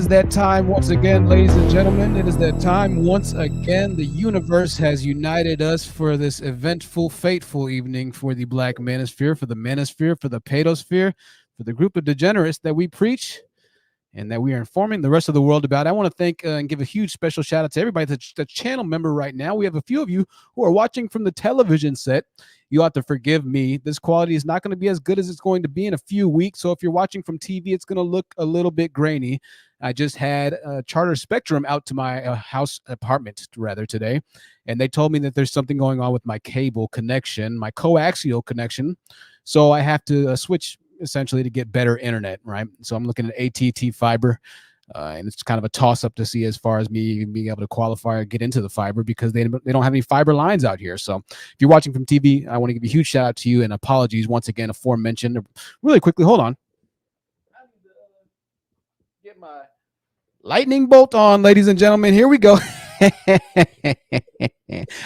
is that time once again, ladies and gentlemen. It is that time once again. The universe has united us for this eventful, fateful evening for the Black Manosphere, for the Manosphere, for the Patosphere, for the group of degenerates that we preach and that we are informing the rest of the world about. I want to thank and give a huge special shout out to everybody that's the channel member right now. We have a few of you who are watching from the television set. You have to forgive me. This quality is not going to be as good as it's going to be in a few weeks. So if you're watching from TV, it's going to look a little bit grainy. I just had Charter Spectrum out to my apartment rather today, and they told me that there's something going on with my cable connection, my coaxial connection. So I have to switch essentially to get better internet, right? So I'm looking at AT&T fiber, and it's kind of a toss-up to see as far as me being able to qualify or get into the fiber because they don't have any fiber lines out here. So if you're watching from TV, I want to give a huge shout out to you and apologies once again aforementioned. Really quickly, hold on. I need to get my lightning bolt on, ladies and gentlemen. Here we go.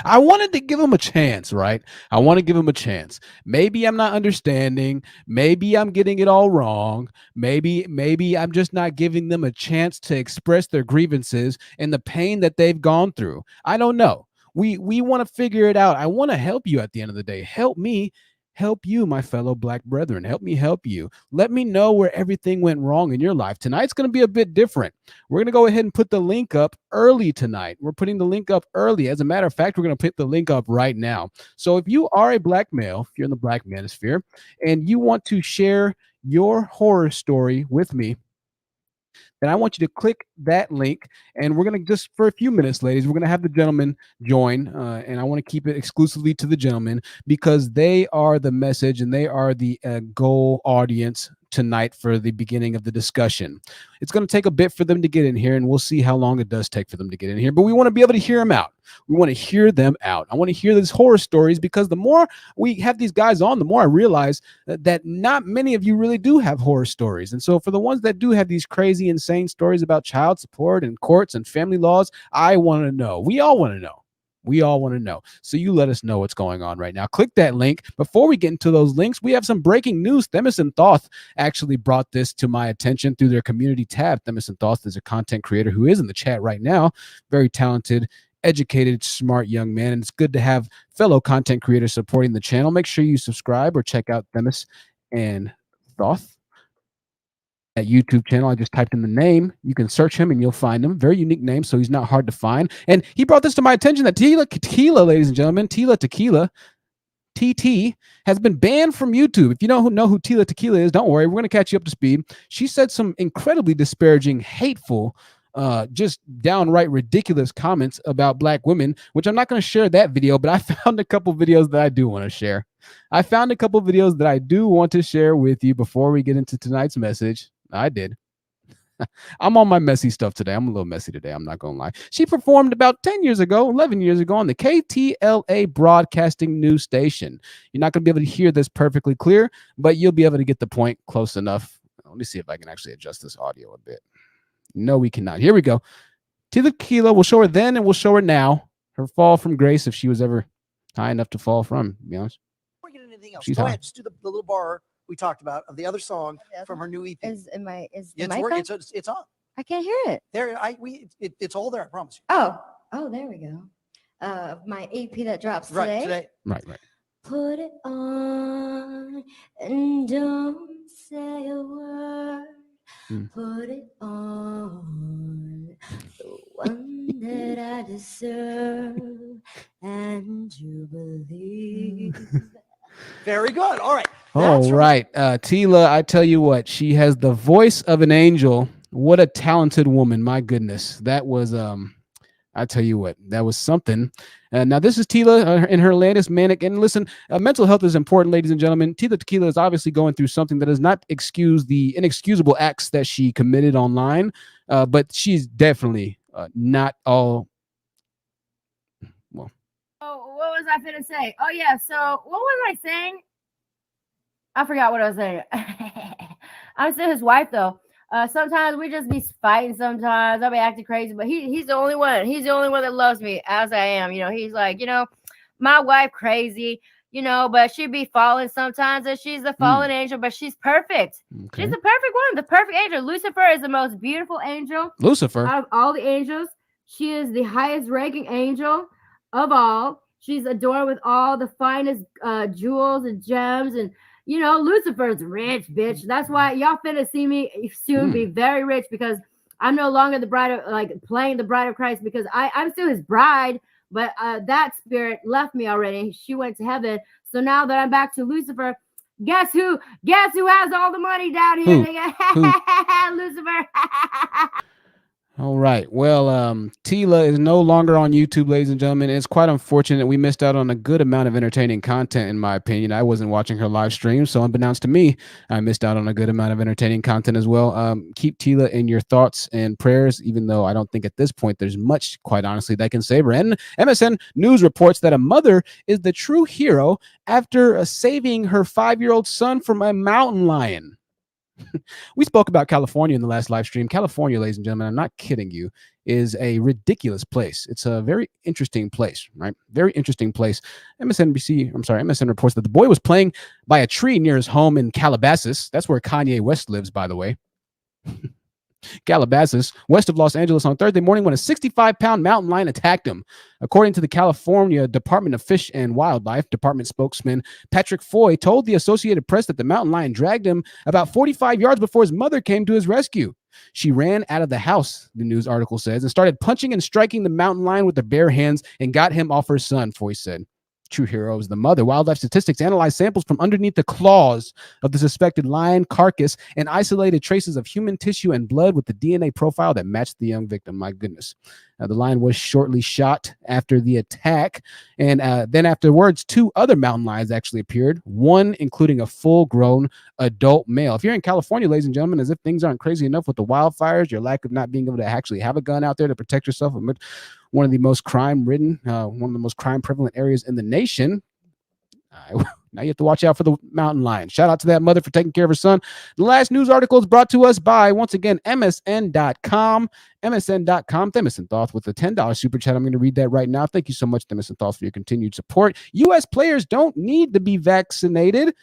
I wanted to give him a chance, right? I want to give him a chance. Maybe I'm not understanding. Maybe I'm getting it all wrong. Maybe I'm just not giving them a chance to express their grievances and the pain that they've gone through. I don't know. We want to figure it out. I want to help you at the end of the day. Help me help you, my fellow Black brethren. Help me help you. Let me know where everything went wrong in your life. Tonight's going to be a bit different. We're going to go ahead and put the link up early tonight. We're putting the link up early. As a matter of fact, we're going to put the link up right now. So if you are a Black male, if you're in the Black Manosphere, and you want to share your horror story with me, then I want you to click that link, and we're going to just for a few minutes, ladies, we're going to have the gentlemen join, and I want to keep it exclusively to the gentlemen because they are the message and they are the goal audience tonight for the beginning of the discussion. It's going to take a bit for them to get in here, and we'll see how long it does take for them to get in here, but we want to be able to hear them out. We want to hear them out. I want to hear these horror stories because the more we have these guys on, the more I realize that not many of you really do have horror stories. And so for the ones that do have these crazy, insane stories about child support and courts and family laws, I want to know. We all want to know. We all want to know. So you let us know what's going on right now. Click that link. Before we get into those links, we have some breaking news. Themis and Thoth actually brought this to my attention through their community tab. Themis and Thoth is a content creator who is in the chat right now. Very talented, educated, smart young man. And it's good to have fellow content creators supporting the channel. Make sure you subscribe or check out Themis and Thoth. That YouTube channel. I just typed in the name. You can search him and you'll find him. Very unique name, so he's not hard to find. And he brought this to my attention that Tila Tequila, ladies and gentlemen, Tila Tequila, TT, has been banned from YouTube. If you know who Tila Tequila is, don't worry. We're going to catch you up to speed. She said some incredibly disparaging, hateful, just downright ridiculous comments about Black women, which I'm not going to share that video, but I found a couple videos that I do want to share. I found a couple videos that I do want to share with you before we get into tonight's message. I did. I'm on my messy stuff today. I'm a little messy today. I'm not going to lie. She performed about 10 years ago, 11 years ago on the KTLA broadcasting news station. You're not going to be able to hear this perfectly clear, but you'll be able to get the point close enough. Let me see if I can actually adjust this audio a bit. No, we cannot. Here we go. Tila Tequila, we'll show her then and we'll show her now. Her fall from grace, if she was ever high enough to fall from, to be honest. Before we get into anything else, She's go high. ahead, just do the little bar we talked about of the other song from her new EP. Is the It's mic working. on? It's on. I can't hear it. There, it's all there. I promise you. Oh, there we go. My EP that drops Right today. today. Right. Put it on and don't say a word. Put it on, the one that I deserve, and you believe. Very good. All right. All right. Tila, I tell you what, she has the voice of an angel. What a talented woman. My goodness. That was, I tell you what, that was something. Now, this is Tila in her latest manic. And listen, mental health is important, ladies and gentlemen. Tila Tequila is obviously going through something that does not excuse the inexcusable acts that she committed online. But she's definitely not all. Well. Oh, what was I going to say? Oh, yeah. So what was I saying? I forgot what I was saying. I'm still his wife, though. Sometimes we just be fighting. Sometimes I'll be acting crazy, but he's the only one. He's the only one that loves me as I am. You know, he's like, you know, my wife crazy. you know, but she'd be fallen sometimes, and she's the fallen angel, but she's perfect. Okay. She's the perfect one, the perfect angel. Lucifer is the most beautiful angel Lucifer. out of all the angels. She is the highest ranking angel of all. She's adorned with all the finest jewels and gems, and you know, Lucifer's rich, bitch. That's why y'all finna see me soon be very rich, because I'm no longer the bride of, like, playing the bride of Christ, because I'm still his bride, but that spirit left me already. She went to heaven. So now that I'm back to Lucifer, guess who? Guess who has all the money down here? Lucifer. All right. Well, Tila is no longer on YouTube, ladies and gentlemen. It's quite unfortunate. We missed out on a good amount of entertaining content, in my opinion. I wasn't watching her live stream, so unbeknownst to me, I missed out on a good amount of entertaining content as well. Keep Tila in your thoughts and prayers, even though I don't think at this point there's much, quite honestly, that can save her. And MSN News reports that a mother is the true hero after saving her 5-year-old son from a mountain lion. We spoke about California in the last live stream. California, ladies and gentlemen, I'm not kidding you, is a ridiculous place. It's a very interesting place, right? Very interesting place. MSN reports that the boy was playing by a tree near his home in Calabasas. That's where Kanye West lives, by the way. Calabasas, west of Los Angeles, on Thursday morning when a 65-pound mountain lion attacked him. According to the California Department of Fish and Wildlife, department spokesman Patrick Foy told the Associated Press that the mountain lion dragged him about 45 yards before his mother came to his rescue. She ran out of the house, the news article says, and started punching and striking the mountain lion with her bare hands and got him off her son, Foy said. True hero is the mother. Wildlife Statistics analyzed samples from underneath the claws of the suspected lion carcass and isolated traces of human tissue and blood with the DNA profile that matched the young victim. My goodness. The lion was shortly shot after the attack. And then afterwards, 2 other mountain lions actually appeared, one including a full-grown adult male. If you're in California, ladies and gentlemen, as if things aren't crazy enough with the wildfires, your lack of not being able to actually have a gun out there to protect yourself amid one of the most crime-ridden, one of the most crime-prevalent areas in the nation, now you have to watch out for the mountain lion. Shout out to that mother for taking care of her son. The last news article is brought to us by, once again, MSN.com. MSN.com. Themison Thoth with a $10 super chat. I'm going to read that right now. Thank you so much, Themison Thoth, for your continued support. U.S. players don't need to be vaccinated.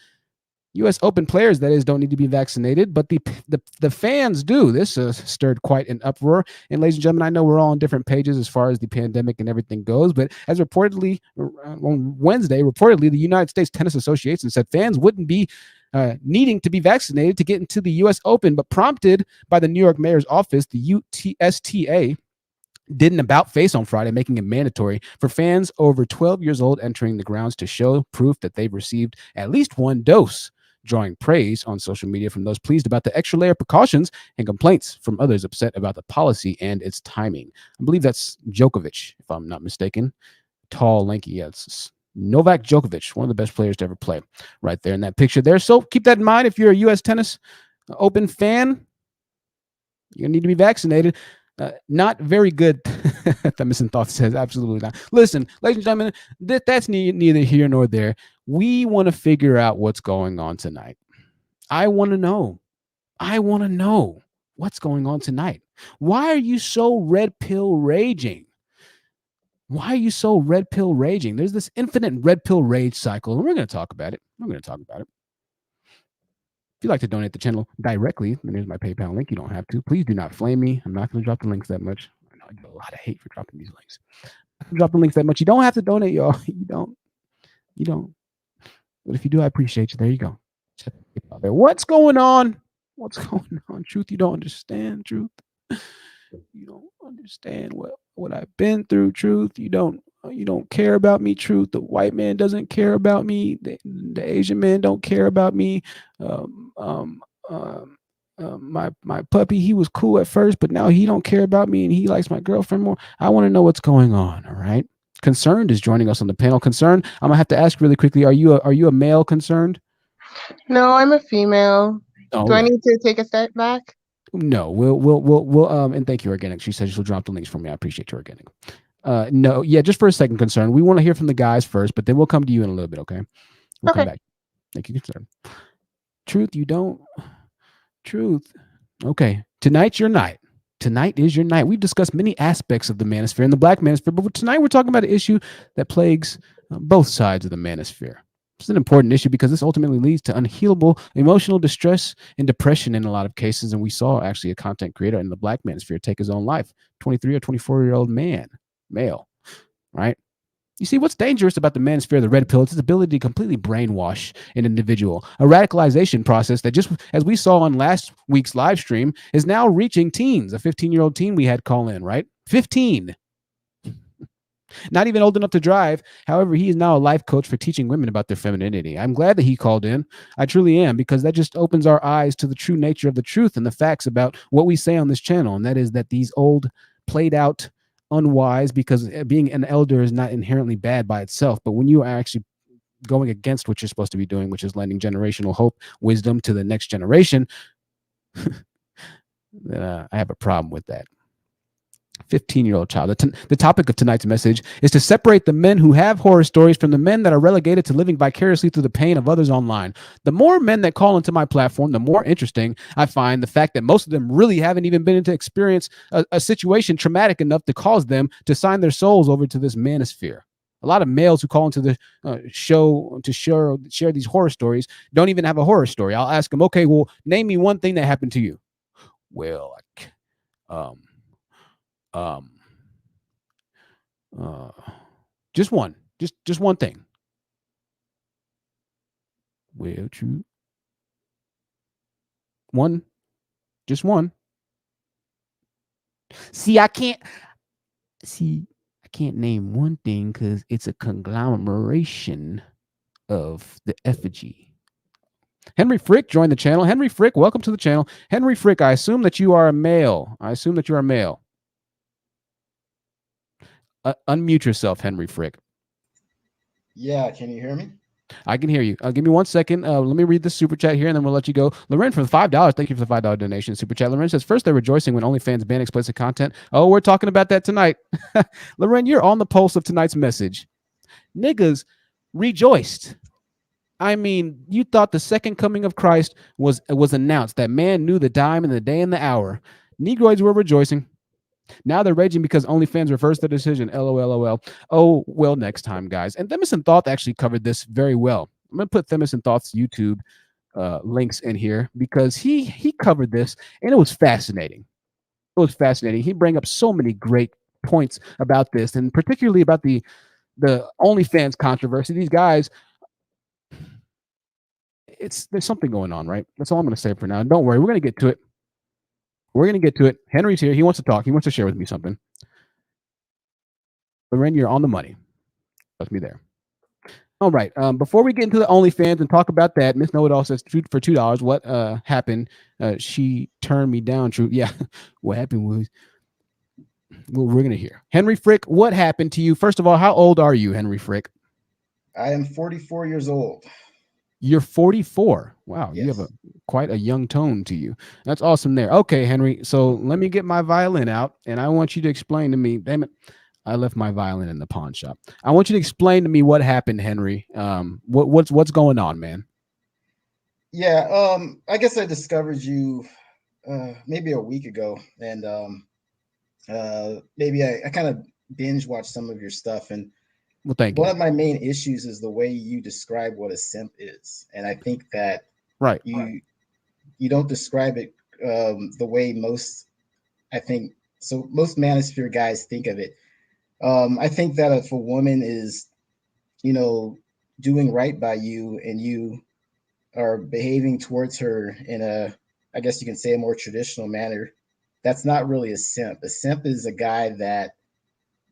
U.S. Open players, that is, don't need to be vaccinated, but the fans do. This stirred quite an uproar. And ladies and gentlemen, I know we're all on different pages as far as the pandemic and everything goes, but as reportedly on Wednesday, the United States Tennis Association said fans wouldn't be needing to be vaccinated to get into the U.S. Open, but prompted by the New York Mayor's office, the UTSTA did an about-face on Friday, making it mandatory for fans over 12 years old entering the grounds to show proof that they've received at least 1 dose, drawing praise on social media from those pleased about the extra layer of precautions and complaints from others upset about the policy and its timing. I believe that's Djokovic, if I'm not mistaken. Tall, lanky, yeah, it's Novak Djokovic, one of the best players to ever play, right there in that picture there. So keep that in mind if you're a U.S. Tennis Open fan. You need to be vaccinated. Not very good. Themison Thoth says absolutely not. Listen, ladies and gentlemen, that's neither here nor there. We want to figure out what's going on tonight. I want to know what's going on tonight. Why are you so red pill raging? Why are you so red pill raging? There's this infinite red pill rage cycle, and we're going to talk about it. If you'd like to donate the channel directly, then here's my PayPal link. You don't have to. Please do not flame me. I'm not going to drop the links that much. I know I get a lot of hate for dropping these links. Drop the links that much. You don't have to donate, y'all. You don't. But if you do, I appreciate you. There you go. Check it out there. What's going on? Truth, you don't understand. Truth, you don't understand what I've been through. Truth, you don't care about me. Truth, the white man doesn't care about me. The Asian man don't care about me. My puppy, he was cool at first, but now he don't care about me and he likes my girlfriend more. I want to know what's going on. All right. Concerned is joining us on the panel. Concerned, I'm gonna have to ask really quickly. Are you a male, Concerned? No, I'm a female. Oh, Do I need to take a step back? No, we'll and thank you, Organic. She said she'll drop the links for me. I appreciate you, Organic. No, yeah, just for a second, Concerned. We want to hear from the guys first, but then we'll come to you in a little bit, okay? We'll come back. Thank you, Concerned. Truth, you don't. Truth. Okay. Tonight's your night. Tonight is your night. We've discussed many aspects of the Manosphere and the Black Manosphere, but tonight we're talking about an issue that plagues both sides of the Manosphere. It's an important issue because this ultimately leads to unhealable emotional distress and depression in a lot of cases. And we saw actually a content creator in the Black Manosphere take his own life, 23 or 24-year-old male, right? You see, what's dangerous about the manosphere of the red pill is its ability to completely brainwash an individual, a radicalization process that, just as we saw on last week's live stream, is now reaching teens. A 15-year-old teen we had call in, right? 15. Not even old enough to drive. However, he is now a life coach for teaching women about their femininity. I'm glad that he called in. I truly am, because that just opens our eyes to the true nature of the truth and the facts about what we say on this channel. And that is that these old, played out, unwise, because being an elder is not inherently bad by itself. But when you are actually going against what you're supposed to be doing, which is lending generational hope, wisdom to the next generation, then I have a problem with that. 15-year-old child. The topic of tonight's message is to separate the men who have horror stories from the men that are relegated to living vicariously through the pain of others online. The more men that call into my platform, the more interesting I find the fact that most of them really haven't even been to experience a situation traumatic enough to cause them to sign their souls over to this manosphere. A lot of males who call into the show to share these horror stories don't even have a horror story. I'll ask them, okay, well, name me one thing that happened to you. Well, just one, just one thing. Well, true. One, just one. See, I can't name one thing because it's a conglomeration of the effigy. Henry Frick joined the channel. Henry Frick, welcome to the channel. Henry Frick, I assume that you are a male. Unmute yourself, Henry Frick. Yeah, can you hear me? I can hear you. Give me 1 second. Let me read the super chat here, and then we'll let you go. Loren for the $5. Thank you for the $5 donation. Super chat. Loren says, first they're rejoicing when OnlyFans ban explicit content. Oh, we're talking about that tonight. Loren, you're on the pulse of tonight's message. Niggas rejoiced. I mean, you thought the second coming of Christ was announced. That man knew the time and the day and the hour. Negroids were rejoicing. Now they're raging because OnlyFans reversed their decision. LOL. Oh, well, next time, guys. And Themis and Thoth actually covered this very well. I'm going to put Themis and Thoth's YouTube links in here because he covered this, and it was fascinating. He bring up so many great points about this, and particularly about the OnlyFans controversy. These guys, there's something going on, right? That's all I'm going to say for now. And don't worry, we're going to get to it. Henry's here. He wants to talk. He wants to share with me something. Loren, you're on the money. Trust me there. All right. Before we get into the OnlyFans and talk about that, Miss Know-It-All says for $2. What happened? She turned me down. True. Yeah. What happened was, well, we're gonna hear. Henry Frick, what happened to you? First of all, how old are you, Henry Frick? I am 44 years old. You're 44. Wow, Yes. You have quite a young tone to you. That's awesome there. Okay, Henry. So let me get my violin out, and I want you to explain to me. Damn it, I left my violin in the pawn shop. I want you to explain to me what happened, Henry. What's going on, man? Yeah. I guess I discovered you maybe a week ago, and maybe I kind of binge watched some of your stuff, and Well, thank you. one of my main issues is the way you describe what a simp is, and I think that you don't describe it the way most manosphere guys think of it. I think that if a woman is, doing right by you and you are behaving towards her in I guess you can say a more traditional manner, that's not really a simp. A simp is a guy that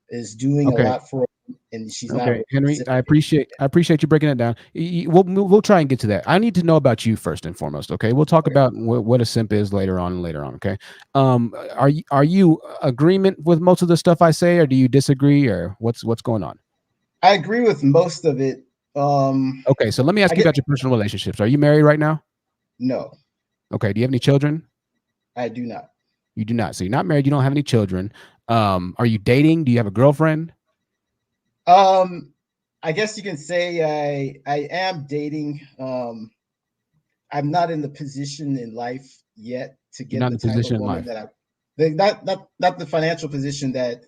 is doing a lot for, and she's not. Okay, Henry, I appreciate you breaking it down. We'll try and get to that. I need to know about you first and foremost. Okay, we'll talk about what a simp is later on. Okay, are you agreement with most of the stuff I say, or do you disagree, or what's going on? I agree with most of it. Okay, so let me ask you about your personal relationships. Are you married right now? No. Okay, do you have any children? I do not. You do not. So you're not married. You don't have any children. Are you dating? Do you have a girlfriend? I guess you can say I am dating. I'm not in the position in life yet to get the type of woman that not the financial position that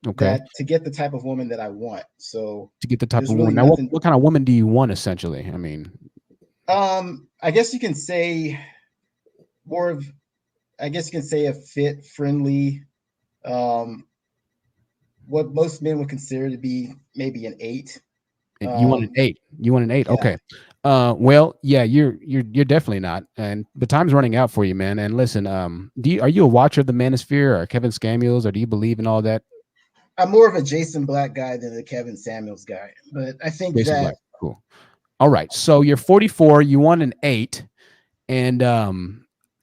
Okay. that to get the type of woman that I want. So To get the type there's of really woman. Now, nothing. what kind of woman do you want essentially? I mean, I guess you can say more of, I guess you can say a fit, friendly, what most men would consider to be maybe an 8. you want an 8. You want an 8. Yeah. Okay. Well, yeah, you're definitely not. And the time's running out for you, man. And listen, are you a watcher of the Manosphere or Kevin Samuels, or do you believe in all that? I'm more of a Jason Black guy than a Kevin Samuels guy, but I think Jason that Black. Cool. All right. So you're 44, you want an 8, and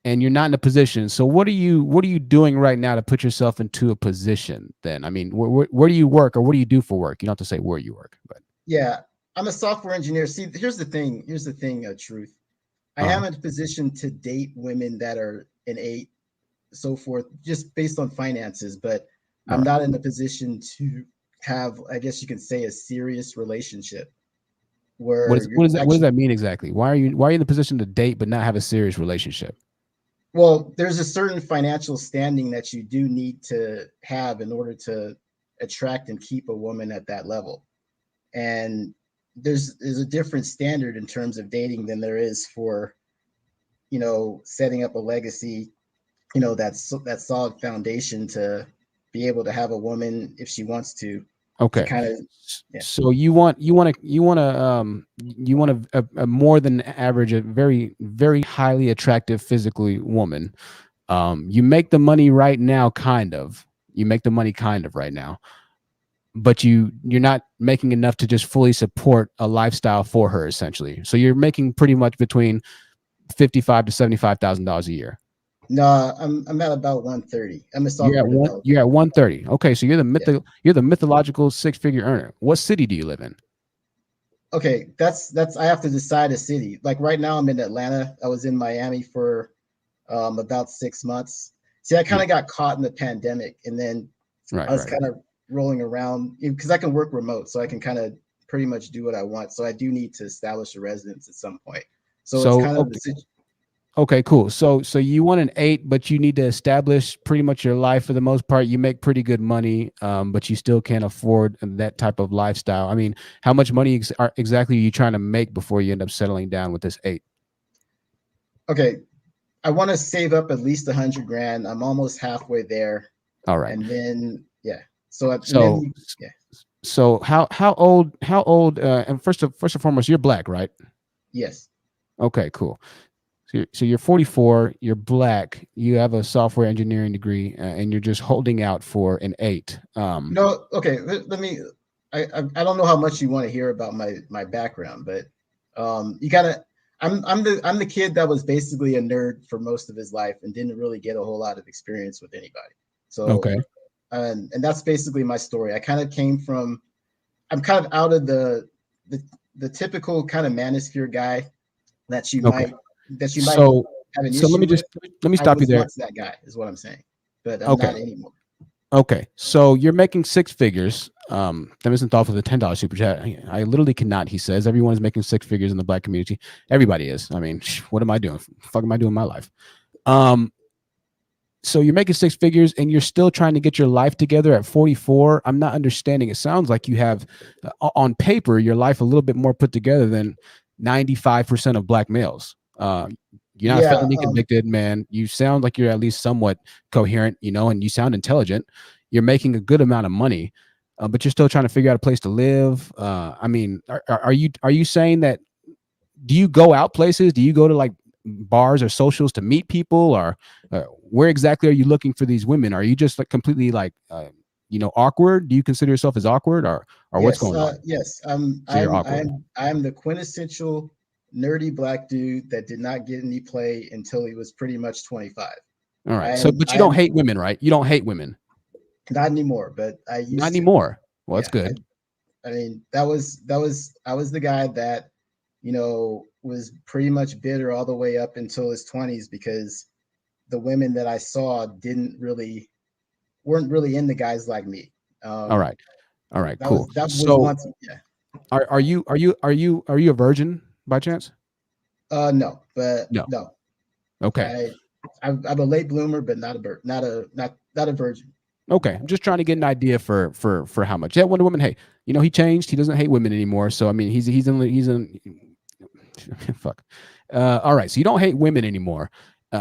you're not in a position. So what are you doing right now to put yourself into a position then? I mean, where do you work, or what do you do for work? You don't have to say where you work, but yeah, I'm a software engineer. See, here's the thing, Truth. I am in a position to date women that are an 8, so forth, just based on finances, but I'm not in a position to have, I guess you can say, a serious relationship where what does that mean exactly? Why are you in a position to date but not have a serious relationship? well, there's a certain financial standing that you do need to have in order to attract and keep a woman at that level. And there's a different standard in terms of dating than there is for, setting up a legacy, that's that solid foundation to be able to have a woman if she wants to Okay. kind of, yeah. So you want a more than average, a very, very highly attractive physically woman. You make the money right now, kind of. You make the money kind of right now, but you're not making enough to just fully support a lifestyle for her, essentially. So you're making pretty much between $55,000 to $75,000 a year. No, I'm at about 130. I'm a software developer. You're at 130. Okay, so you're the mythological 6-figure earner. What city do you live in? Okay, that's I have to decide a city. Like right now, I'm in Atlanta. I was in Miami for about 6 months. See, I kind of got caught in the pandemic, and then I was kind of rolling around because I can work remote, so I can kind of pretty much do what I want. So I do need to establish a residence at some point. So it's kind of okay, cool. So you want an 8, but you need to establish pretty much your life for the most part. You make pretty good money, but you still can't afford that type of lifestyle. I mean, how much money exactly are you trying to make before you end up settling down with this 8? Okay, I want to save up at least 100 grand. I'm almost halfway there. All right. And then, yeah. So how old, and first and foremost, you're Black, right? Yes. Okay, cool. So you're 44, you're Black, you have a software engineering degree, and you're just holding out for an 8. No, okay. Let me. I don't know how much you want to hear about my background, but you gotta. I'm the kid that was basically a nerd for most of his life and didn't really get a whole lot of experience with anybody. So okay. And that's basically my story. I kind of came from. I'm kind of out of the typical kind of Manosphere guy that you might. That you might have an issue let me stop you there. Once that guy is what I'm saying, but I'm not anymore. Okay, so you're making 6 figures. Emerson thought for the $10 super chat. I literally cannot. He says everyone is making 6 figures in the Black community. Everybody is. I mean, what am I doing? Fuck am I doing in my life? So you're making 6 figures and you're still trying to get your life together at 44. I'm not understanding. It sounds like you have, on paper, your life a little bit more put together than 95% of Black males. You're not felony convicted, man. You sound like you're at least somewhat coherent, and you sound intelligent. You're making a good amount of money, but you're still trying to figure out a place to live. I mean, are you saying that? Do you go out places? Do you go to like bars or socials to meet people, or where exactly are you looking for these women? Are you just like completely like awkward? Do you consider yourself as awkward, or what's going on? Yes, I'm the quintessential nerdy Black dude that did not get any play until he was pretty much 25. All right. But you don't hate women, right? You don't hate women. Not anymore, but I used not anymore. Well, that's good. I mean, I was the guy that, was pretty much bitter all the way up until his 20s because the women that I saw weren't really into guys like me. All right. Cool. Are you a virgin by chance? No, but no. Okay. I'm a late bloomer, but not a virgin. Okay, I'm just trying to get an idea for how much. Yeah, Wonder Woman. Hey, you know he changed. He doesn't hate women anymore. So I mean, he's in fuck. All right, so you don't hate women anymore,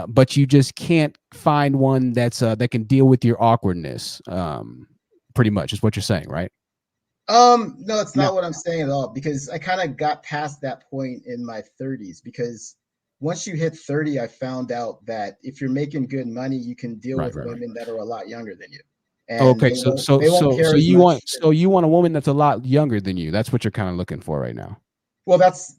but you just can't find one that's that can deal with your awkwardness. Pretty much is what you're saying, right? No, it's No. not what I'm saying at all, because I kind of got past that point in my 30s, because once you hit 30, I found out that if you're making good money, you can deal Right, with right, right. women that are a lot younger than you. And Okay, they won't care as you much. you want a woman that's a lot younger than you. That's what you're kind of looking for right now. Well, that's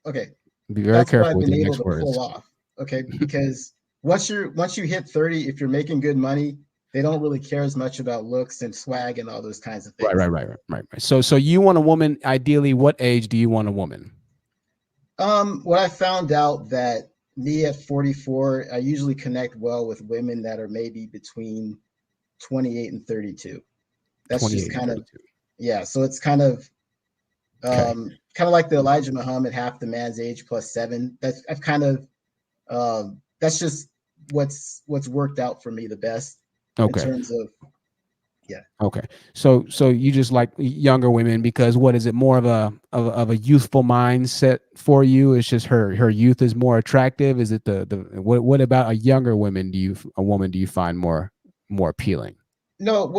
okay. Be very That's what careful I've with been your able next to words. pull off. Okay, because once you hit 30, if you're making good money, they don't really care as much about looks and swag and all those kinds of things. Right. So you want a woman, ideally, what age do you want a woman? What I found out that me at 44, I usually connect well with women that are maybe between 28 and 32. That's 28 just and kind of 32. yeah. So it's kind of Okay. kind of like the Elijah Muhammad, half the man's age plus 7. That's I've kind of that's just what's worked out for me the best in Okay. terms of Okay. So you just like younger women because what is it, more of a youthful mindset for you? It's just her youth is more attractive. Is it the what about a younger woman a woman do you find more appealing? no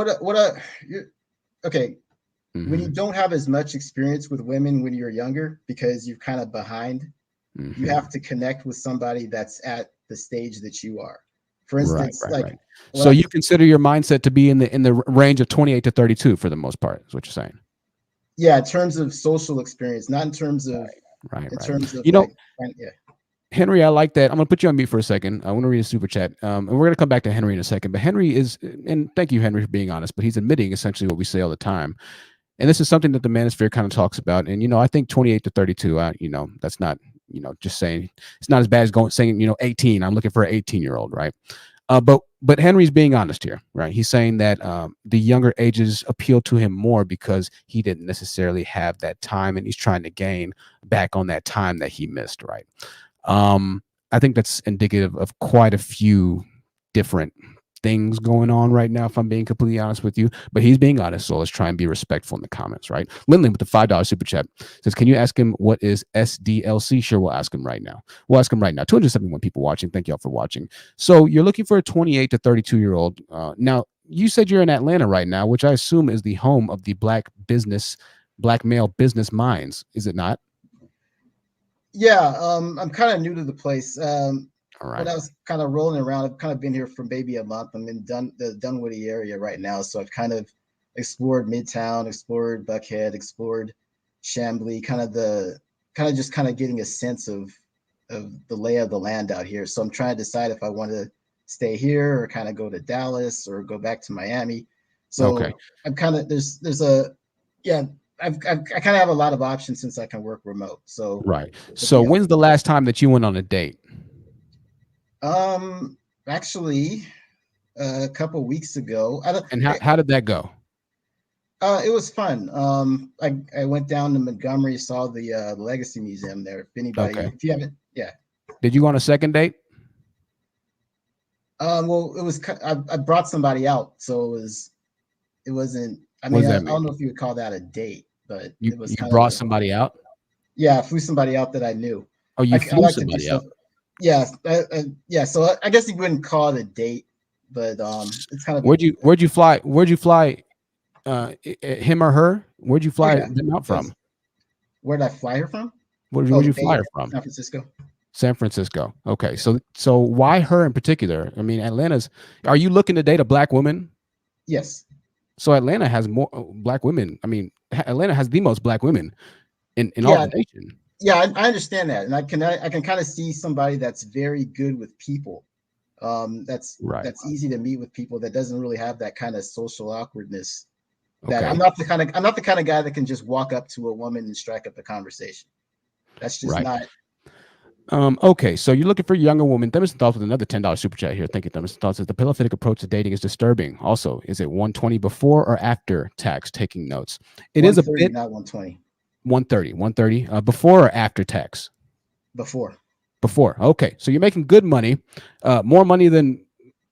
okay. When you Mhm. don't have as much experience with women when you're younger because you're kind of behind, you Mhm. have to connect with somebody that's at the stage that you are. For Right, instance, like what So I'm you consider your mindset to be in the range of 28 to 32 for the most part, is what you're saying. yeah, in terms of social experience, not in terms of Right. You know, like yeah. Henry, I like that. I'm gonna put you on mute for a second. I want to read a super chat, and we're gonna come back to Henry in a second. But Henry is, and thank you, Henry, for being honest. But he's admitting essentially what we say all the time, and this is something that the Manosphere kind of talks about. And I think 28 to 32, that's not, just saying it's not as bad as saying 18. I'm looking for an 18-year-old, right? But Henry's being honest here, right? He's saying that the younger ages appeal to him more because he didn't necessarily have that time, and he's trying to gain back on that time that he missed, right? I think that's indicative of quite a few different things going on right now, if I'm being completely honest with you. But he's being honest, so let's try and be respectful in the comments, right? Lindley with the $5 super chat says, can you ask him what is SDLC? Sure, we'll ask him right now. 271 people watching. Thank y'all for watching. So you're looking for a 28 to 32-year-old. Now, you said you're in Atlanta right now, which I assume is the home of the black male business minds, is it not? Yeah, I'm kind of new to the place. All right. When I was kind of rolling around, I've kind of been here for maybe a month. I'm in the Dunwoody area right now, so I've kind of explored Midtown, explored Buckhead, explored Chamblee, kind of just getting a sense of the lay of the land out here. So I'm trying to decide if I want to stay here or kind of go to Dallas or go back to Miami. So Okay. I'm kind of there's a yeah. I kind of have a lot of options since I can work remote. So Right. So when's the last time that you went on a date? Actually, a couple weeks ago. And how did that go? It was fun. I went down to Montgomery, saw the Legacy Museum there. If anybody, Okay. if you haven't, yeah. Did you go on a second date? Well, it was. I brought somebody out, so it wasn't. I mean, I don't know if you would call that a date, but You it was kind brought of somebody out? yeah. I flew somebody out that I knew. Oh, you I flew like to do somebody out. stuff. Yeah, yeah. So I guess you wouldn't call it a date, but it's kind of. Where'd you fly? Him or her? Where'd you fly them out from? Where'd I fly her from? Where'd you fly her from? San Francisco. San Francisco. Okay, so why her in particular? I mean, are you looking to date a black woman? Yes. So Atlanta has more black women. I mean, Atlanta has the most black women in all the nation. Yeah, I understand that, and I can kind of see somebody that's very good with people. That's easy to meet with people, that doesn't really have that kind of social awkwardness. That I'm not the kind of guy that can just walk up to a woman and strike up a conversation. That's just not. Okay, so you're looking for a younger woman. Demon's thoughts with another $10 super chat here. Thank you, Demon's thoughts. The pillowfitic approach to dating is disturbing. Also, is it 120 before or after tax? Taking notes. It is a bit. Not 120. 130. Before or after tax? Before. Okay, so you're making good money, more money than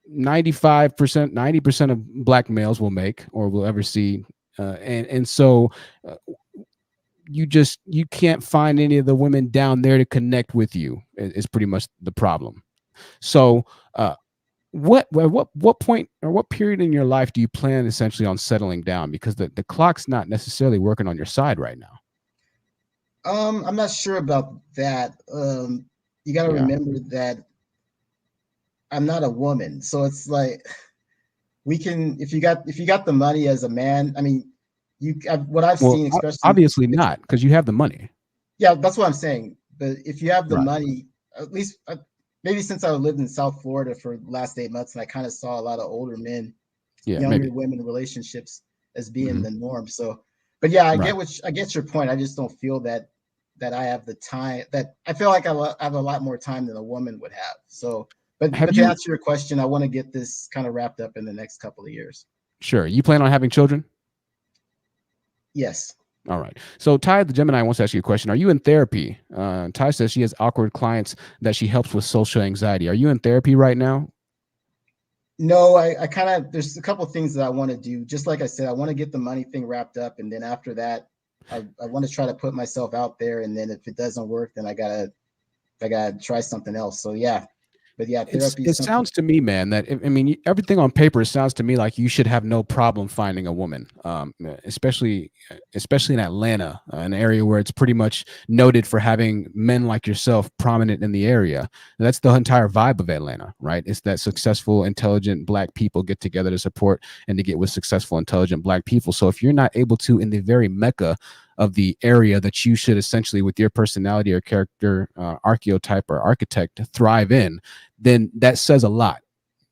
95%, 90% of black males will make or will ever see. And so you can't find any of the women down there to connect with you is pretty much the problem. So what point or what period in your life do you plan essentially on settling down? Because the clock's not necessarily working on your side right now. I'm not sure about that. You got to Yeah. remember that I'm not a woman, so it's like we can. If you got the money as a man, I mean, what I've Well, seen, especially obviously not, because you have the money. yeah, that's what I'm saying. But if you have the Right. money, at least maybe since I lived in South Florida for the last 8 months, and I kind of saw a lot of older men, Yeah, younger maybe. women relationships as being Mhm. the norm. So, but yeah, I Right. get your point. I just don't feel that I have the time. That I feel like I have a lot more time than a woman would have. So, but Have to you? answer your question, I want to get this kind of wrapped up in the next couple of years. Sure. You plan on having children? Yes. All right. So Ty, the Gemini, wants to ask you a question. Are you in therapy? Ty says she has awkward clients that she helps with social anxiety. Are you in therapy right now? No, I kind of, there's a couple of things that I want to do. Just like I said, I want to get the money thing wrapped up. And then after that, I want to try to put myself out there. And then if it doesn't work, then I gotta try something else. So yeah, but yeah, therapy It is something. sounds to me, man, that I mean, everything on paper sounds to me like you should have no problem finding a woman, especially in Atlanta, an area where it's pretty much noted for having men like yourself prominent in the area. And that's the entire vibe of Atlanta, right? It's that successful, intelligent black people get together to support and to get with successful, intelligent black people. So if you're not able to, in the very mecca of the area that you should essentially, with your personality or character, archetype or architect, thrive in, then that says a lot.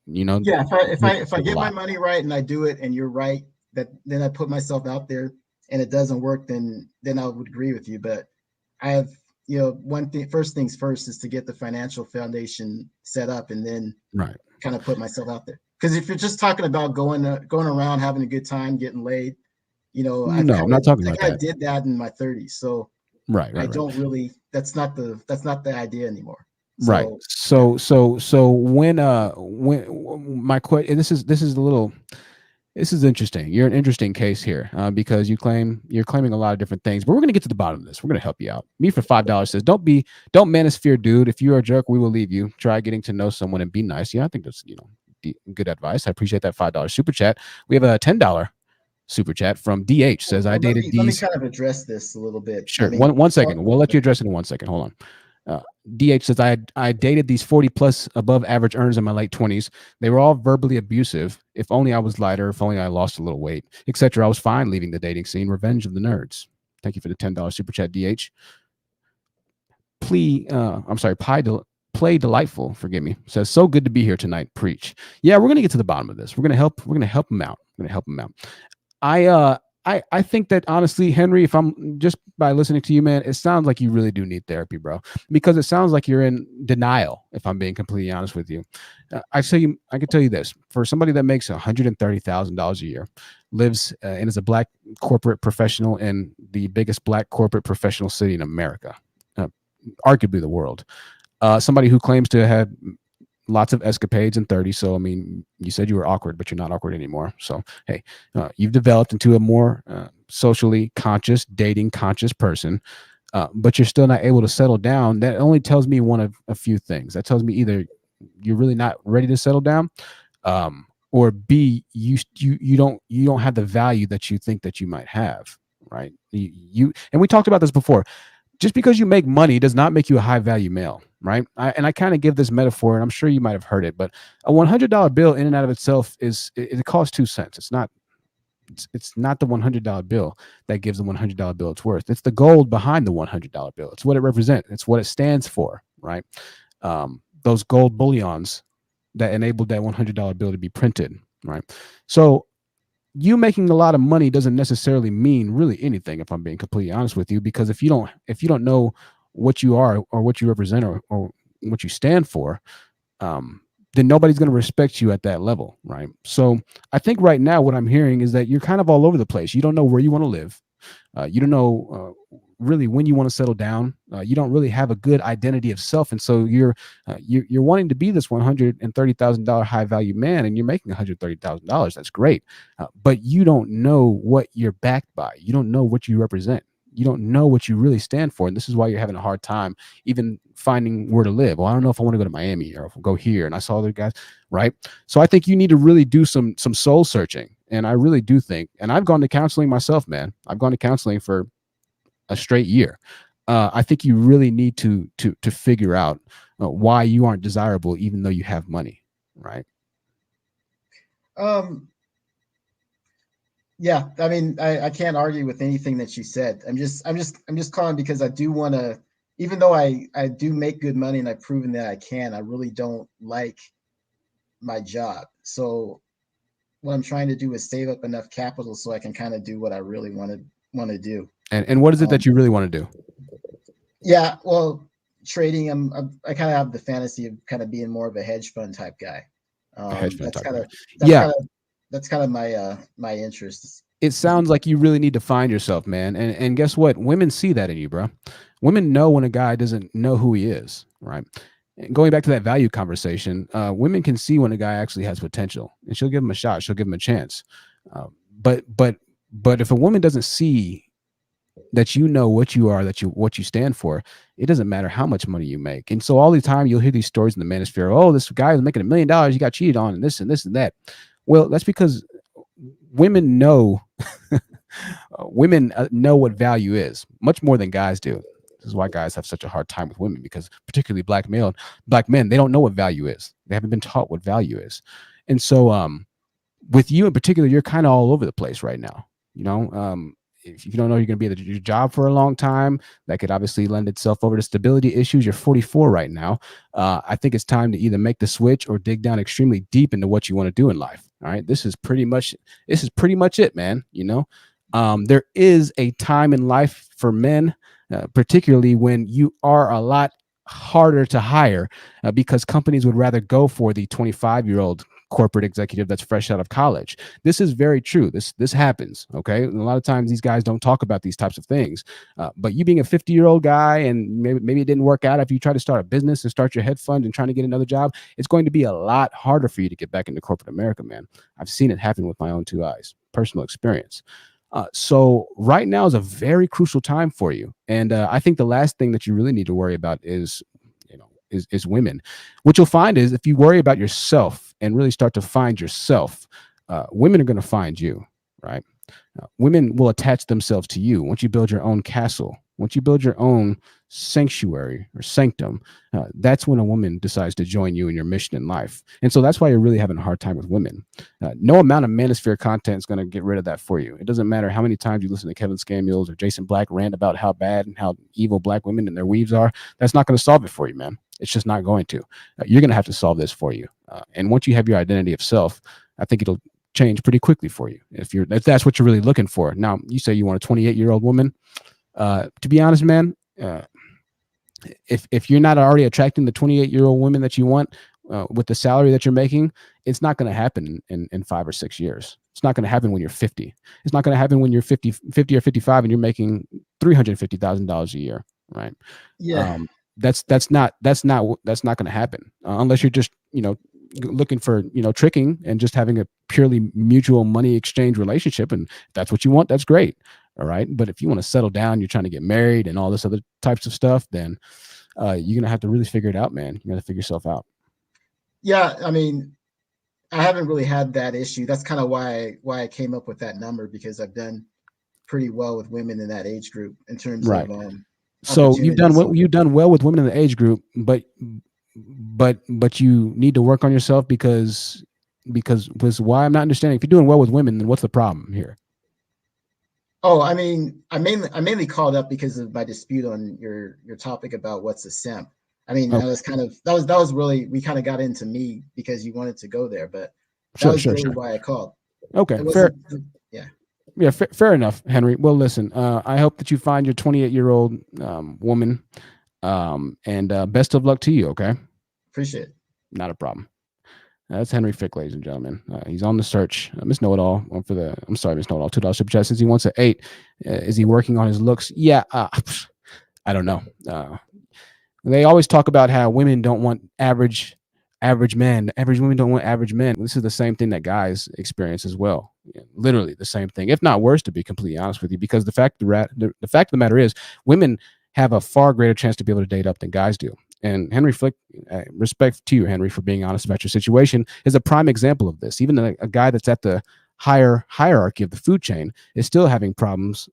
You know. Yeah, if I get my money right and I do it, and you're right, that then I put myself out there and it doesn't work, then I would agree with you. But I have, one thing, first things first is to get the financial foundation set up and then kind of put myself out there. Because if you're just talking about going around having a good time, getting laid, no, I'm not talking about that. I did that in my 30s, so I don't really. That's not the idea anymore. So, right. So when my question, this is interesting. You're an interesting case here because you're claiming a lot of different things, but we're going to get to the bottom of this. We're going to help you out. Me for $5 says, don't manosphere, dude. If you're a jerk, we will leave you. Try getting to know someone and be nice. Yeah, I think that's good advice. I appreciate that $5 super chat. We have a $10 super chat from DH says, I dated these. Let me kind of address this a little bit. Sure. One second. We'll let you address it in 1 second. Hold on. DH says, I dated these 40 plus above average earners in my late 20s. They were all verbally abusive. If only I was lighter, if only I lost a little weight, etc. I was fine leaving the dating scene. Revenge of the nerds. Thank you for the $10 super chat, DH. Play delightful, forgive me, says, so good to be here tonight. Preach. Yeah, we're gonna get to the bottom of this. We're gonna help him out. I think that honestly, Henry, if I'm just by listening to you, man, it sounds like you really do need therapy, bro, because it sounds like you're in denial. If I'm being completely honest with you, I can tell you this: for somebody that makes $130,000 a year, lives and is a black corporate professional in the biggest black corporate professional city in America, arguably the world, somebody who claims to have lots of escapades in 30. So, I mean, you said you were awkward, but you're not awkward anymore. So, hey, you've developed into a more socially conscious, dating conscious person, but you're still not able to settle down. That only tells me one of a few things. That tells me either you're really not ready to settle down, or B, you don't have the value that you think that you might have, right? And we talked about this before. Just because you make money does not make you a high value male, right? I kind of give this metaphor, and I'm sure you might have heard it, but a $100 bill in and out of itself it costs 2 cents. It's not the $100 bill that gives the $100 bill its worth. It's the gold behind the $100 bill. It's what it represents. It's what it stands for, right? Those gold bullions that enabled that $100 bill to be printed, right? So you making a lot of money doesn't necessarily mean really anything, if I'm being completely honest with you, because if you don't know what you are or what you represent or what you stand for, then nobody's going to respect you at that level, right? So I think right now what I'm hearing is that you're kind of all over the place. You don't know where you want to live. You don't know really when you want to settle down. You don't really have a good identity of self, and so you're wanting to be this $130,000 high value man, and you're making $130,000. That's great, but you don't know what you're backed by. You don't know what you represent. You don't know what you really stand for, and this is why you're having a hard time even finding where to live. Well, I don't know if I want to go to Miami or if I'll go here. And I saw other guys, right? So I think you need to really do some soul searching, and I really do think. And I've gone to counseling myself, man. I've gone to counseling for a straight year. I think you really need to figure out why you aren't desirable, even though you have money, right? Yeah, I mean, I can't argue with anything that you said. I'm just calling because I do want to, even though I do make good money and I've proven that I can, I really don't like my job. So what I'm trying to do is save up enough capital so I can kind of do what I really want to do. And what is it that you really want to do? Yeah, well, trading. I kind of have the fantasy of kind of being more of a hedge fund type guy. A hedge fund That's type kind of yeah. That's kind of my interests. It sounds like you really need to find yourself, man. And guess what? Women see that in you, bro. Women know when a guy doesn't know who he is, right? And going back to that value conversation, women can see when a guy actually has potential, and she'll give him a shot. She'll give him a chance. But if a woman doesn't see that you know what you are, what you stand for, it doesn't matter how much money you make. And so all the time you'll hear these stories in the manosphere. Oh, this guy was making $1 million. He got cheated on, and this and this and that. Well, that's because women know women know what value is much more than guys do. This is why guys have such a hard time with women, because particularly black men, they don't know what value is. They haven't been taught what value is. And so with you in particular, you're kind of all over the place right now. You know, if you don't know you're going to be at your job for a long time, that could obviously lend itself over to stability issues. You're 44 right now. I think it's time to either make the switch or dig down extremely deep into what you want to do in life. All right. This is pretty much it, man. You know, there is a time in life for men, particularly when you are a lot harder to hire because companies would rather go for the 25-year-old corporate executive that's fresh out of college. This is very true. This happens. Okay. And a lot of times these guys don't talk about these types of things. But you being a 50-year-old guy, and maybe it didn't work out if you try to start a business and start your hedge fund and trying to get another job, it's going to be a lot harder for you to get back into corporate America, man. I've seen it happen with my own two eyes, personal experience. So right now is a very crucial time for you. And I think the last thing that you really need to worry about is women. What you'll find is if you worry about yourself and really start to find yourself, women are going to find you, right? Women will attach themselves to you. Once you build your own castle, once you build your own sanctuary or sanctum, that's when a woman decides to join you in your mission in life. And so that's why you're really having a hard time with women. No amount of Manosphere content is going to get rid of that for you. It doesn't matter how many times you listen to Kevin Samuels or Jason Black rant about how bad and how evil black women and their weaves are. That's not going to solve it for you, man. It's just not going to. You're going to have to solve this for you. And once you have your identity of self, I think it'll change pretty quickly for you if that's what you're really looking for. Now, you say you want a 28-year-old woman. To be honest, man, if you're not already attracting the 28-year-old women that you want with the salary that you're making, it's not going to happen in 5 or 6 years. It's not going to happen when you're 50. It's not going to happen when you're 50 or 55 and you're making $350,000 a year, right? Yeah. That's not going to happen unless you're just, looking for, tricking and just having a purely mutual money exchange relationship. And if that's what you want, that's great. All right. But if you want to settle down, you're trying to get married and all this other types of stuff, then you're going to have to really figure it out, man. You got to figure yourself out. Yeah. I mean, I haven't really had that issue. That's kind of why I came up with that number, because I've done pretty well with women in that age group in terms of so you've done well with women in the age group, but you need to work on yourself because why I'm not understanding. If you're doing well with women, then what's the problem here? Oh, I mean, I mainly called up because of my dispute on your topic about what's a simp. I mean, Okay. that was really, we kind of got into me because you wanted to go there, but that was really why I called. Okay, fair. Yeah, fair enough, Henry. Well, listen, I hope that you find your 28-year-old woman, and best of luck to you. Okay. Appreciate it. Not a problem. That's Henry Fick, ladies and gentlemen. He's on the search. Miss Know It All for the. I'm sorry, Miss Know It All. $2 super chat says he wants an 8. Is he working on his looks? Yeah. I don't know. They always talk about how women don't want average men. Average women don't want average men. This is the same thing that guys experience as well. Literally the same thing, if not worse, to be completely honest with you. Because the fact of the matter is, women have a far greater chance to be able to date up than guys do. And Henry Flick, respect to you, Henry, for being honest about your situation, is a prime example of this. Even a guy that's at the higher hierarchy of the food chain is still having problems.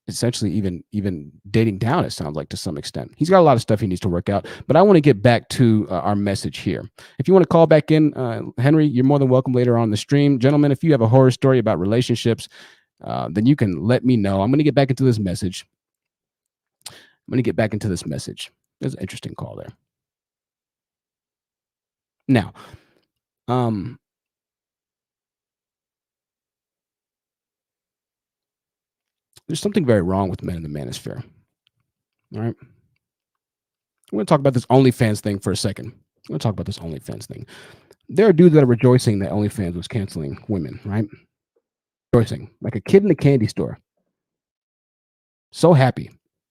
Essentially, even dating down, it sounds like, to some extent. He's got a lot of stuff he needs to work out. But I want to get back to our message here. If you want to call back in, Henry, you're more than welcome later on the stream. Gentlemen, if you have a horror story about relationships, then you can let me know. I'm going to get back into this message. There's an interesting call there. Now, there's something very wrong with men in the manosphere. All right. I'm going to talk about this OnlyFans thing for a second. There are dudes that are rejoicing that OnlyFans was canceling women, right? Rejoicing, like a kid in a candy store. So happy.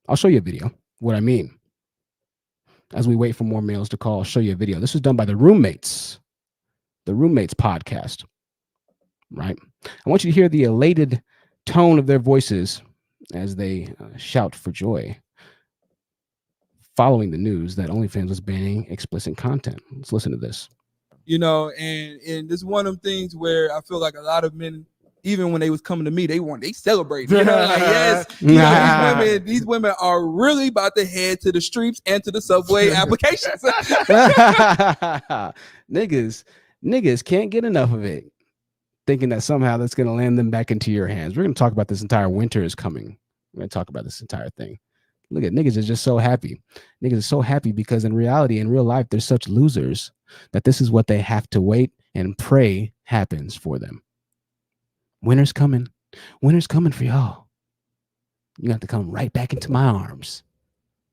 I'll show you a video. What I mean. As we wait for more males to call, I'll show you a video. This was done by the Roommates podcast, right? I want you to hear the elated tone of their voices as they shout for joy following the news that OnlyFans was banning explicit content. Let's listen to this. You know, and this is one of them things where I feel like a lot of men, even when they was coming to me, they celebrate. You know, like, yes, you know, these women are really about to head to the streets and to the subway applications. Niggas can't get enough of it, thinking that somehow that's going to land them back into your hands. We're going to talk about this entire winter is coming. We're going to talk about this entire thing. Look at niggas are just so happy. Niggas are so happy because in reality, in real life, they're such losers that this is what they have to wait and pray happens for them. Winter's coming. Winter's coming for y'all. You have to come right back into my arms.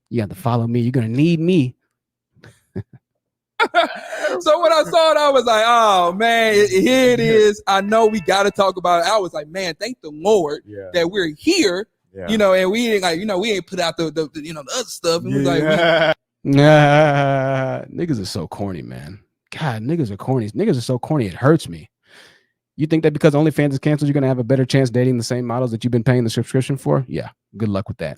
You have to follow me. You're going to need me. So when I saw it, I was like, oh man, here it is. I know we got to talk about it. I was like, man, thank the Lord that we're here. Yeah. You know, and we ain't like, you know, we ain't put out the you know, the other stuff. And niggas are so corny, man. God, niggas are corny. Niggas are so corny. It hurts me. You think that because OnlyFans is canceled, you're going to have a better chance dating the same models that you've been paying the subscription for? Yeah. Good luck with that.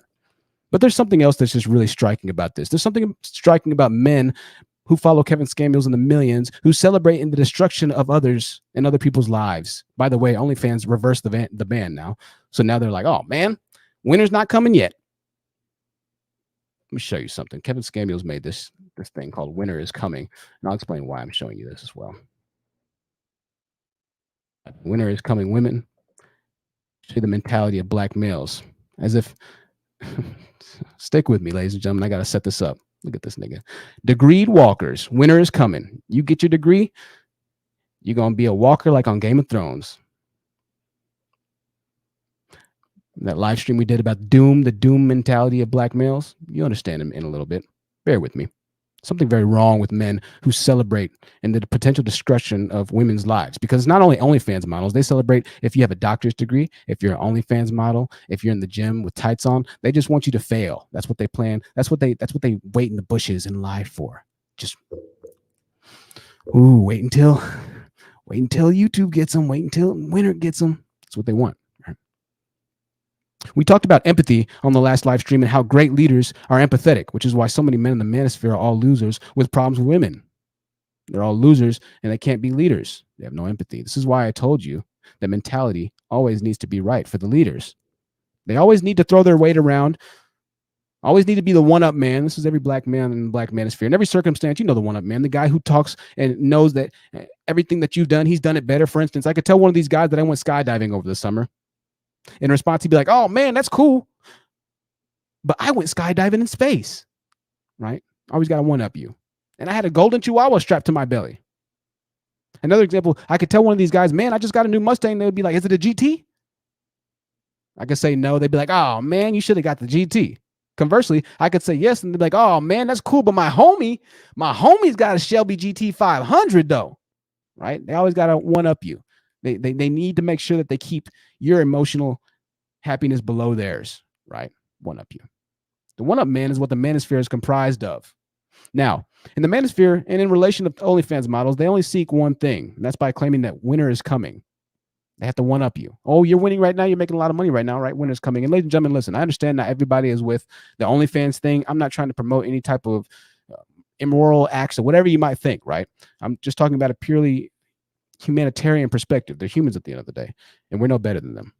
But there's something else that's just really striking about this. There's something striking about men who follow Kevin Samuels in the millions, who celebrate in the destruction of others and other people's lives. By the way, OnlyFans reversed the ban now. So now they're like, oh man, winter's not coming yet. Let me show you something. Kevin Samuels made this thing called Winter is Coming. And I'll explain why I'm showing you this as well. Winter is coming, women. Show you the mentality of black males. As if, stick with me, ladies and gentlemen. I got to set this up. Look at this nigga. Degreed walkers. Winter is coming. You get your degree, you're going to be a walker like on Game of Thrones. That live stream we did about the doom mentality of black males, you understand them in a little bit. Bear with me. Something very wrong with men who celebrate in the potential destruction of women's lives. Because it's not only OnlyFans models. They celebrate if you have a doctor's degree, if you're an OnlyFans model, if you're in the gym with tights on. They just want you to fail. That's what they plan. That's what they wait in the bushes and lie for. Just, wait until YouTube gets them. Wait until winter gets them. That's what they want. We talked about empathy on the last live stream and how great leaders are empathetic, which is why so many men in the manosphere are all losers with problems with women. They're all losers and they can't be leaders. They have no empathy. This is why I told you that mentality always needs to be right for the leaders. They always need to throw their weight around, always need to be the one-up man. This is every black man in the black manosphere. In every circumstance, you know the one-up man, the guy who talks and knows that everything that you've done, he's done it better. For instance, I could tell one of these guys that I went skydiving over the summer. In response, he'd be like, oh, man, that's cool. But I went skydiving in space, right? Always got to one-up you. And I had a golden chihuahua strapped to my belly. Another example, I could tell one of these guys, man, I just got a new Mustang. They would be like, is it a GT? I could say no. They'd be like, oh, man, you should have got the GT. Conversely, I could say yes, and they'd be like, "Oh man, that's cool," but my homie's got a Shelby GT 500 though, right? They always got to one up you. They need to make sure that they keep your emotional happiness below theirs, right? One up you. The one up man is what the manosphere is comprised of. Now, in the manosphere and in relation to OnlyFans models, they only seek one thing, and that's by claiming that winter is coming. They have to one up you. Oh, you're winning right now. You're making a lot of money right now, right? Winter's coming. And ladies and gentlemen, listen, I understand not everybody is with the OnlyFans thing. I'm not trying to promote any type of immoral acts or whatever you might think, right? I'm just talking about a purely humanitarian perspective. They're humans at the end of the day, and we're no better than them,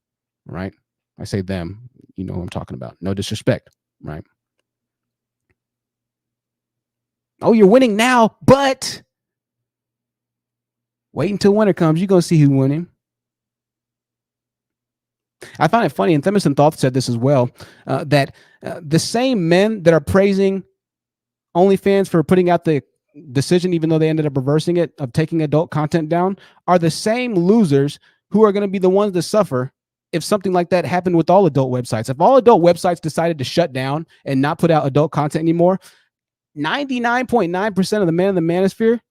right? I say them, you know who I'm talking about. No disrespect, right? Oh, you're winning now, but wait until winter comes. You're going to see who's winning. I find it funny, and Themis and Thoth said this as well, that the same men that are praising OnlyFans for putting out the decision, even though they ended up reversing it, of taking adult content down, are the same losers who are going to be the ones that suffer if something like that happened with all adult websites. If all adult websites decided to shut down and not put out adult content anymore, 99.9% of the men in the manosphere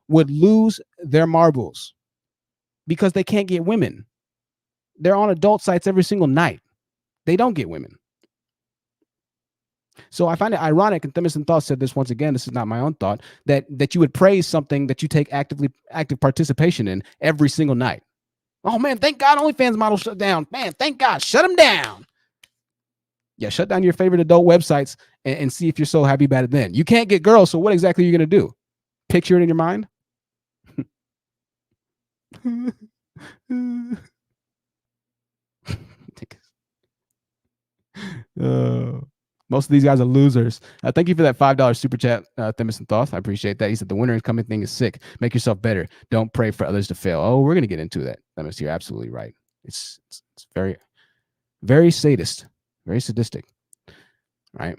would lose their marbles because they can't get women. They're on adult sites every single night. They don't get women. So I find it ironic, and Themis and Thought said this once again, this is not my own thought, that you would praise something that you take active participation in every single night. Oh man, thank God OnlyFans model shut down. Man, thank God, shut them down. Yeah, shut down your favorite adult websites and see if you're so happy about it then. You can't get girls, so what exactly are you going to do? Picture it in your mind? Most of these guys are losers. Thank you for that $5 super chat, Themis and Thoth. I appreciate that. He said the winter is coming thing is sick. Make yourself better. Don't pray for others to fail. Oh, we're going to get into that. Themis, you're absolutely right. It's very, very sadist, very sadistic, right?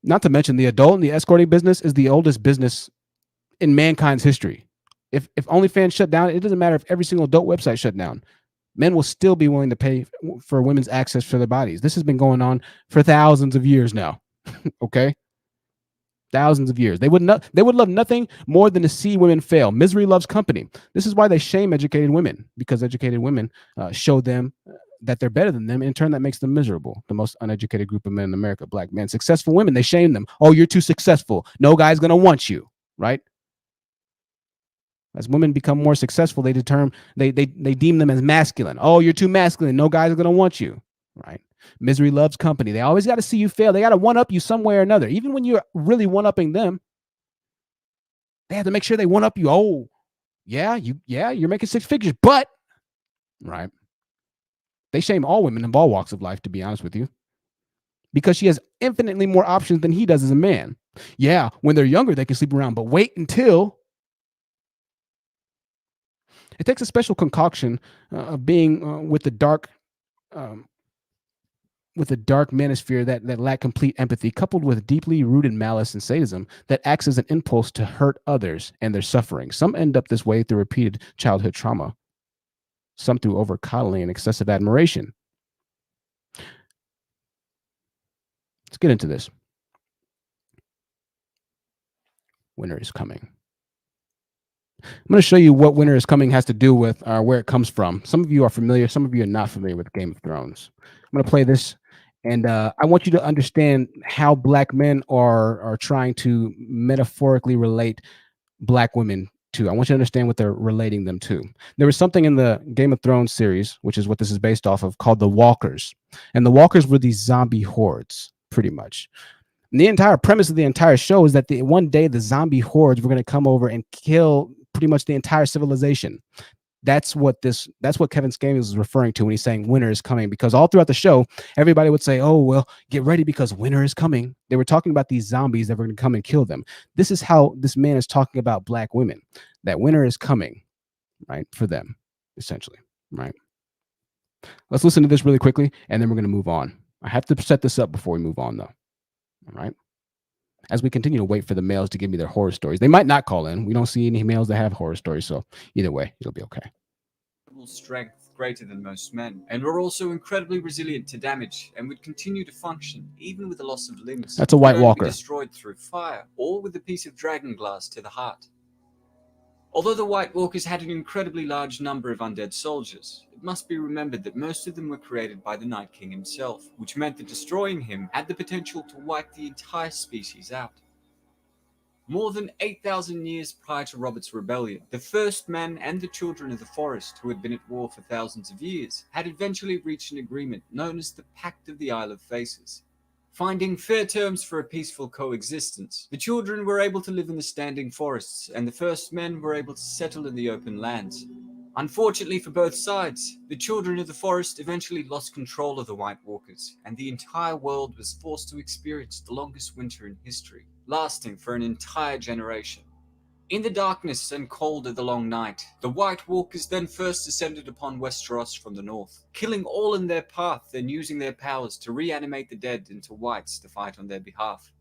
Not to mention the adult and the escorting business is the oldest business in mankind's history. If OnlyFans shut down, it doesn't matter if every single adult website shut down. Men will still be willing to pay for women's access to their bodies. This has been going on for thousands of years now. Okay? Thousands of years. They would love nothing more than to see women fail. Misery loves company. This is why they shame educated women, because educated women show them that they're better than them. In turn, that makes them miserable. The most uneducated group of men in America, black men. Successful women, they shame them. Oh, you're too successful. No guy's going to want you, right? As women become more successful, they deem them as masculine. Oh, you're too masculine. No guys are going to want you, right? Misery loves company. They always got to see you fail. They got to one-up you some way or another. Even when you're really one-upping them, they have to make sure they one-up you. Oh, you're making six figures, but, right? They shame all women of all walks of life, to be honest with you, because she has infinitely more options than he does as a man. Yeah, when they're younger, they can sleep around, but wait until... It takes a special concoction of being with the dark manosphere that lack complete empathy, coupled with deeply rooted malice and sadism that acts as an impulse to hurt others and their suffering. Some end up this way through repeated childhood trauma, some through over-coddling and excessive admiration. Let's get into this. Winter is coming. I'm going to show you what winter is coming has to do with where it comes from. Some of you are familiar. Some of you are not familiar with Game of Thrones. I'm going to play this, and I want you to understand how black men are trying to metaphorically relate black women to. I want you to understand what they're relating them to. There was something in the Game of Thrones series, which is what this is based off of, called the Walkers. And the Walkers were these zombie hordes, pretty much. And the entire premise of the entire show is that one day the zombie hordes were going to come over and kill pretty much the entire civilization. That's what Kevin Scaniels is referring to when he's saying winter is coming, because all throughout the show, everybody would say, oh, well, get ready because winter is coming. They were talking about these zombies that were going to come and kill them. This is how this man is talking about black women, that winter is coming, right, for them, essentially, right? Let's listen to this really quickly, and then we're going to move on. I have to set this up before we move on, though, all right? As we continue to wait for the males to give me their horror stories. They might not call in. We don't see any males that have horror stories, so either way, it'll be okay. Strength greater than most men, and were also incredibly resilient to damage and would continue to function even with the loss of limbs. That's a White Could only be Walker. destroyed through fire or with a piece of dragon glass to the heart. Although the White Walkers had an incredibly large number of undead soldiers, it must be remembered that most of them were created by the Night King himself, which meant that destroying him had the potential to wipe the entire species out. More than 8,000 years prior to Robert's rebellion, the first men and the children of the forest, who had been at war for thousands of years, had eventually reached an agreement known as the Pact of the Isle of Faces. Finding fair terms for a peaceful coexistence, the children were able to live in the standing forests, and the first men were able to settle in the open lands. Unfortunately for both sides, the children of the forest eventually lost control of the White Walkers, and the entire world was forced to experience the longest winter in history, lasting for an entire generation. In the darkness and cold of the long night, the White Walkers then first descended upon Westeros from the north, killing all in their path and using their powers to reanimate the dead into whites to fight on their behalf.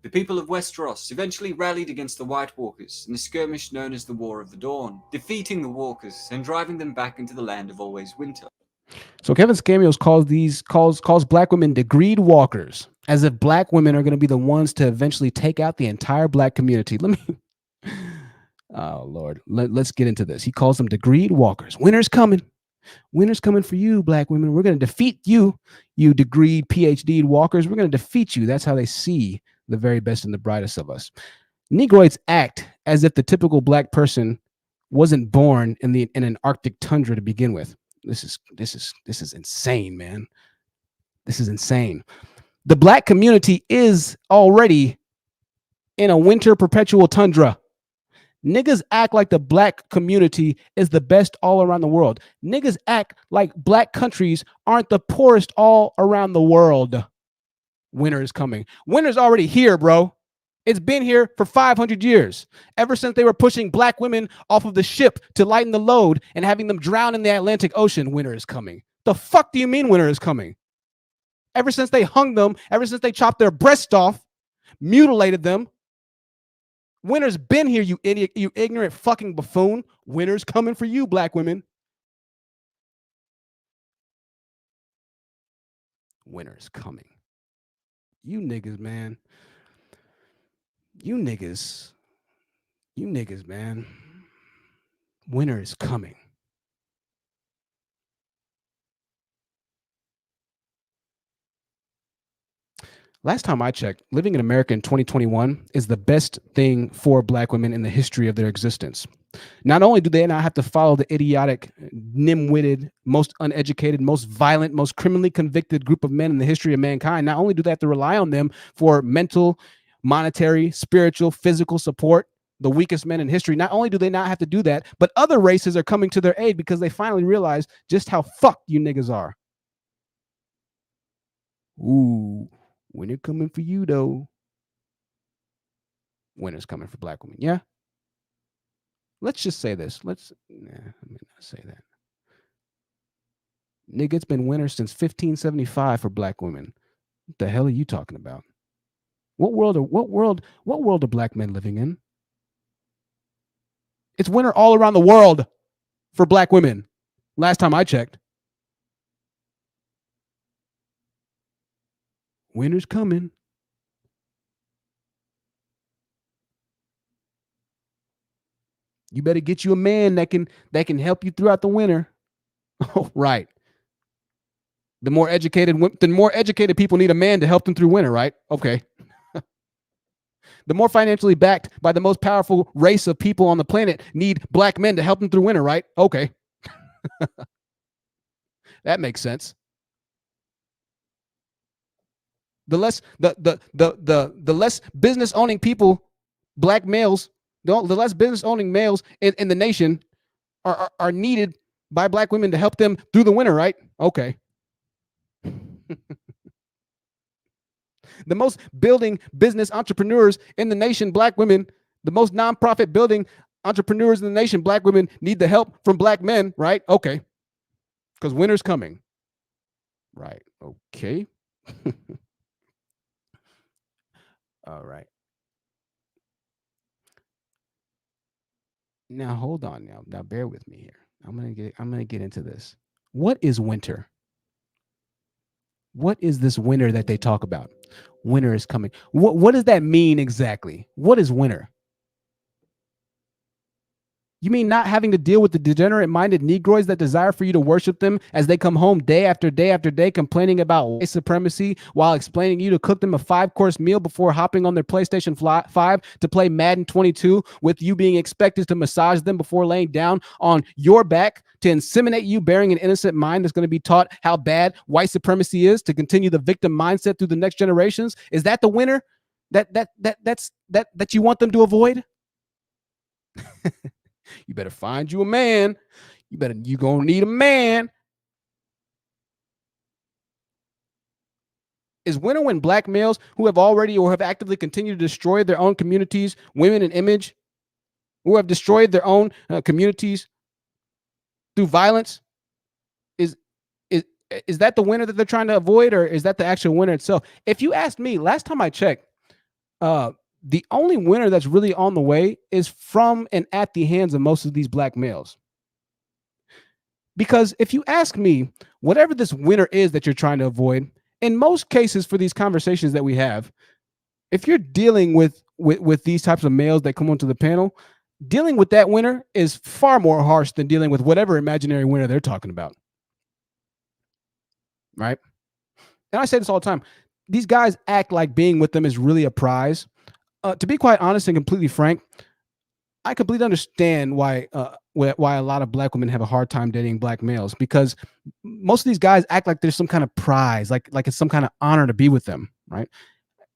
The people of Westeros eventually rallied against the White Walkers in a skirmish known as the War of the Dawn, defeating the Walkers and driving them back into the land of always winter. So Kevin Scamios calls black women degreed walkers, as if black women are going to be the ones to eventually take out the entire black community. Oh Lord, let's get into this. He calls them degreed walkers. Winter's coming. Winter's coming for you, black women. We're going to defeat you, you degreed, PhD'd walkers. We're going to defeat you. That's how they see the very best and the brightest of us. Negroids act as if the typical black person wasn't born in an Arctic tundra to begin with. This is insane, man. This is insane. The black community is already in a winter perpetual tundra. Niggas act like the black community is the best all around the world. Niggas act like black countries aren't the poorest all around the world. Winter is coming. Winter's already here, bro. It's been here for 500 years. Ever since they were pushing black women off of the ship to lighten the load and having them drown in the Atlantic Ocean, winter is coming. The fuck do you mean winter is coming? Ever since they hung them, ever since they chopped their breasts off, mutilated them, winter's been here, you idiot, you ignorant fucking buffoon. Winter's coming for you, black women. Winter's coming. You niggas, man. You niggas, man. Winter is coming. Last time I checked, living in America in 2021 is the best thing for black women in the history of their existence. Not only do they not have to follow the idiotic, nim-witted, most uneducated, most violent, most criminally convicted group of men in the history of mankind, not only do they have to rely on them for mental, monetary, spiritual, physical support, the weakest men in history, not only do they not have to do that, but other races are coming to their aid because they finally realize just how fucked you niggas are. Ooh, winter coming for you, though. Winter's coming for black women. Yeah? Let's just say this. Let me not say that. Nigga, it's been winter since 1575 for black women. What the hell are you talking about? What world are black men living in? It's winter all around the world for black women. Last time I checked. Winter's coming. You better get you a man that can help you throughout the winter. Oh, right. The more educated people need a man to help them through winter, right? Okay. The more financially backed by the most powerful race of people on the planet need black men to help them through winter, right? Okay. That makes sense. The less business owning people, black males, the less business owning males in the nation are needed by black women to help them through the winter, right? Okay. The most building business entrepreneurs in the nation, black women, the most nonprofit building entrepreneurs in the nation, black women need the help from black men, right? Okay. Because winter's coming. Right. Okay. All right. Now hold on now. Now bear with me here. I'm gonna get into this. What is winter? What is this winter that they talk about? Winter is coming. What does that mean exactly? What is winter? You mean not having to deal with the degenerate-minded Negroids that desire for you to worship them as they come home day after day after day complaining about white supremacy while explaining you to cook them a 5-course meal before hopping on their PlayStation 5 to play Madden 22, with you being expected to massage them before laying down on your back to inseminate you, bearing an innocent mind that's going to be taught how bad white supremacy is to continue the victim mindset through the next generations? Is that the winner that you want them to avoid? You better find you a man. You gonna need a man. Is winter when black males who have already or have actively continued to destroy their own communities, women and image, who have destroyed their own communities through violence, is that the winner that they're trying to avoid, or is that the actual winner itself? If you ask me, last time I checked, the only winner that's really on the way is from and at the hands of most of these black males. Because if you ask me, whatever this winner is that you're trying to avoid, in most cases for these conversations that we have, if you're dealing with these types of males that come onto the panel, dealing with that winner is far more harsh than dealing with whatever imaginary winner they're talking about. Right? And I say this all the time. These guys act like being with them is really a prize. To be quite honest and completely frank, I completely understand why a lot of black women have a hard time dating black males, because most of these guys act like there's some kind of prize, like it's some kind of honor to be with them, right?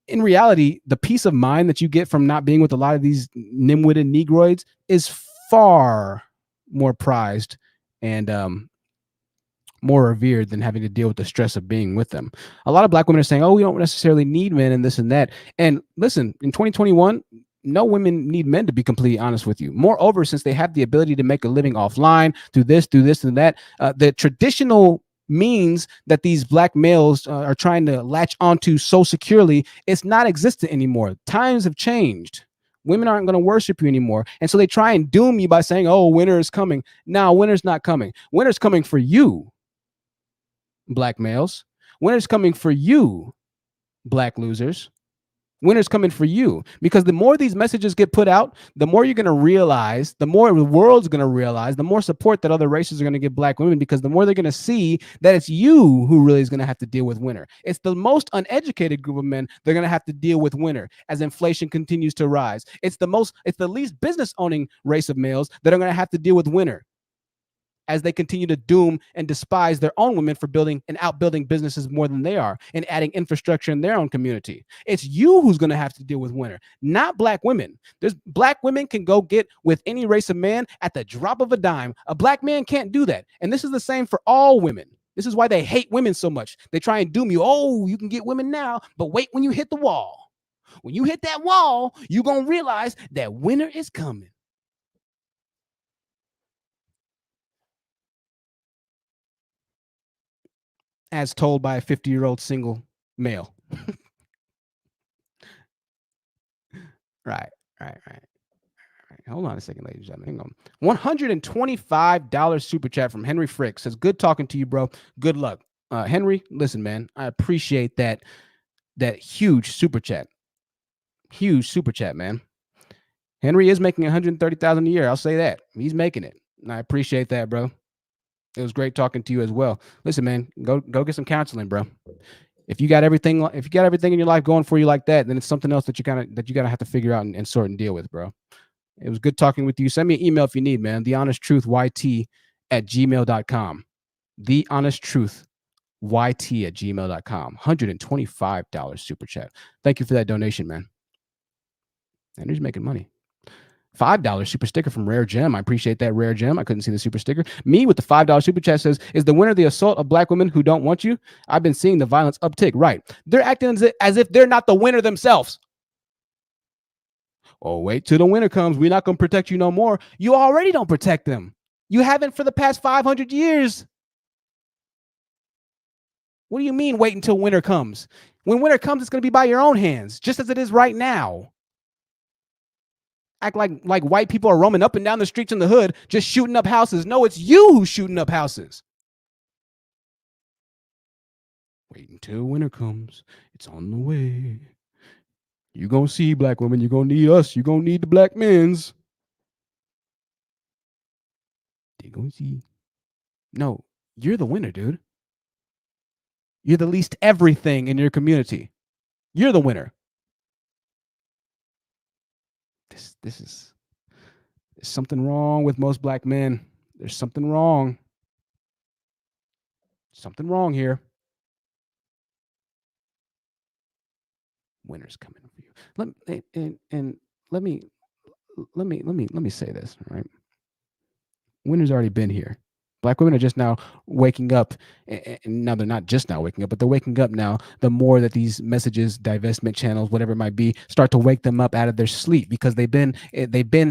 In reality, the peace of mind that you get from not being with a lot of these nim-witted Negroids is far more prized and more revered than having to deal with the stress of being with them. A lot of black women are saying, oh, we don't necessarily need men and this and that. And listen, in 2021, no women need men, to be completely honest with you. Moreover, since they have the ability to make a living offline, do this and that, the traditional means that these black males are trying to latch onto so securely, it's not existent anymore. Times have changed. Women aren't going to worship you anymore. And so they try and doom you by saying, oh, winter is coming. No, winter's not coming. Winter's coming for you, black males. Winter's coming for you, black losers. Winter's coming for you, because the more these messages get put out, the more you're going to realize, the more the world's going to realize, the more support that other races are going to give black women, because the more they're going to see that it's you who really is going to have to deal with winter. It's the most uneducated group of men they're going to have to deal with winter as inflation continues to rise. It's the least business owning race of males that are going to have to deal with winter as they continue to doom and despise their own women for building and outbuilding businesses more than they are and adding infrastructure in their own community. It's you who's going to have to deal with winter, not black women. Black women can go get with any race of man at the drop of a dime. A black man can't do that. And this is the same for all women. This is why they hate women so much. They try and doom you. Oh, you can get women now, but wait when you hit the wall. When you hit that wall, you're going to realize that winter is coming. As told by a 50-year-old single male. Right. Hold on a second, ladies and gentlemen. Hang on. $125 super chat from Henry Frick says, good talking to you, bro. Good luck. Henry, listen, man, I appreciate that huge super chat. Huge super chat, man. Henry is making $130,000 a year. I'll say that. He's making it. And I appreciate that, bro. It was great talking to you as well. Listen, man, go get some counseling, bro. If you got everything in your life going for you like that, then it's something else that you gotta have to figure out and sort and deal with, bro. It was good talking with you. Send me an email if you need, man. TheHonestTruthYT@gmail.com. TheHonestTruthYT@gmail.com. $125 super chat. Thank you for that donation, man. And he's making money. $5 super sticker from Rare Gem. I appreciate that, Rare Gem. I couldn't see the super sticker. Me with the $5 super chat says, is the winner the assault of black women who don't want you? I've been seeing the violence uptick. Right. They're acting as if they're not the winner themselves. Oh, wait till the winter comes. We're not going to protect you no more. You already don't protect them. You haven't for the past 500 years. What do you mean wait until winter comes? When winter comes, it's going to be by your own hands, just as it is right now. Act like white people are roaming up and down the streets in the hood, just shooting up houses. No, it's you who's shooting up houses. Wait until winter comes. It's on the way. You gonna see, black women. You gonna need us. You gonna need the black men's. They gonna see. No, you're the winner, dude. You're the least everything in your community. You're the winner. This is there's something wrong with most black men. There's something wrong. Something wrong here. Winter's coming for you. Let me say this, right? Winter's already been here. Black women are just now waking up, and now they're not just now waking up, but they're waking up now. The more that these messages, divestment channels, whatever it might be, start to wake them up out of their sleep because they've been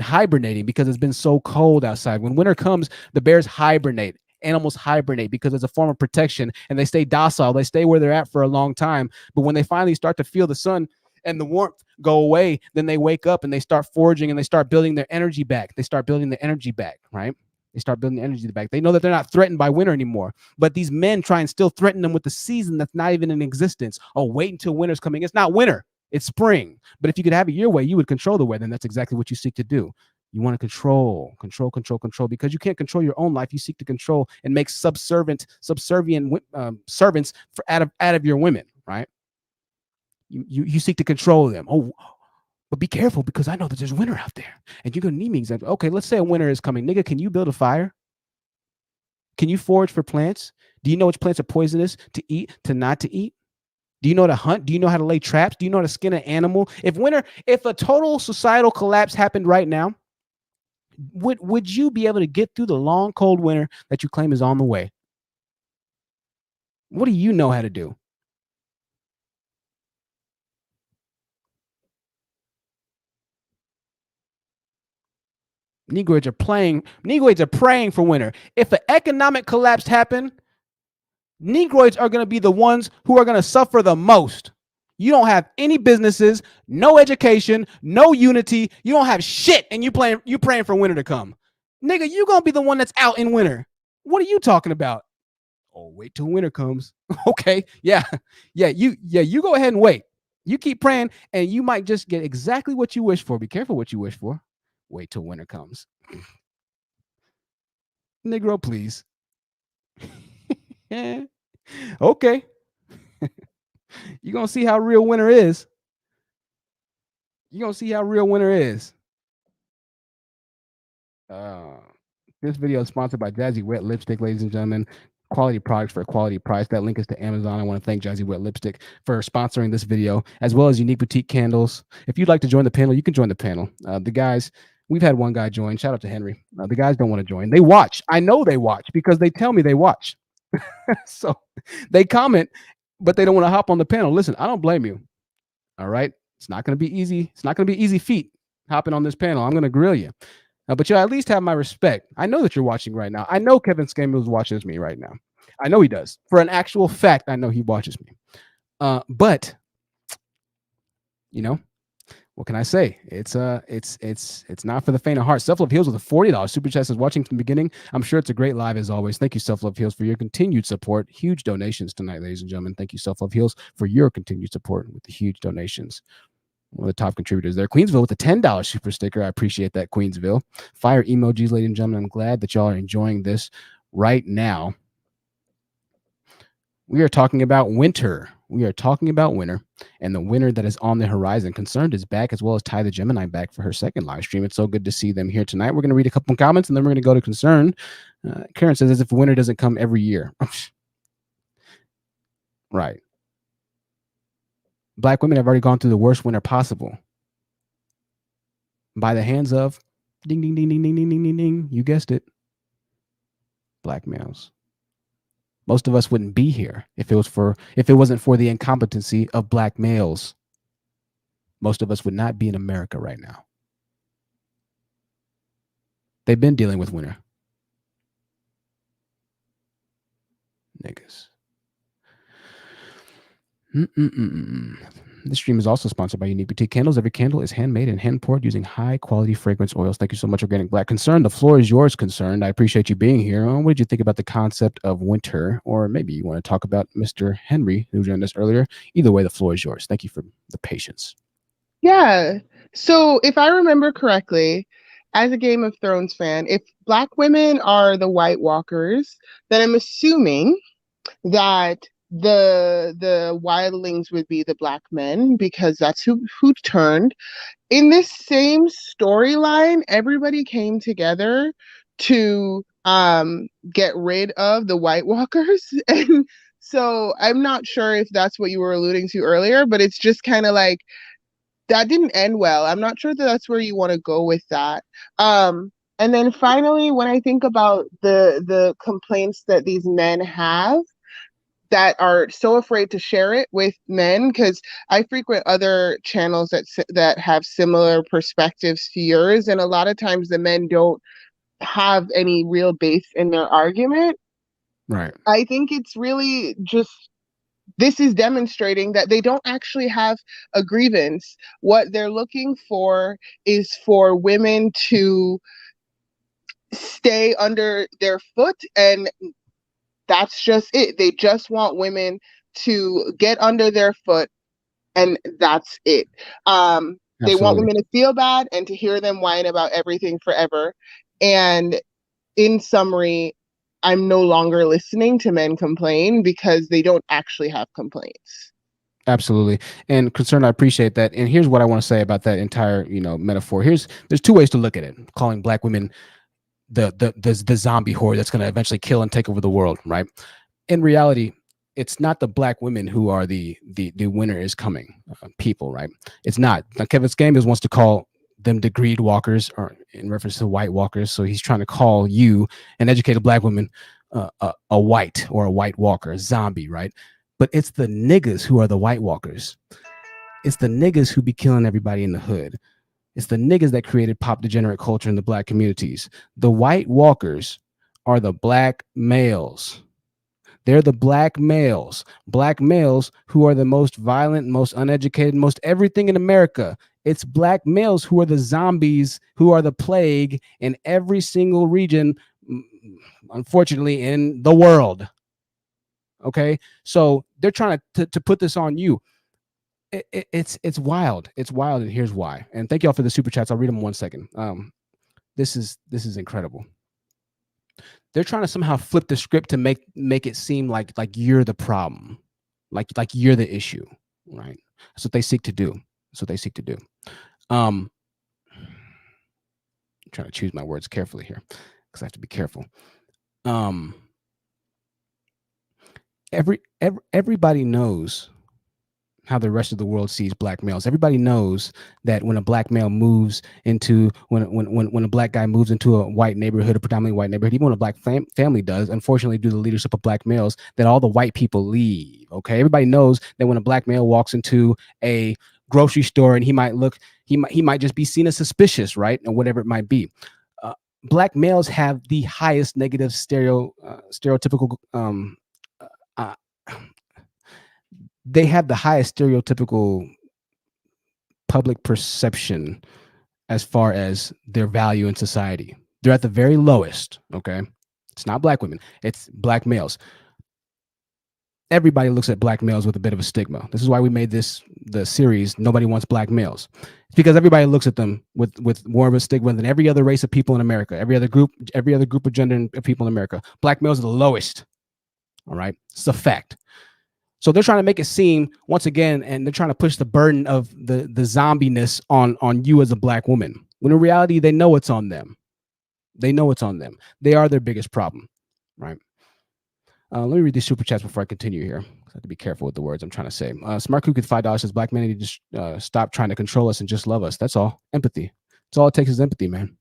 hibernating because it's been so cold outside. When winter comes, the bears hibernate. Animals hibernate because it's a form of protection, and they stay docile. They stay where they're at for a long time. But when they finally start to feel the sun and the warmth go away, then they wake up and they start foraging and they start building their energy back. They start building the energy back, right? They start building the energy back. They know that they're not threatened by winter anymore. But these men try and still threaten them with the season that's not even in existence. Oh, wait until winter's coming. It's not winter. It's spring. But if you could have it your way, you would control the weather. And that's exactly what you seek to do. You want to control, because you can't control your own life. You seek to control and make subservient servants out of your women, right? You seek to control them. Oh, but be careful because I know that there's winter out there and you're going to need me. Exactly. Okay, let's say a winter is coming. Nigga, can you build a fire? Can you forage for plants? Do you know which plants are poisonous to eat, to not to eat? Do you know how to hunt? Do you know how to lay traps? Do you know how to skin an animal? If a total societal collapse happened right now, would you be able to get through the long, cold winter that you claim is on the way? What do you know how to do? Negroids are praying for winter. If an economic collapse happened, Negroids are going to be the ones who are going to suffer the most. You don't have any businesses, no education, no unity. You don't have shit, and you praying for winter to come. Nigga, you going to be the one that's out in winter. What are you talking about? Oh, wait till winter comes. Okay, yeah, you go ahead and wait. You keep praying, and you might just get exactly what you wish for. Be careful what you wish for. Wait till winter comes. Negro, please. Yeah. Okay. You're going to see how real winter is. You're going to see how real winter is. This video is sponsored by Jazzi Wet Lipstick, ladies and gentlemen. Quality products for a quality price. That link is to Amazon. I want to thank Jazzi Wet Lipstick for sponsoring this video, as well as Unique Boutique Candles. If you'd like to join the panel, you can join the panel. The guys, we've had one guy join. Shout out to Henry. The guys don't want to join. They watch. I know they watch because they tell me they watch. So they comment, but they don't want to hop on the panel. Listen, I don't blame you. All right. It's not going to be easy. It's not going to be easy feat hopping on this panel. I'm going to grill you. But you at least have my respect. I know that you're watching right now. I know Kevin Scammos watches me right now. I know he does. For an actual fact, I know he watches me. But you know, what can I say? It's not for the faint of heart. Self Love Heals with a $40 super chat says watching from the beginning. I'm sure it's a great live as always. Thank you, Self Love Heals, for your continued support. Huge donations tonight, ladies and gentlemen. Thank you, Self Love Heals, for your continued support with the huge donations. One of the top contributors there. Queensville with a $10 super sticker. I appreciate that, Queensville. Fire emojis, ladies and gentlemen. I'm glad that y'all are enjoying this right now. We are talking about winter. We are talking about winter and the winter that is on the horizon. Concerned is back, as well as Ty the Gemini back for her second live stream. It's so good to see them here tonight. We're going to read a couple of comments and then we're going to go to Concern. Karen says, as if winter doesn't come every year. Right. Black women have already gone through the worst winter possible. By the hands of, ding, ding, ding, ding, ding, ding, ding, ding, ding. You guessed it. Black males. Most of us wouldn't be here if it wasn't for the incompetency of black males. Most of us would not be in America right now. They've been dealing with winter. Niggas. This stream is also sponsored by Unique Boutique Candles. Every candle is handmade and hand poured using high quality fragrance oils. Thank you so much, Organic Black. Concerned, the floor is yours, Concerned. I appreciate you being here. What did you think about the concept of winter? Or maybe you want to talk about Mr. Henry, who joined us earlier. Either way, the floor is yours. Thank you for the patience. Yeah. So if I remember correctly, as a Game of Thrones fan, if Black women are the White Walkers, then I'm assuming that the wildlings would be the Black men, because that's who turned. In this same storyline, everybody came together to get rid of the White Walkers. And so I'm not sure if that's what you were alluding to earlier, but it's just kind of like that didn't end well. I'm not sure that that's where you want to go with that. And then finally, when I think about the complaints that these men have that are so afraid to share it with men, because I frequent other channels that have similar perspectives to yours, and a lot of times the men don't have any real base in their argument. Right. I think it's really just, this is demonstrating that they don't actually have a grievance. What they're looking for is for women to stay under their foot, and that's just it. They just want women to get under their foot, and that's it. They want women to feel bad and to hear them whine about everything forever. And in summary, I'm no longer listening to men complain because they don't actually have complaints. Absolutely. And Concerned, I appreciate that. And here's what I want to say about that entire, metaphor. There's two ways to look at it. Calling Black women the zombie horde that's going to eventually kill and take over the world, right? In reality, it's not the Black women who are the winner is coming people, right? It's not. Now, Kevin Scambia wants to call them degreed walkers, or in reference to white walkers. So he's trying to call you, an educated Black woman, a white or a white walker, a zombie, right? But it's the niggas who are the white walkers. It's the niggas who be killing everybody in the hood. It's the niggas that created pop degenerate culture in the Black communities. The white walkers are the Black males. They're the Black males who are the most violent, most uneducated, most everything in America. It's Black males who are the zombies, who are the plague in every single region, unfortunately, in the world. Okay, so they're trying to put this on you. It's wild. It's wild, and here's why. And thank y'all for the super chats. I'll read them in 1 second. This is incredible. They're trying to somehow flip the script to make it seem like you're the problem, like you're the issue, right? That's what they seek to do. I'm trying to choose my words carefully here because I have to be careful. Everybody knows how the rest of the world sees Black males. Everybody knows that when a Black male moves into when a Black guy moves into a white neighborhood, a predominantly white neighborhood, even when a Black family does, unfortunately, due to the leadership of Black males, that all the white people leave. Okay, everybody knows that when a Black male walks into a grocery store and he might just be seen as suspicious, right, or whatever it might be. Black males have the highest negative stereotypical. They have the highest stereotypical public perception as far as their value in society. They're at the very lowest, okay? It's not Black women, it's Black males. Everybody looks at Black males with a bit of a stigma. This is why we made the series, Nobody Wants Black Males. It's because everybody looks at them with more of a stigma than every other race of people in America, every other group of gender of people in America. Black males are the lowest, all right? It's a fact. So they're trying to make it seem, once again, and they're trying to push the burden of the zombiness on you as a Black woman, when in reality, they know it's on them. They know it's on them. They are their biggest problem, right? Let me read these super chats before I continue here. I have to be careful with the words I'm trying to say. Smart Cook at $5 says, Black men need to stop trying to control us and just love us. That's all. Empathy. That's all it takes is empathy, man.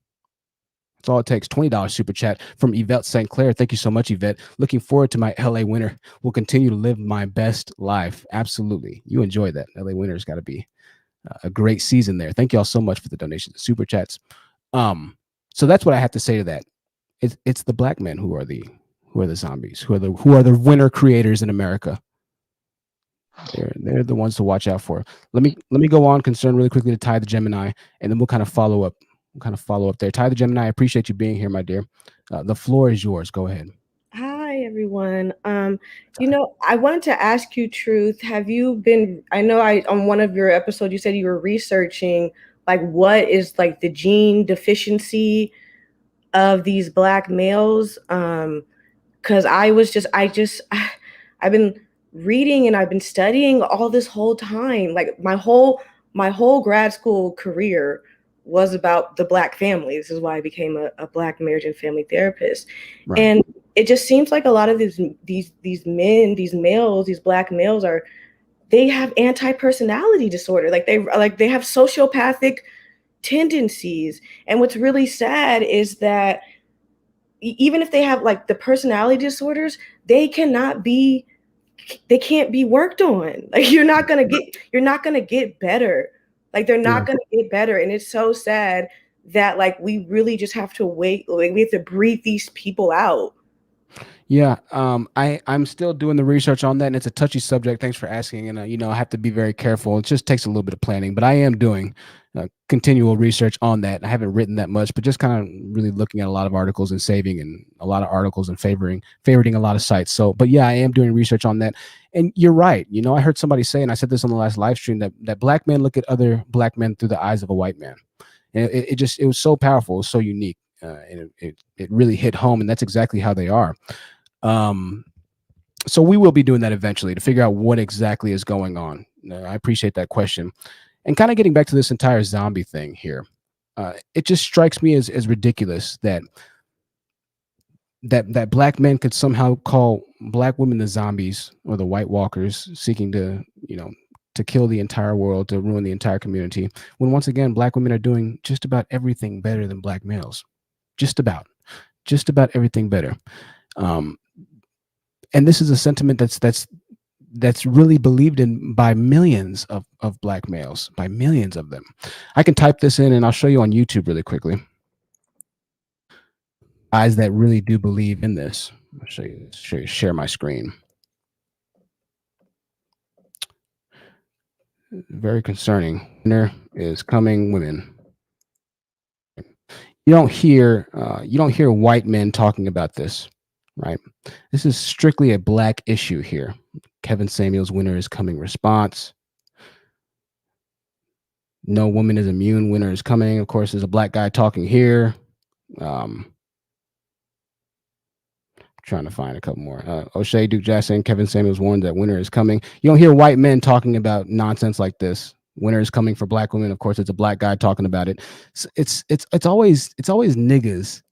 That's all it takes. $20 super chat from Yvette St. Clair. Thank you so much, Yvette. Looking forward to my LA winter. Will continue to live my best life. Absolutely. You enjoy that. LA winter has got to be a great season there. Thank you all so much for the donations, super chats. So that's what I have to say to that. It's the Black men who are the zombies, who are the winner creators in America. They're the ones to watch out for. Let me go on concern really quickly to Ty the Gemini, and then we'll kind of follow up. There. Ty the Gemini, I appreciate you being here, my dear. The floor is yours. Go ahead. Hi, everyone. I wanted to ask you, Truth, have you been, I know on one of your episodes, you said you were researching like what is like the gene deficiency of these Black males. Cause I've been reading and I've been studying all this whole time. Like my whole grad school career was about the Black family. This is why I became a Black marriage and family therapist. Right. And it just seems like a lot of these men, these males, these Black males they have anti-personality disorder. Like they have sociopathic tendencies. And what's really sad is that even if they have like the personality disorders, they can't be worked on. Like you're not gonna get better. Like they're not gonna get better. And it's so sad that like we really just have to wait. Like we have to breathe these people out. Yeah, I'm still doing the research on that, and it's a touchy subject. Thanks for asking, and I have to be very careful. It just takes a little bit of planning, but I am doing continual research on that. I haven't written that much, but just kind of really looking at a lot of articles and saving, and a lot of articles and favoriting a lot of sites. So, but yeah, I am doing research on that. And you're right. I heard somebody say, and I said this on the last live stream, that Black men look at other Black men through the eyes of a white man, and it was so powerful, it was so unique, and it really hit home, and that's exactly how they are. So we will be doing that eventually to figure out what exactly is going on. I appreciate that question. And kind of getting back to this entire zombie thing here, it just strikes me as ridiculous that Black men could somehow call Black women the zombies or the White Walkers seeking to kill the entire world, to ruin the entire community, when once again Black women are doing just about everything better than Black males. Just about everything better. And this is a sentiment that's really believed in by millions of Black males, by millions of them. I can type this in and I'll show you on YouTube really quickly. Guys that really do believe in this. I'll show you, share my screen. Very concerning. Winter is coming, women. You don't hear white men talking about this. Right. This is strictly a Black issue here. Kevin Samuels' winter is coming response. No woman is immune. Winter is coming. Of course, there's a Black guy talking here. Trying to find a couple more. O'Shea, Duke Jazzi, and Kevin Samuels warned that winter is coming. You don't hear white men talking about nonsense like this. Winter is coming for Black women. Of course, it's a Black guy talking about it. It's always niggas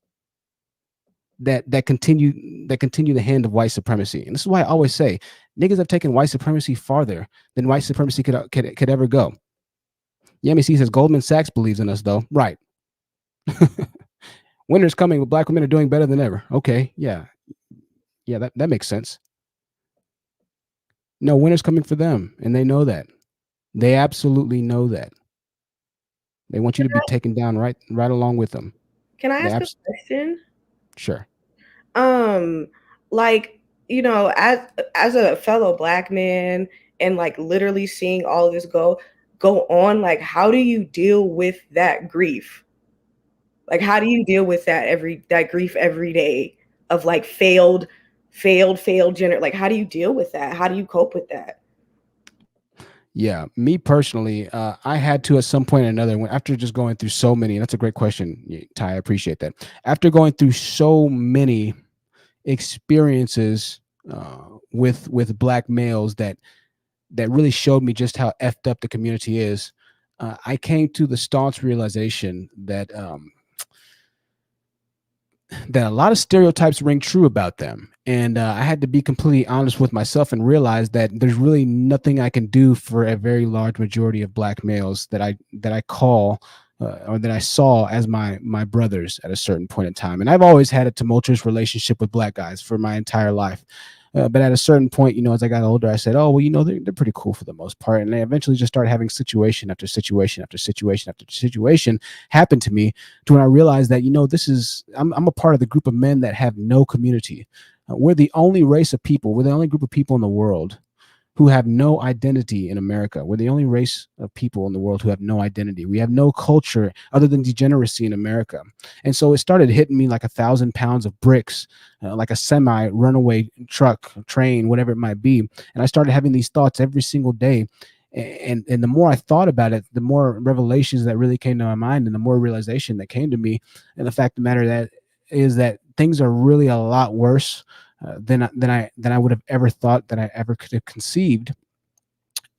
that continue the hand of white supremacy. And this is why I always say niggas have taken white supremacy farther than white supremacy could ever go. Yami C says Goldman Sachs believes in us though. Right. Winter's coming, but Black women are doing better than ever. Okay, yeah, that makes sense. No, winter's coming for them, and they know that. They absolutely know that. They want you to be taken down right along with them. Can I ask a question? Sure. Like, as a fellow Black man and like literally seeing all of this go on, like how do you deal with that grief? Like how do you deal with that grief every day of like failed gender? Like how do you deal with that? How do you cope with that? Yeah, me personally, I had to at some point or another, after just going through so many, and that's a great question, Ty, I appreciate that. After going through so many experiences with Black males that really showed me just how effed up the community is, I came to the staunch realization that a lot of stereotypes ring true about them. And I had to be completely honest with myself and realize that there's really nothing I can do for a very large majority of Black males that I call or that I saw as my brothers at a certain point in time. And I've always had a tumultuous relationship with Black guys for my entire life. But at a certain point, as I got older, I said, oh, well, they're pretty cool for the most part. And I eventually just started having situation after situation after situation after situation happen to me, to when I realized that, I'm a part of the group of men that have no community. We're the only race of people. We're the only group of people in the world who have no identity in America. We're the only race of people in the world who have no identity. We have no culture other than degeneracy in America. And so it started hitting me like 1,000 pounds of bricks, like a semi, runaway truck, train, whatever it might be. And I started having these thoughts every single day. And the more I thought about it, the more revelations that really came to my mind, and the more realization that came to me. And the fact of the matter that is that things are really a lot worse than I would have ever thought that I ever could have conceived.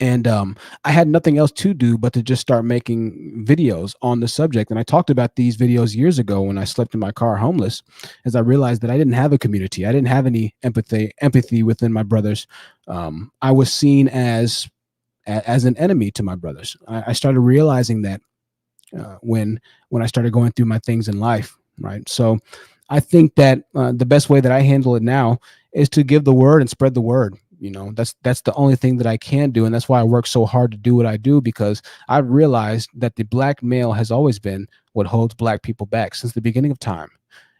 And I had nothing else to do but to just start making videos on the subject. And I talked about these videos years ago when I slept in my car homeless, as I realized that I didn't have a community. I didn't have any empathy within my brothers. I was seen as an enemy to my brothers. I started realizing that when I started going through my things in life, right? So I think that the best way that I handle it now is to give the word and spread the word. You know, that's the only thing that I can do. And that's why I work so hard to do what I do, because I've realized that the black male has always been what holds black people back since the beginning of time.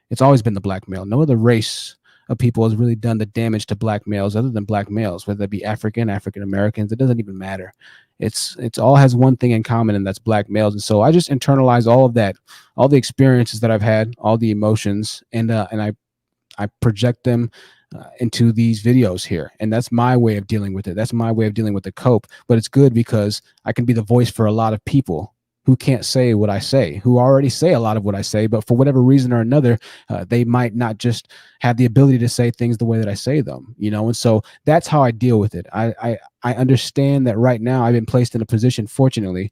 It's always been the black male. No other race of people has really done the damage to black males other than black males, whether it be African Americans. It doesn't even matter. It's all has one thing in common, and that's black males. And so I just internalize all of that, all the experiences that I've had, all the emotions, and I project them into these videos here. And that's my way of dealing with it. That's my way of dealing with the cope. But it's good because I can be the voice for a lot of people who can't say what I say, who already say a lot of what I say, but for whatever reason or another, they might not just have the ability to say things the way that I say them, you know? And so that's how I deal with it. I understand that right now I've been placed in a position, fortunately,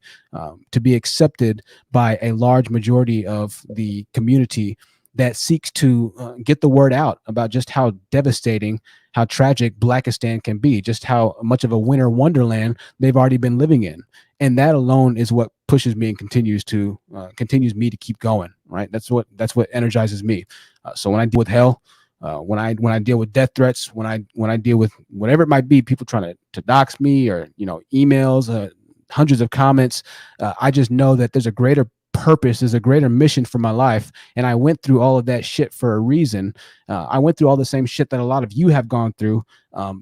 to be accepted by a large majority of the community that seeks to get the word out about just how devastating, how tragic Blackistan can be, just how much of a winter wonderland they've already been living in. And that alone is what pushes me and continues me to keep going, right? That's what energizes me. So when I deal with hell, when I deal with death threats, when I deal with whatever it might be, people trying to dox me, or, you know, emails, hundreds of comments, I just know that there's a greater purpose, is a greater mission for my life. And I went through all of that shit for a reason. I went through all the same shit that a lot of you have gone through,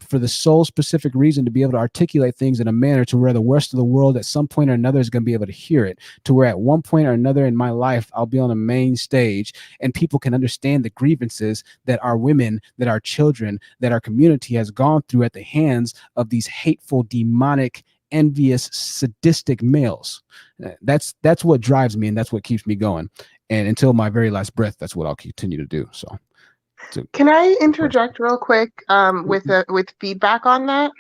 for the sole specific reason to be able to articulate things in a manner to where the rest of the world at some point or another is going to be able to hear it, to where at one point or another in my life, I'll be on a main stage and people can understand the grievances that our women, that our children, that our community has gone through at the hands of these hateful, demonic, envious, sadistic males. That's what drives me, and that's what keeps me going. And until my very last breath, that's what I'll continue to do. So can I interject real quick with feedback on that?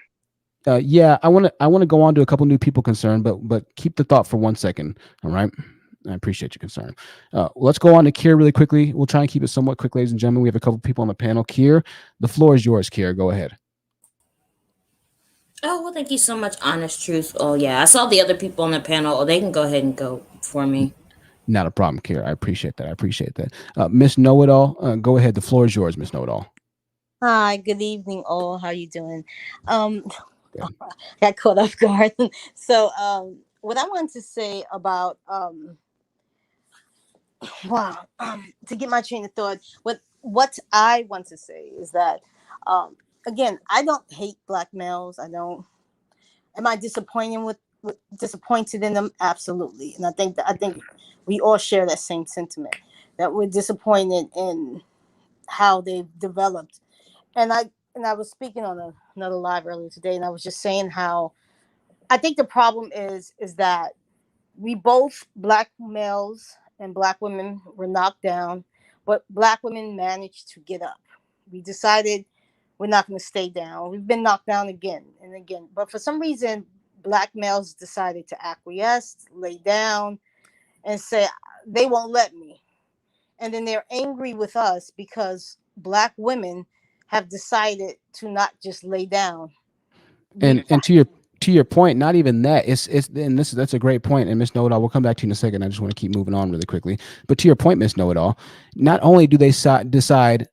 Yeah, I want to go on to a couple new people concerned, but keep the thought for 1 second. All right. I appreciate your concern. Let's go on to Kier really quickly. We'll try and keep it somewhat quick, ladies and gentlemen. We have a couple people on the panel. Kier, the floor is yours. Kier, go ahead. Oh, well, thank you so much, Honest Truth. Oh, yeah, I saw the other people on the panel. Oh, they can go ahead and go for me. Not a problem, Kier. I appreciate that. Miss Know-It-All, go ahead. The floor is yours, Miss Know-It-All. Hi, good evening, all. How you doing? Got caught off guard. So, what I wanted to say about to get my train of thought, what I want to say is that again, I don't hate black males. I don't. Am I disappointed in them? Absolutely. And I think we all share that same sentiment, that we're disappointed in how they've developed. And I was speaking on another live earlier today, and I was just saying how I think the problem is that we both, black males and black women, were knocked down, but black women managed to get up. We decided we're not going to stay down. We've been knocked down again and again. But for some reason, black males decided to acquiesce, lay down, and say, they won't let me. And then they're angry with us because black women have decided to not just lay down. And to your point, not even that. That's a great point. And Miss Know-It-All, we'll come back to you in a second. I just want to keep moving on really quickly. But to your point, Miss Know-It-All, not only do they decide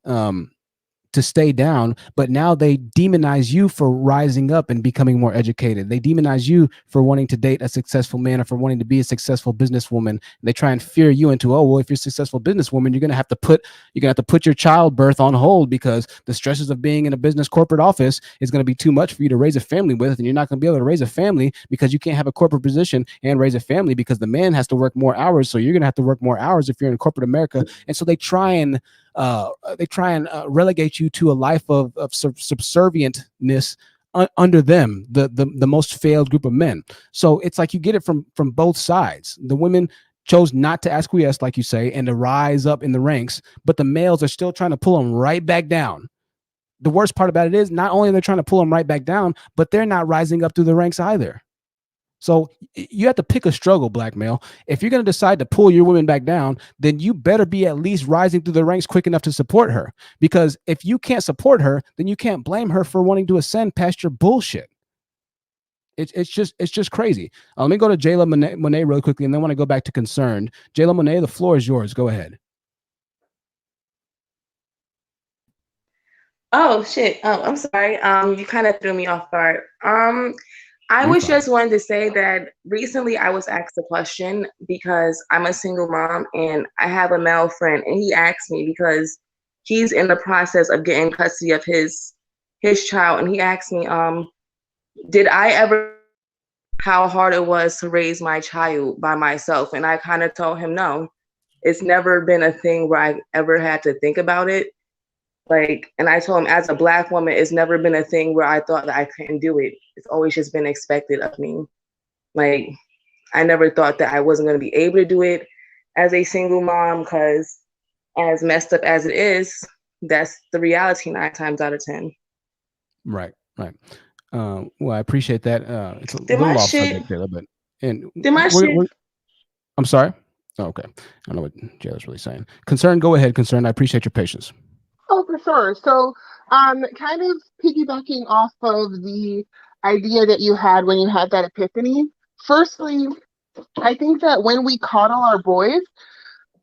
to stay down, but now they demonize you for rising up and becoming more educated. They demonize you for wanting to date a successful man or for wanting to be a successful businesswoman. They try and fear you into, oh, well, if you're a successful businesswoman, you're going to have to put your childbirth on hold because the stresses of being in a business corporate office is going to be too much for you to raise a family with, and you're not going to be able to raise a family because you can't have a corporate position and raise a family because the man has to work more hours, so you're going to have to work more hours if you're in corporate America. And so they try and relegate you to a life of subservientness under them, the most failed group of men. So it's like you get it from both sides. The women chose not to acquiesce, like you say, and to rise up in the ranks, but the males are still trying to pull them right back down. The worst part about it is not only are they trying to pull them right back down, but they're not rising up through the ranks either. So you have to pick a struggle, black male. If you're going to decide to pull your women back down, then you better be at least rising through the ranks quick enough to support her. Because if you can't support her, then you can't blame her for wanting to ascend past your bullshit. It's just crazy. Let me go to Jayla Monet real quickly, and then I want to go back to Concerned. Jayla Monet, the floor is yours. Go ahead. Oh shit. Oh, I'm sorry. You kind of threw me off guard. I You're was fine. just wanted to say that recently I was asked a question because I'm a single mom and I have a male friend, and he asked me because he's in the process of getting custody of his child, and he asked me, did I ever how hard it was to raise my child by myself? And I kind of told him no. It's never been a thing where I ever had to think about it. Like, and I told him as a Black woman, it's never been a thing where I thought that I couldn't do it. It's always just been expected of me. Like, I never thought that I wasn't going to be able to do it as a single mom, because as messed up as it is, that's the reality 9 times out of 10. Right. Well, I appreciate that. It's a Did little my off shit- subject, Jayla, but Did my shit- I'm sorry. Oh, okay. I don't know what Jayla's really saying. Concern, go ahead. Concern. I appreciate your patience. Oh, for sure. So, kind of piggybacking off of the idea that you had when you had that epiphany. Firstly, I think that when we coddle our boys,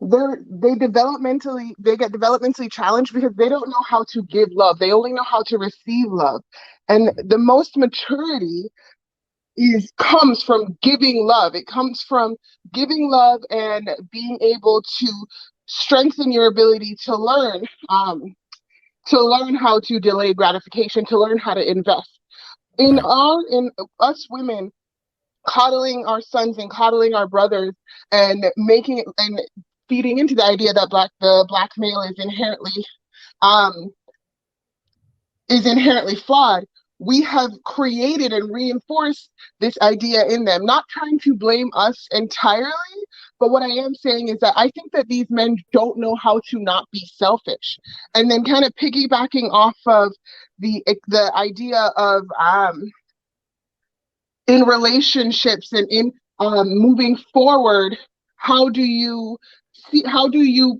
they get developmentally challenged because they don't know how to give love. They only know how to receive love. And the most maturity comes from giving love. It comes from giving love and being able to strengthen your ability to learn how to delay gratification, to learn how to invest. In us women, coddling our sons and coddling our brothers and making it and feeding into the idea that the black male is inherently flawed, we have created and reinforced this idea in them, not trying to blame us entirely, but what I am saying is that I think that these men don't know how to not be selfish. And then kind of piggybacking off of the idea of in relationships and in moving forward, how do you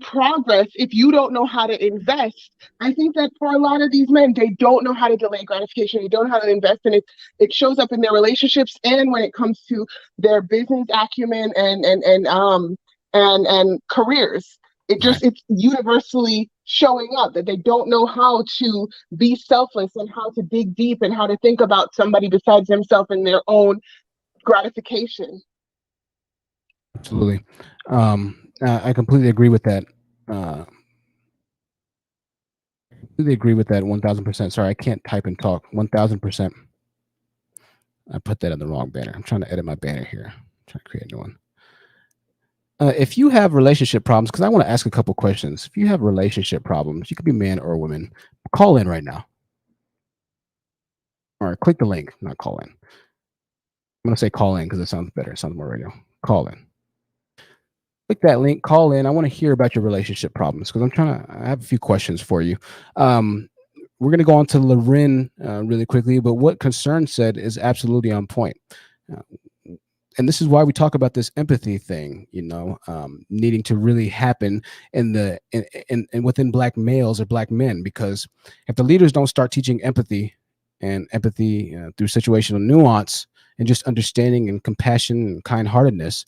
progress if you don't know how to invest? I think that for a lot of these men, they don't know how to delay gratification. They don't know how to invest, and it shows up in their relationships and when it comes to their business acumen and careers. It's universally showing up that they don't know how to be selfless and how to dig deep and how to think about somebody besides themselves and their own gratification. Absolutely. I completely agree with that. Completely agree with that 1000%. Sorry, I can't type and talk. 1000%. I put that in the wrong banner. I'm trying to edit my banner here. I'm trying to create a new one. If you have relationship problems, because I want to ask a couple questions. If you have relationship problems, you could be man or woman. Call in right now. Or click the link, not call in. I'm going to say call in because it sounds better. It sounds more radio. Call in. Click that link, call in. I want to hear about your relationship problems because I have a few questions for you. We're going to go on to Loren really quickly, but what Concern said is absolutely on point. And this is why we talk about this empathy thing, needing to really happen in within Black males or Black men, because if the leaders don't start teaching empathy through situational nuance and just understanding and compassion and kind-heartedness,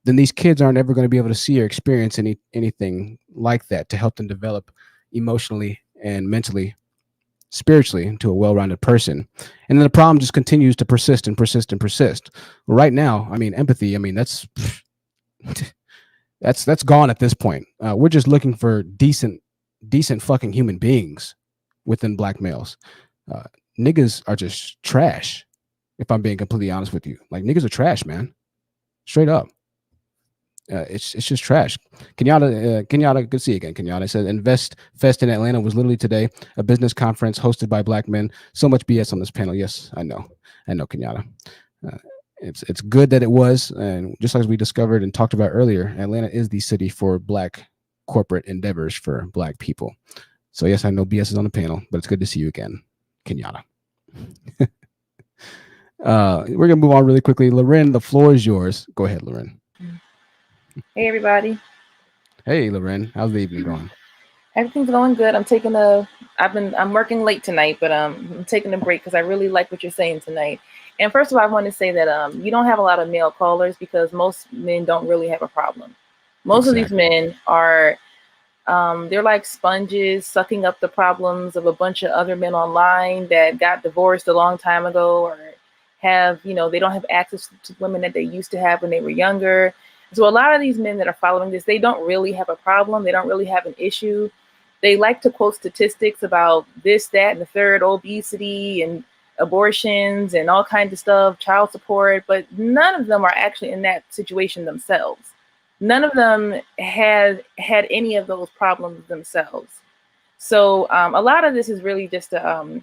then these kids aren't ever going to be able to see or experience anything like that to help them develop emotionally and mentally, spiritually into a well-rounded person. And then the problem just continues to persist and persist and persist. Right now, I mean, empathy, I mean, that's gone at this point. We're just looking for decent fucking human beings within black males. Niggas are just trash, if I'm being completely honest with you. Like, niggas are trash, man. Straight up. It's just trash. Kenyatta, good to see you again. Kenyatta said Invest Fest in Atlanta was literally today, a business conference hosted by black men. So much BS on this panel. Yes, I know, Kenyatta. It's good that it was, and just as we discovered and talked about earlier, Atlanta is the city for black corporate endeavors for black people. So yes, I know BS is on the panel, but it's good to see you again, Kenyatta. We're gonna move on really quickly. Loren, the floor is yours. Go ahead, Loren. Hey everybody. Hey Loren, how's the evening going? Everything's going good. I'm working late tonight, but I'm taking a break because I really like what you're saying tonight. And first of all, I want to say that you don't have a lot of male callers because most men don't really have a problem. Most of these men are they're like sponges sucking up the problems of a bunch of other men online that got divorced a long time ago, or have, they don't have access to women that they used to have when they were younger. So a lot of these men that are following this, they don't really have a problem. They don't really have an issue. They like to quote statistics about this, that, and the third, obesity and abortions and all kinds of stuff, child support, but none of them are actually in that situation themselves. None of them had any of those problems themselves. So a lot of this is really just a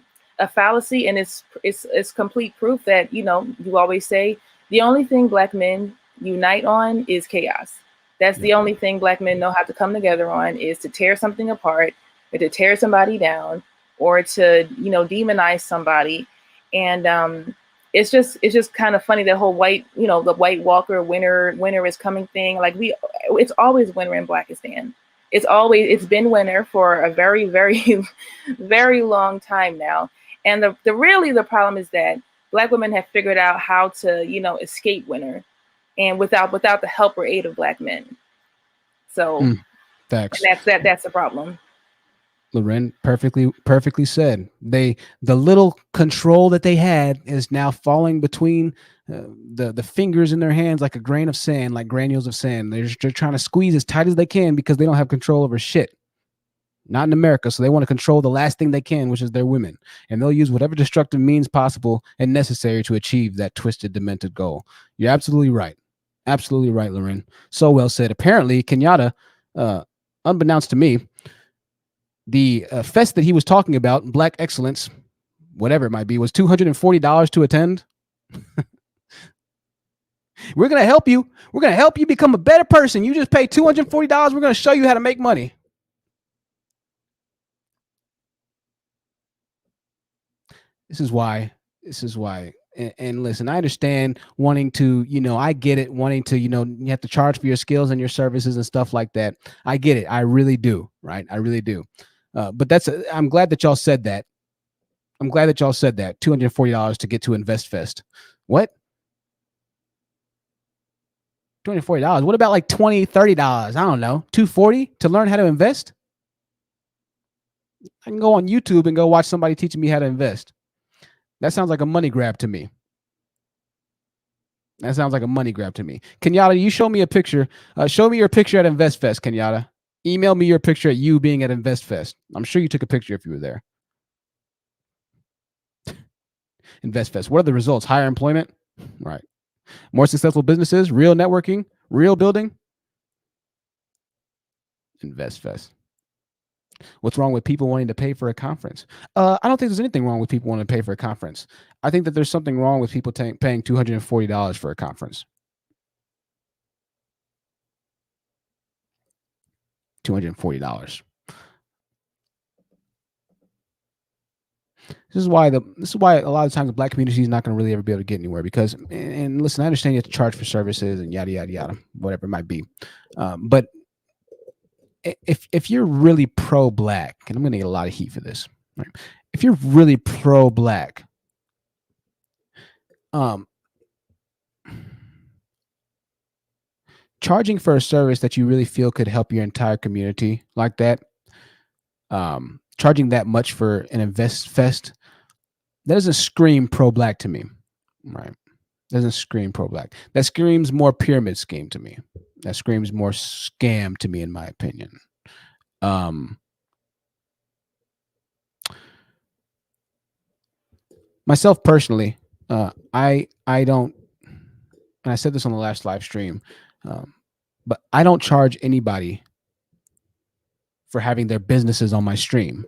fallacy, and it's complete proof that, you always say the only thing black men unite on is chaos. That's the only thing black men know how to come together on, is to tear something apart, or to tear somebody down, or to demonize somebody. And it's just kind of funny, that whole white, the White Walker winter is coming thing. Like, it's always winter in Blackistan. It's been winter for a very, very, very long time now. And the problem is that black women have figured out how to, escape winter, and without the help or aid of black men. So Facts. That's the problem. Loren, perfectly said. The little control that they had is now falling between the fingers in their hands like a grain of sand, like granules of sand. They're trying to squeeze as tight as they can because they don't have control over shit. Not in America. So they want to control the last thing they can, which is their women. And they'll use whatever destructive means possible and necessary to achieve that twisted, demented goal. You're absolutely right. Absolutely right, Loren. So well said. Apparently, Kenyatta, unbeknownst to me, the fest that he was talking about, Black Excellence, whatever it might be, was $240 to attend. We're going to help you. We're going to help you become a better person. You just pay $240. We're going to show you how to make money. This is why. And listen, I understand wanting to, I get it, wanting to, you have to charge for your skills and your services and stuff like that. I get it. I really do. Right. I really do. But I'm glad that y'all said that. $240 to get to InvestFest. What? $240. What about like $20, $30? I don't know. $240 to learn how to invest? I can go on YouTube and go watch somebody teaching me how to invest. That sounds like a money grab to me. Kenyatta, you show me a picture. Show me your picture at InvestFest, Kenyatta. Email me your picture at you being at InvestFest. I'm sure you took a picture if you were there. InvestFest. What are the results? Higher employment? Right. More successful businesses? Real networking? Real building? InvestFest. What's wrong with people wanting to pay for a conference? I don't think there's anything wrong with people wanting to pay for a conference. I think that there's something wrong with people paying $240 for a conference. $240. This is why a lot of times the Black community is not going to really ever be able to get anywhere, because, and listen, I understand you have to charge for services and yada yada yada, whatever it might be, but if you're really pro-Black, and I'm going to get a lot of heat for this, right? If you're really pro-Black, charging for a service that you really feel could help your entire community like that, charging that much for an invest fest, that doesn't scream pro-black to me, right? Doesn't scream pro-black. That screams more pyramid scheme to me. That screams more scam to me, in my opinion. Myself personally, I don't, and I said this on the last live stream, but I don't charge anybody for having their businesses on my stream.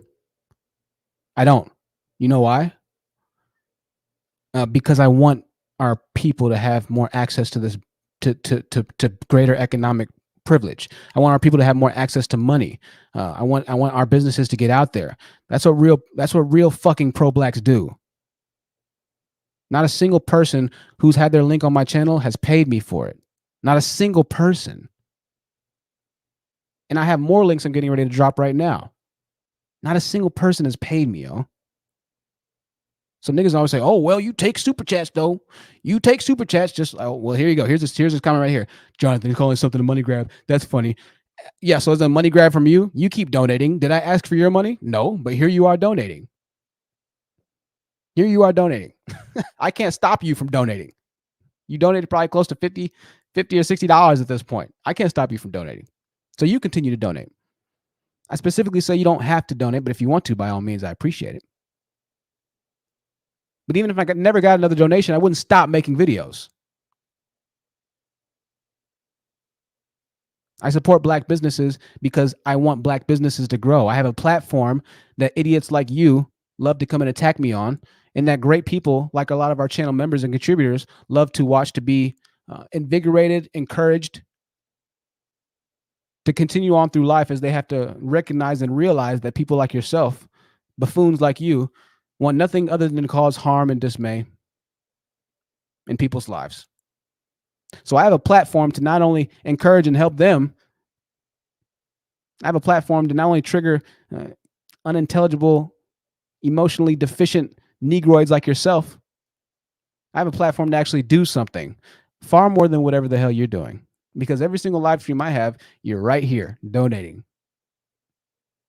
I don't. You know why? Because I want our people to have more access to this, to greater economic privilege. I want our people to have more access to money. I want our businesses to get out there. That's what real fucking pro-blacks do. Not a single person who's had their link on my channel has paid me for it. Not a single person. And I have more links I'm getting ready to drop right now. Not a single person has paid me, yo. So niggas always say, "Oh, well, you take super chats though. You take super chats." Just, oh, well, here you go. Here's this comment right here. Jonathan calling something a money grab. That's funny. Yeah, so it's a money grab from you. You keep donating. Did I ask for your money? No, but here you are donating. Here you are donating. I can't stop you from donating. You donated probably close to $50 or $60 at this point. I can't stop you from donating. So you continue to donate. I specifically say you don't have to donate, but if you want to, by all means, I appreciate it. But even if I never got another donation, I wouldn't stop making videos. I support black businesses because I want black businesses to grow. I have a platform that idiots like you love to come and attack me on, and that great people, like a lot of our channel members and contributors, love to watch, to be invigorated, encouraged to continue on through life, as they have to recognize and realize that people like yourself, buffoons like you, want nothing other than to cause harm and dismay in people's lives. So I have a platform to not only encourage and help them, I have a platform to not only trigger unintelligible, emotionally deficient Negroids like yourself. I have a platform to actually do something far more than whatever the hell you're doing. Because every single live stream I have, you're right here donating.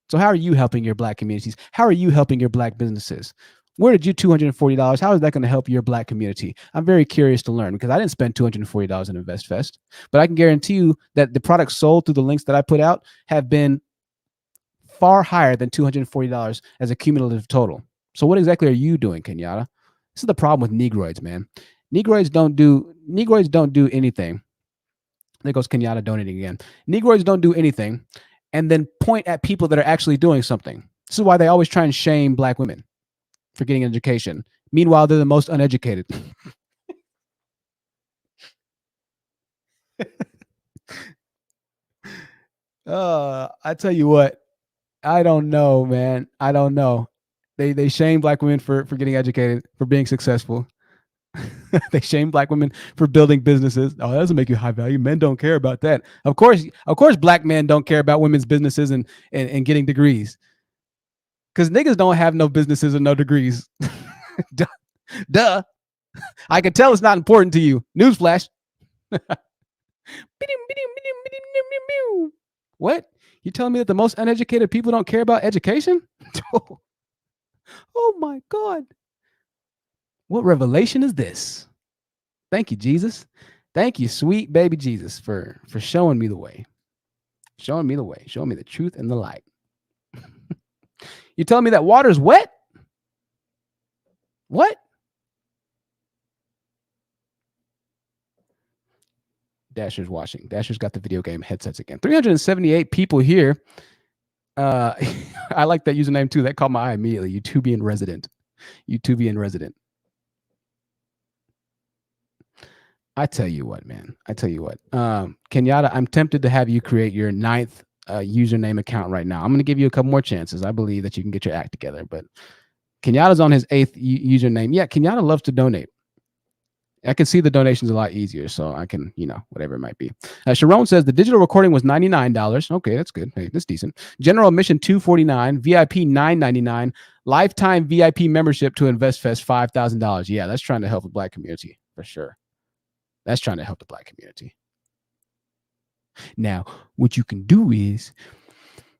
So how are you helping your black communities? How are you helping your black businesses? Where did you $240? How is that going to help your black community? I'm very curious to learn, because I didn't spend $240 in InvestFest, but I can guarantee you that the products sold through the links that I put out have been far higher than $240 as a cumulative total. So what exactly are you doing, Kenyatta? This is the problem with Negroids, man. Negroids don't do anything. There goes Kenyatta donating again. Negroids don't do anything and then point at people that are actually doing something. This is why they always try and shame black women for getting an education. Meanwhile, they're the most uneducated. I tell you what, I don't know, man. I don't know. They shame black women for getting educated, for being successful. They shame black women for building businesses. Oh, that doesn't make you high value. Men don't care about that. Of course, black men don't care about women's businesses and getting degrees. Because niggas don't have no businesses and no degrees. Duh. I can tell it's not important to you. Newsflash. What? You telling me that the most uneducated people don't care about education? Oh my God. What revelation is this? Thank you, Jesus. Thank you, sweet baby Jesus, for showing me the way. Showing me the way. Showing me the truth and the light. You telling me that water's wet? What? Dasher's watching. Dasher's got the video game headsets again. 378 people here. I like that username too. That caught my eye immediately. YouTubian resident. YouTubian resident. I tell you what, man. I tell you what. Kenyatta, I'm tempted to have you create your 9th username account right now. I'm going to give you a couple more chances. I believe that you can get your act together. But Kenyatta's on his 8th username. Yeah, Kenyatta loves to donate. I can see the donations a lot easier, so I can, whatever it might be. Sharon says the digital recording was $99. Okay, that's good. Hey, that's decent. General admission $249, VIP $999, lifetime VIP membership to InvestFest $5,000. Yeah, that's trying to help the black community for sure. That's trying to help the black community. Now, what you can do is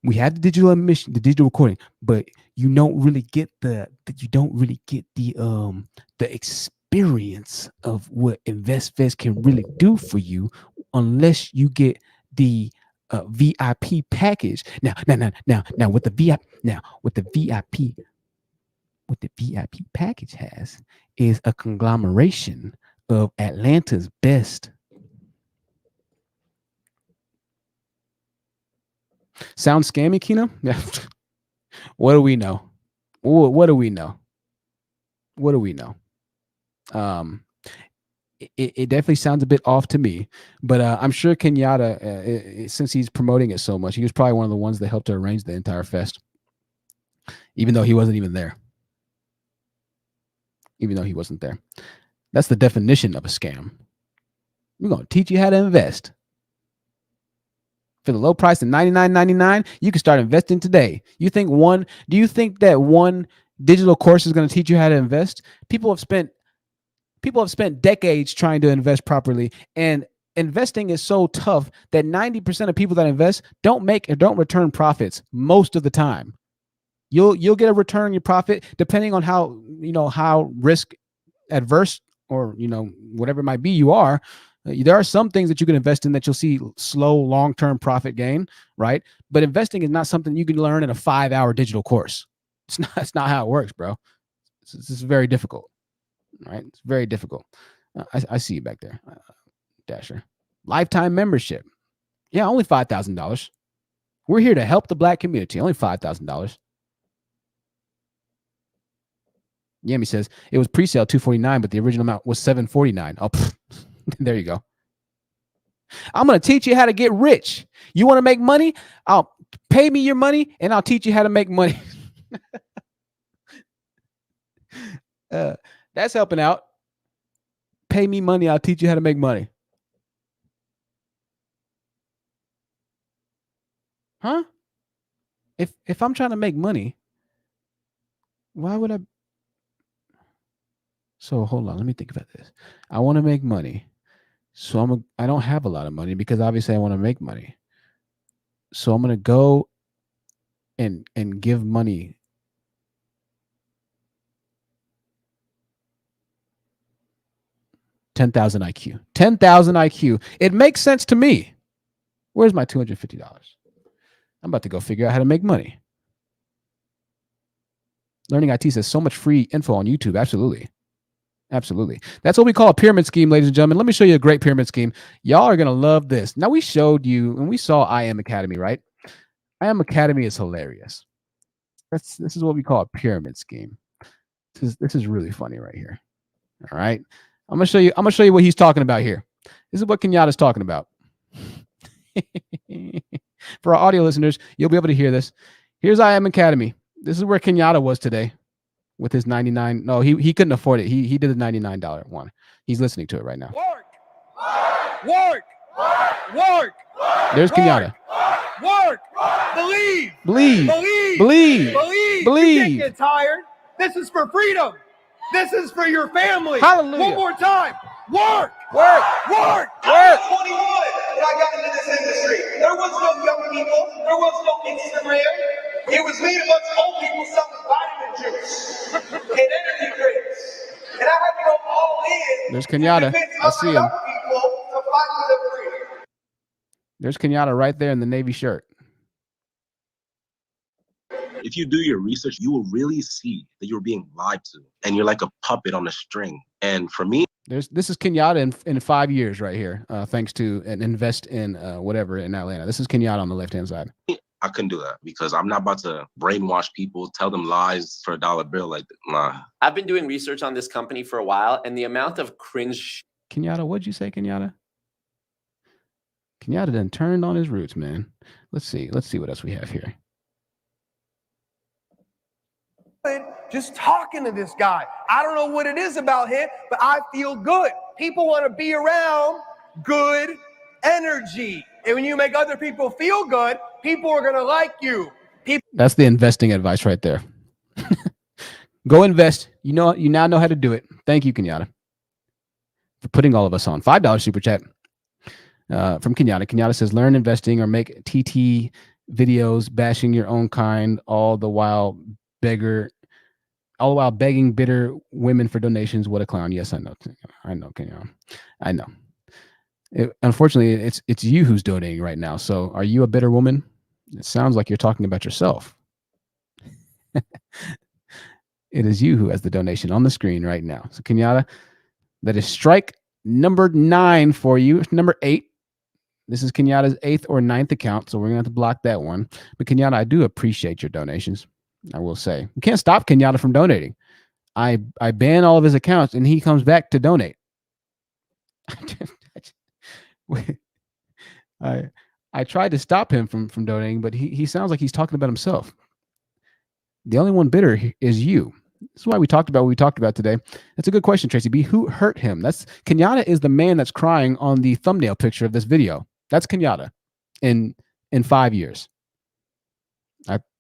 We have the digital emission, the digital recording, but you don't really get the experience of what InvestFest can really do for you unless you get the VIP package. Now with the VIP, what the VIP package has is a conglomeration of Atlanta's best. Sound scammy, Kina? What do we know? What do we know? What do we know? It definitely sounds a bit off to me, but I'm sure Kenyatta, since he's promoting it so much, he was probably one of the ones that helped to arrange the entire fest, even though he wasn't even there. Even though he wasn't there. That's the definition of a scam. We're going to teach you how to invest. For the low price of $99.99, you can start investing today. Do you think that one digital course is going to teach you how to invest? People have spent decades trying to invest properly, and investing is so tough that 90% of people that invest don't return profits most of the time. You'll get a return on your profit depending on how risk adverse or whatever it might be you are. There are some things that you can invest in that you'll see slow long-term profit gain, right? But investing is not something you can learn in a 5-hour digital course. It's not how it works, bro. It's very difficult, right? It's very difficult. I see you back there, Dasher. Lifetime membership. Yeah, only $5,000. We're here to help the Black community. Only $5,000. Yami says it was pre-sale $249, but the original amount was $749. Oh, there you go. I'm going to teach you how to get rich. You want to make money? I'll pay me your money and I'll teach you how to make money. That's helping out. Pay me money. I'll teach you how to make money. Huh? If I'm trying to make money, why would I? So hold on, let me think about this. I want to make money. So I don't have a lot of money because obviously I want to make money. So I'm going to go and give money. $10,000 IQ. 10,000 IQ. It makes sense to me. Where's my $250? I'm about to go figure out how to make money. Learning IT says so much free info on YouTube. Absolutely. Absolutely. That's what we call a pyramid scheme, ladies and gentlemen. Let me show you a great pyramid scheme. Y'all are going to love this. Now, we showed you, and we saw I Am Academy, right? I Am Academy is hilarious. This is what we call a pyramid scheme. This is really funny right here. All right. I'm going to show you what he's talking about here. This is what Kenyatta's talking about. For our audio listeners, you'll be able to hear this. Here's I Am Academy. This is where Kenyatta was today. With his 99, no, he couldn't afford it. He did the $99 one. He's listening to it right now. Work. There's Kenyatta. Work. Believe. Believe. You can't get tired. This is for freedom. This is for your family. Hallelujah. One more time. Work. I was 21 when I got into this industry. There was no young people. There was no Instagram. It was me and a bunch of old people selling vitamin juice and energy drinks. And I had to go all in. There's Kenyatta. I see him. There's Kenyatta right there in the Navy shirt. If you do your research, you will really see that you're being lied to and you're like a puppet on a string. And for me, this is Kenyatta in 5 years right here, thanks to an invest in whatever in Atlanta. This is Kenyatta on the left-hand side. I couldn't do that because I'm not about to brainwash people, tell them lies for a dollar bill. Like, nah. I've been doing research on this company for a while, and the amount of cringe. Kenyatta, what'd you say, Kenyatta? Kenyatta done turned on his roots, man. Let's see what else we have here. Just talking to this guy. I don't know what it is about him, but I feel good. People want to be around good energy. And when you make other people feel good, people are going to like you. That's the investing advice right there. Go invest. You now know how to do it. Thank you, Kenyatta, for putting all of us on. $5 super chat from Kenyatta. Kenyatta says, learn investing or make TT videos bashing your own kind, all the while begging bitter women for donations. What a clown. Yes, I know. Kenyon. I know. Unfortunately, it's you who's donating right now. So are you a bitter woman? It sounds like you're talking about yourself. It is you who has the donation on the screen right now. So Kenyatta, that is strike number 9 for you. Number 8. This is Kenyatta's 8th or 9th account, so we're gonna have to block that one. But Kenyatta, I do appreciate your donations. I will say, we can't stop Kenyatta from donating. I ban all of his accounts, and he comes back to donate. I tried to stop him from donating, but he sounds like he's talking about himself. The only one bitter is you. This is why we talked about what we talked about today. That's a good question, Tracy B. Who hurt him? That's Kenyatta is the man that's crying on the thumbnail picture of this video. That's Kenyatta in 5 years.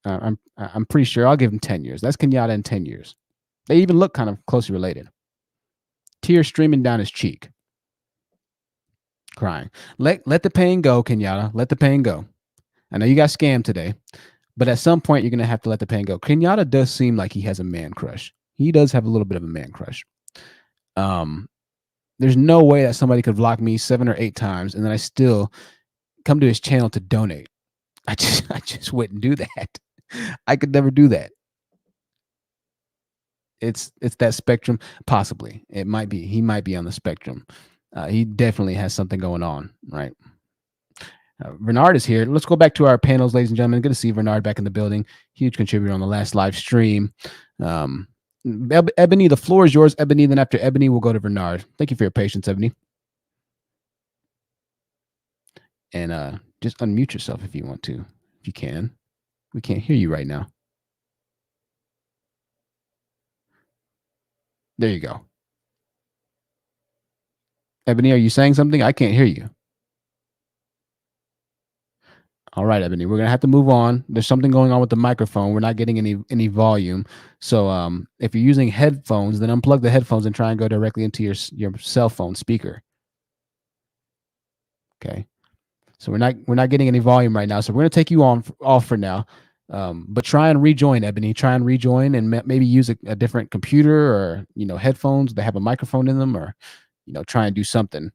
I'm pretty sure I'll give him 10 years. That's Kenyatta in 10 years. They even look kind of closely related. Tears streaming down his cheek. Crying. Let the pain go, Kenyatta. Let the pain go. I know you got scammed today, but at some point you're going to have to let the pain go. Kenyatta does seem like he has a man crush. He does have a little bit of a man crush. There's no way that somebody could block me 7 or 8 times and then I still come to his channel to donate. I just wouldn't do that. I could never do that. It's that spectrum. Possibly. It might be. He might be on the spectrum. He definitely has something going on, right? Bernard is here. Let's go back to our panels, ladies and gentlemen. Good to see Bernard back in the building. Huge contributor on the last live stream. Ebony, the floor is yours. Ebony, then after Ebony, we'll go to Bernard. Thank you for your patience, Ebony. And just unmute yourself if you want to, if you can. We can't hear you right now. There you go. Ebony, are you saying something? I can't hear you. All right, Ebony, we're going to have to move on. There's something going on with the microphone. We're not getting any volume. So if you're using headphones, then unplug the headphones and try and go directly into your cell phone speaker. Okay. So we're not getting any volume right now. So we're going to take you off for now. But try and rejoin, Ebony. Try and rejoin and maybe use a different computer or, headphones that have a microphone in them, or, try and do something.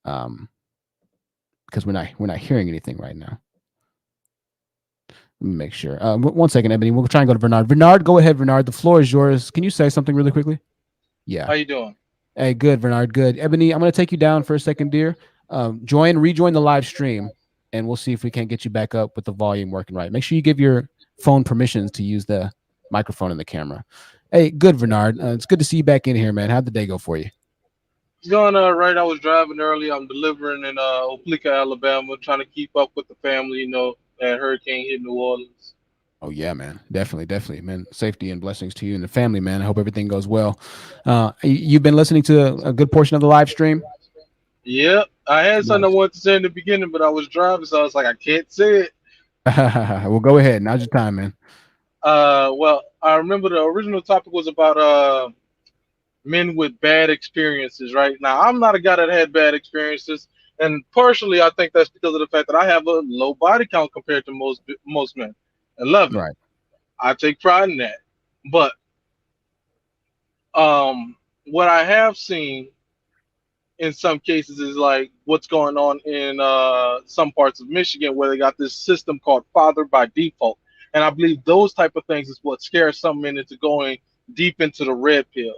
Because we're not hearing anything right now. Let me make sure. 1 second, Ebony. We'll try and go to Bernard. Bernard, go ahead, Bernard. The floor is yours. Can you say something really quickly? Yeah. How you doing? Hey, good, Bernard. Good. Ebony, I'm going to take you down for a second, dear. Rejoin the live stream, and we'll see if we can't get you back up with the volume working right. Make sure you give your phone permissions to use the microphone and the camera. Hey, good, Bernard. It's good to see you back in here, man. How'd the day go for you? It's going right. I was driving early. I'm delivering in Opelika, Alabama, trying to keep up with the family, that hurricane hit New Orleans. Oh, yeah, man. Definitely, man. Safety and blessings to you and the family, man. I hope everything goes well. You've been listening to a good portion of the live stream? Yep. I had something I wanted to say in the beginning, but I was driving, so I was like, I can't say it. Well, go ahead. Now's your time, man. Well, I remember the original topic was about men with bad experiences, right? Now, I'm not a guy that had bad experiences, and partially I think that's because of the fact that I have a low body count compared to most men. I love it. Right. I take pride in that. But what I have seen in some cases is like what's going on in some parts of Michigan, where they got this system called father by default. And I believe those type of things is what scares some men into going deep into the red pill.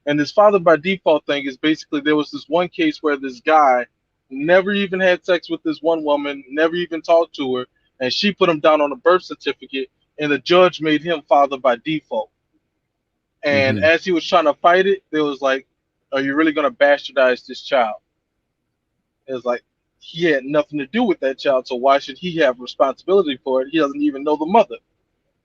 And this father by default thing is basically, there was this one case where this guy never even had sex with this one woman, never even talked to her, and she put him down on a birth certificate, and the judge made him father by default. And as he was trying to fight it, there was like, are you really going to bastardize this child? It was like, he had nothing to do with that child, so why should he have responsibility for it? He doesn't even know the mother.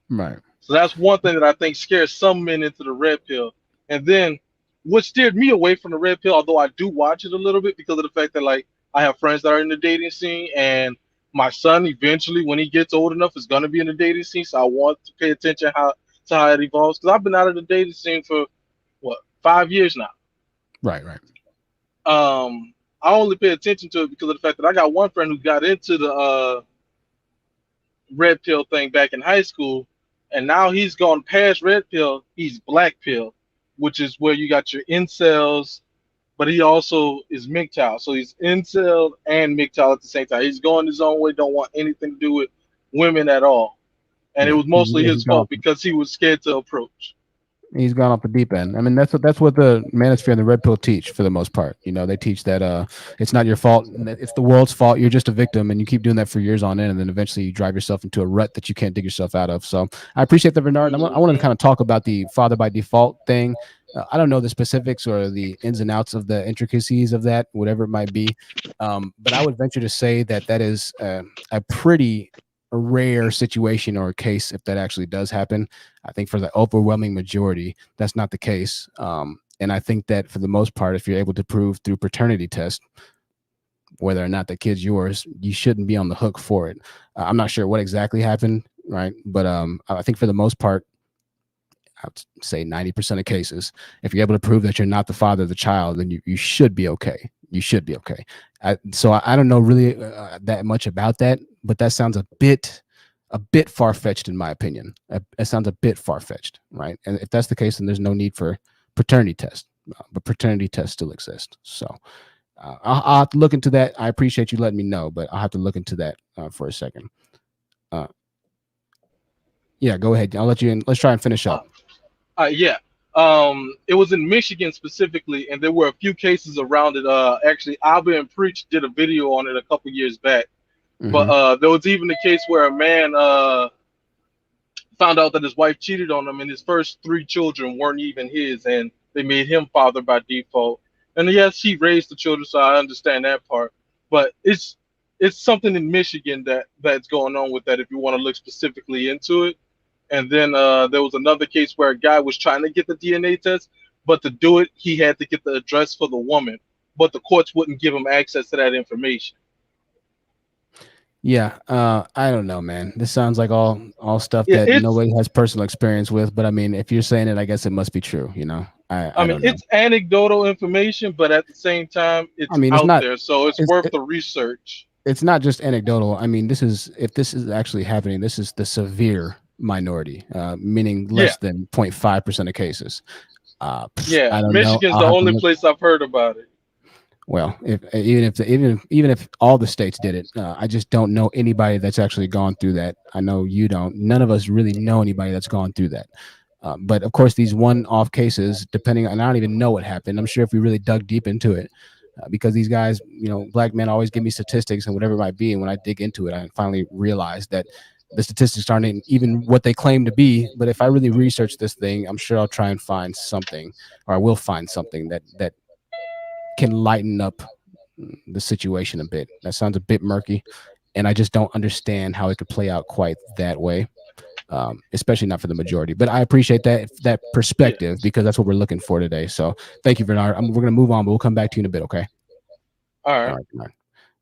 Right. So that's one thing that I think scares some men into the red pill. And then what steered me away from the red pill, although I do watch it a little bit because of the fact that, like, I have friends that are in the dating scene, and my son eventually, when he gets old enough, is going to be in the dating scene. So I want to pay attention to how it evolves, because I've been out of the dating scene for 5 years now. Right. I only pay attention to it because of the fact that I got one friend who got into red pill thing back in high school, and now he's gone past red pill. He's black pill, which is where you got your incels, but he also is MGTOW. So he's incel and MGTOW at the same time. He's going his own way, don't want anything to do with women at all. And it was mostly his fault because he was scared to approach. He's gone off the deep end. I mean, that's what the Manosphere and the Red Pill teach for the most part. You know, they teach that it's not your fault, it's the world's fault. You're just a victim, and you keep doing that for years on end, and then eventually you drive yourself into a rut that you can't dig yourself out of. So I appreciate that, Bernard. I want to kind of talk about the father by default thing. I don't know the specifics or the ins and outs of the intricacies of that, whatever it might be, but I would venture to say that is a pretty rare situation or a case if that actually does happen. I think for the overwhelming majority, that's not the case. And I think that for the most part, if you're able to prove through paternity test whether or not the kid's yours, you shouldn't be on the hook for it. I'm not sure what exactly happened, right? But I think for the most part, I would say 90% of cases, if you're able to prove that you're not the father of the child, then you should be okay. You should be okay. So I don't know really that much about that, but that sounds a bit far-fetched in my opinion. It sounds a bit far-fetched, right? And if that's the case, then there's no need for paternity test, but paternity tests still exist. So I'll have to look into that. I appreciate you letting me know, but I'll have to look into that for a second. Yeah, go ahead. I'll let you in. Let's try and finish up. Yeah. It was in Michigan specifically, and there were a few cases around it. Actually, Alba and Preach did a video on it a couple years back. But there was even a case where a man found out that his wife cheated on him, and his first 3 children weren't even his, and they made him father by default. And yes, he raised the children, so I understand that part. But it's something in Michigan that's going on with that. If you want to look specifically into it. And then there was another case where a guy was trying to get the DNA test, but to do it, he had to get the address for the woman, but the courts wouldn't give him access to that information. Yeah, I don't know, man. This sounds like all stuff that nobody has personal experience with. But I mean, if you're saying it, I guess it must be true. You know, I mean, it's anecdotal information, but at the same time, it's out there, so it's worth the research. It's not just anecdotal. I mean, if this is actually happening, this is the severe minority, meaning less than 0.5% of cases. Yeah, Michigan's the only place I've heard about it. Well, even if all the states did it, I just don't know anybody that's actually gone through that. I know you don't. None of us really know anybody that's gone through that. But of course, these one-off cases, depending on, I don't even know what happened. I'm sure if we really dug deep into it, because these guys, you know, black men always give me statistics and whatever it might be. And when I dig into it, I finally realized that the statistics aren't even what they claim to be. But if I really research this thing, I'm sure I'll try and find something, or I will find something that can lighten up the situation a bit. That sounds a bit murky, and I just don't understand how it could play out quite that way, especially not for the majority. But I appreciate that perspective, because that's what we're looking for today. So thank you, Bernard. We're going to move on, but we'll come back to you in a bit, okay? All right.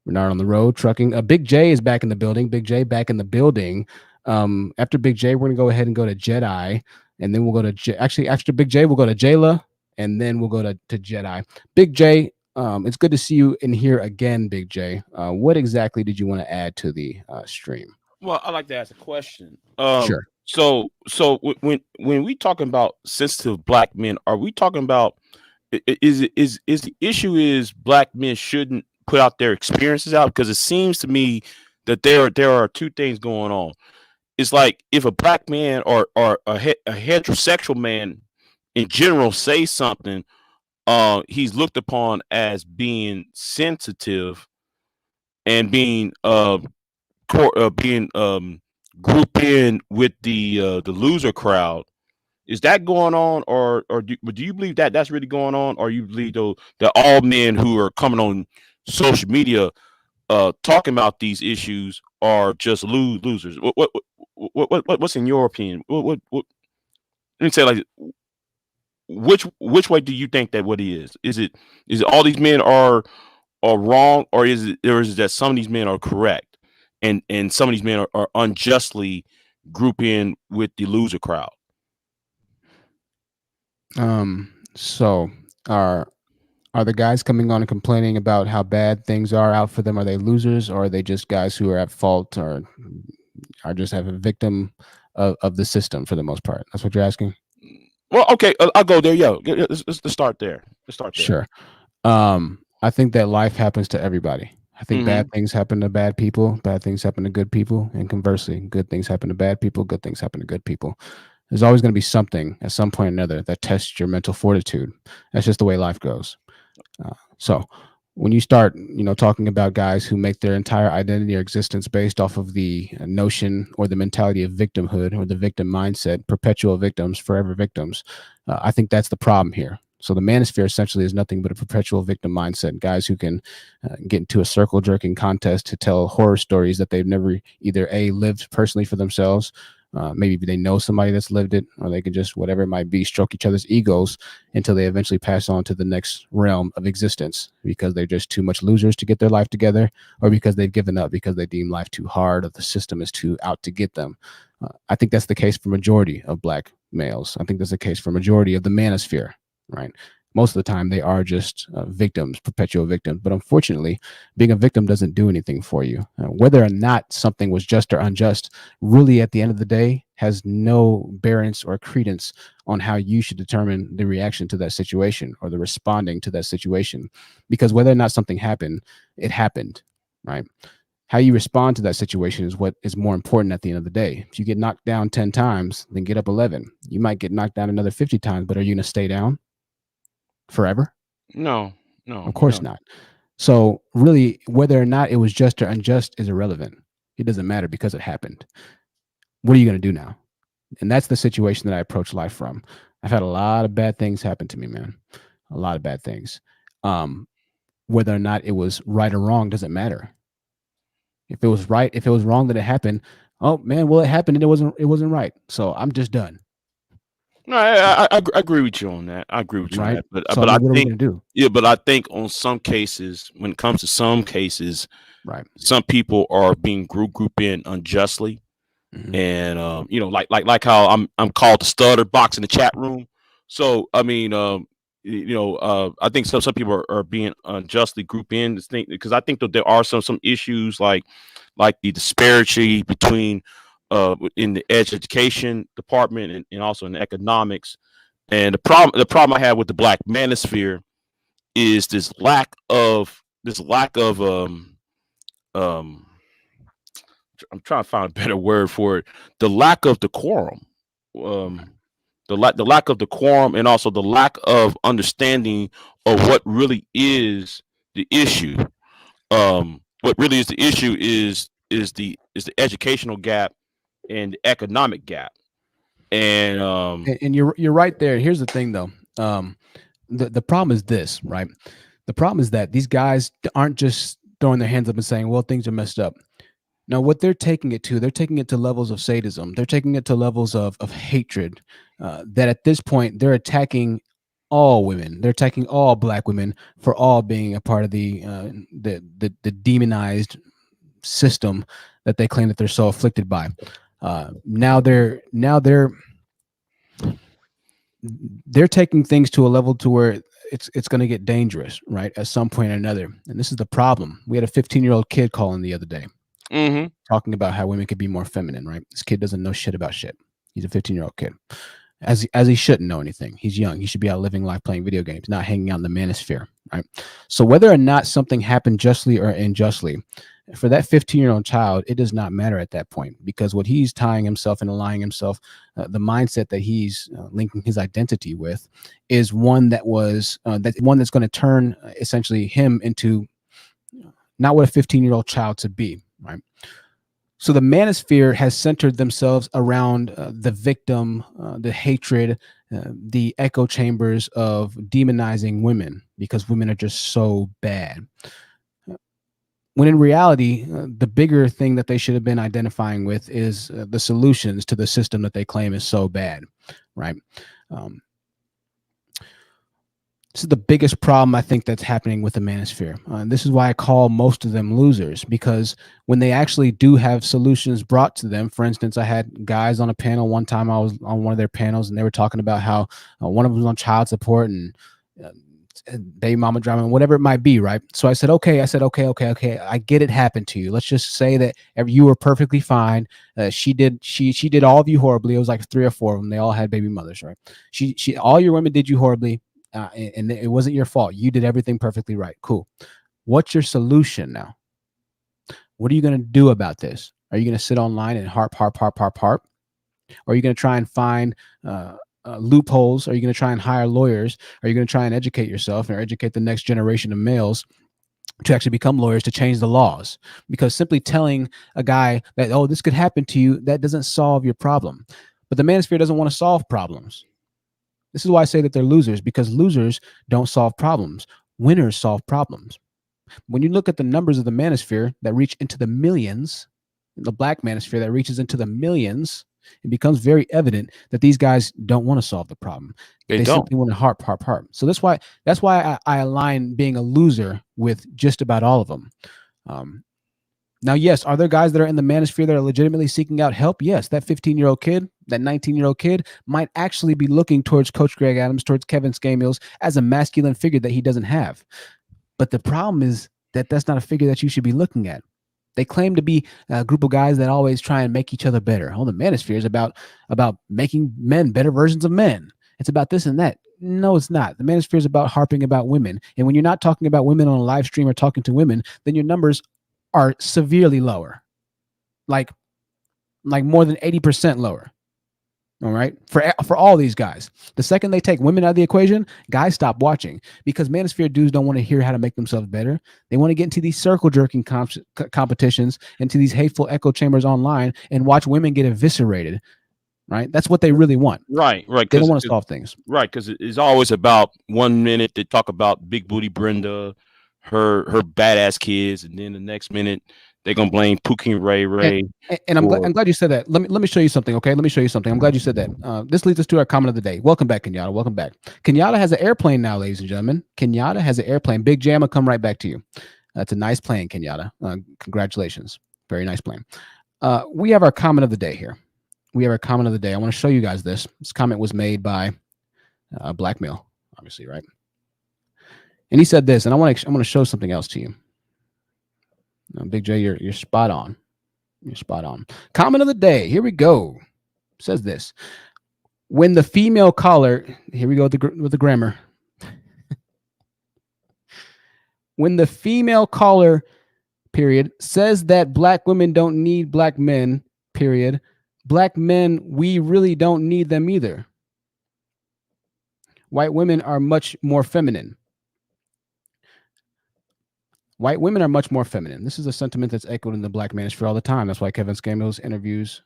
Bernard on the road trucking. Big J is back in the building. Big J back in the building. After Big J, we're going to go ahead and go to Jedi, and then we'll go to actually after Big J, we'll go to Jayla, and then we'll go to Jedi. Big J, it's good to see you in here again, Big J. What exactly did you want to add to the stream? Well, I'd like to ask a question. Sure. So when we talking about sensitive black men, are we talking about is the issue is black men shouldn't put out their experiences out? Because it seems to me that there are 2 things going on. It's like if a black man or a heterosexual man in general say something, he's looked upon as being sensitive and being grouped in with the loser crowd. Is that going on, or do you believe that that's really going on, or you believe though that all men who are coming on social media talking about these issues are just losers? What's in your opinion? What let me say, like, which way do you think that what he is? Is it all these men are wrong, or is it that some of these men are correct and some of these men are unjustly grouped in with the loser crowd? So are the guys coming on and complaining about how bad things are out for them? Are they losers, or are they just guys who are at fault? Or are just a victim of the system for the most part. That's what you're asking? Well, okay, I'll go there. Yo, let's start there. Let's start there. Sure. I think that life happens to everybody. I think bad things happen to bad people, bad things happen to good people, and conversely, good things happen to bad people, good things happen to good people. There's always going to be something at some point or another that tests your mental fortitude. That's just the way life goes. So when you start, talking about guys who make their entire identity or existence based off of the notion or the mentality of victimhood or the victim mindset, perpetual victims, forever victims, I think that's the problem here. So the manosphere essentially is nothing but a perpetual victim mindset. Guys who can get into a circle jerking contest to tell horror stories that they've never either lived personally for themselves. Maybe they know somebody that's lived it, or they can just, whatever it might be, stroke each other's egos until they eventually pass on to the next realm of existence because they're just too much losers to get their life together, or because they've given up because they deem life too hard or the system is too out to get them. I think that's the case for majority of Black males. I think that's the case for majority of the manosphere, right? Most of the time they are just victims, perpetual victims. But unfortunately, being a victim doesn't do anything for you. Whether or not something was just or unjust, really at the end of the day, has no bearance or credence on how you should determine the reaction to that situation or the responding to that situation. Because whether or not something happened, it happened, right? How you respond to that situation is what is more important at the end of the day. If you get knocked down 10 times, then get up 11. You might get knocked down another 50 times, but are you going to stay down forever? No. Of course not. So really, whether or not it was just or unjust is irrelevant. It doesn't matter because it happened. What are you going to do now? And that's the situation that I approach life from. I've had a lot of bad things happen to me, man. A lot of bad things. Whether or not it was right or wrong doesn't matter. If it was right, if it was wrong that it happened, oh man, well, it happened and it wasn't right. So I'm just done. No, I agree with you on that. I agree with you on Right. that. But So, but I what are we think going to do? yeah, but I think on some cases, when it comes to some cases, right, some people are being grouped in unjustly, and like how I'm called the stutter box in the chat room. So I mean, I think some people are being unjustly grouped in this thing, because I think that there are some issues like the disparity between in the education department and also in the economics. And the problem I have with the Black manosphere is this lack of I'm trying to find a better word for it. The lack of decorum. The lack of decorum, and also the lack of understanding of what really is the issue. What really is the issue is the educational gap and the economic gap. And and you're right there. Here's the thing though. The problem is this, right? The problem is that these guys aren't just throwing their hands up and saying, well, things are messed up. Now, what they're taking it to levels of sadism. They're taking it to levels of hatred, that at this point they're attacking all women. They're attacking all Black women for all being a part of the demonized system that they claim that they're so afflicted by. Now they're taking things to a level to where it's going to get dangerous, right? At some point or another. And this is the problem. We had a 15-year-old kid calling the other day, talking about how women could be more feminine, right? This kid doesn't know shit about shit. He's a 15-year-old kid, as he shouldn't know anything. He's young. He should be out living life, playing video games, not hanging out in the manosphere, right? So whether or not something happened justly or unjustly, for that 15-year-old child, it does not matter at that point, because what he's tying himself and aligning himself, the mindset that he's linking his identity with, is one that was that's going to turn essentially him into not what a 15-year-old child should be, right? So the manosphere has centered themselves around the victim, the hatred, the echo chambers of demonizing women because women are just so bad. When in reality, the bigger thing that they should have been identifying with is the solutions to the system that they claim is so bad, right? This is the biggest problem I think that's happening with the manosphere. This is why I call most of them losers, because when they actually do have solutions brought to them, for instance, I had guys on a panel one time. I was on one of their panels and they were talking about how one of them was on child support and baby mama drama, whatever it might be, right? So I said, okay. Okay. I get it happened to you. Let's just say that you were perfectly fine. She did all of you horribly. It was like 3 or 4 of them. They all had baby mothers, right? All your women did you horribly, and it wasn't your fault. You did everything perfectly right. Cool. What's your solution now? What are you going to do about this? Are you going to sit online and harp? Or are you going to try and find loopholes? Are you going to try and hire lawyers? Are you going to try and educate yourself or educate the next generation of males to actually become lawyers to change the laws? Because simply telling a guy that, oh, this could happen to you, that doesn't solve your problem. But the manosphere doesn't want to solve problems. This is why I say that they're losers, because losers don't solve problems. Winners solve problems. When you look at the numbers of the manosphere that reach into the millions, the black manosphere that reaches into the millions, it becomes very evident that these guys don't want to solve the problem. They simply want to harp. So that's why I align being a loser with just about all of them. Now, yes, are there guys that are in the manosphere that are legitimately seeking out help? Yes, that 15-year-old kid, that 19-year-old kid might actually be looking towards Coach Greg Adams, towards Kevin Scamills as a masculine figure that he doesn't have. But the problem is that that's not a figure that you should be looking at. They claim to be a group of guys that always try and make each other better. Oh, the manosphere is about making men better versions of men. It's about this and that. No, it's not. The manosphere is about harping about women. And when you're not talking about women on a live stream or talking to women, then your numbers are severely lower. Like more than 80% lower. All right. For all these guys, the second they take women out of the equation, guys stop watching, because manosphere dudes don't want to hear how to make themselves better. They want to get into these circle jerking competitions, into these hateful echo chambers online, and watch women get eviscerated. Right. That's what they really want. Right. They don't want to solve things. Right. Because it's always about 1 minute they talk about big booty Brenda, her badass kids, and then the next minute they're gonna blame Pookie Ray. And I'm glad you said that. Let me show you something. Okay, let me show you something. I'm glad you said that. This leads us to our comment of the day. Welcome back, Kenyatta. Welcome back. Kenyatta has an airplane now, ladies and gentlemen. Kenyatta has an airplane. Big Jam will come right back to you. That's a nice plane, Kenyatta. Congratulations. Very nice plane. We have our comment of the day here. We have our comment of the day. I want to show you guys this. This comment was made by a black male, obviously, right? And he said this, and I want to show something else to you. Big J, you're spot on. You're spot on. Comment of the day. Here we go. It says this: when the female caller, here we go with the grammar. When the female caller, period, says that black women don't need black men, period, black men, we really don't need them either. White women are much more feminine. White women are much more feminine. This is a sentiment that's echoed in the black manosphere all the time. That's why Kevin Scamills interviews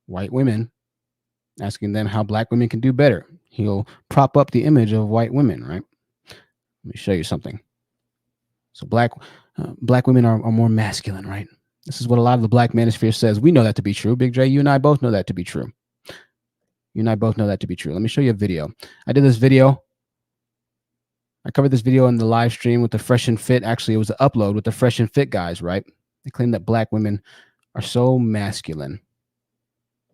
white women, asking them how black women can do better. He'll prop up the image of white women, right? Let me show you something. So black women are more masculine, right? This is what a lot of the black manosphere says. We know that to be true. Big J, you and I both know that to be true. You and I both know that to be true. Let me show you a video. I did this video. I covered this video in the live stream with the Fresh and Fit. Actually, it was an upload with the Fresh and Fit guys, right? They claim that black women are so masculine.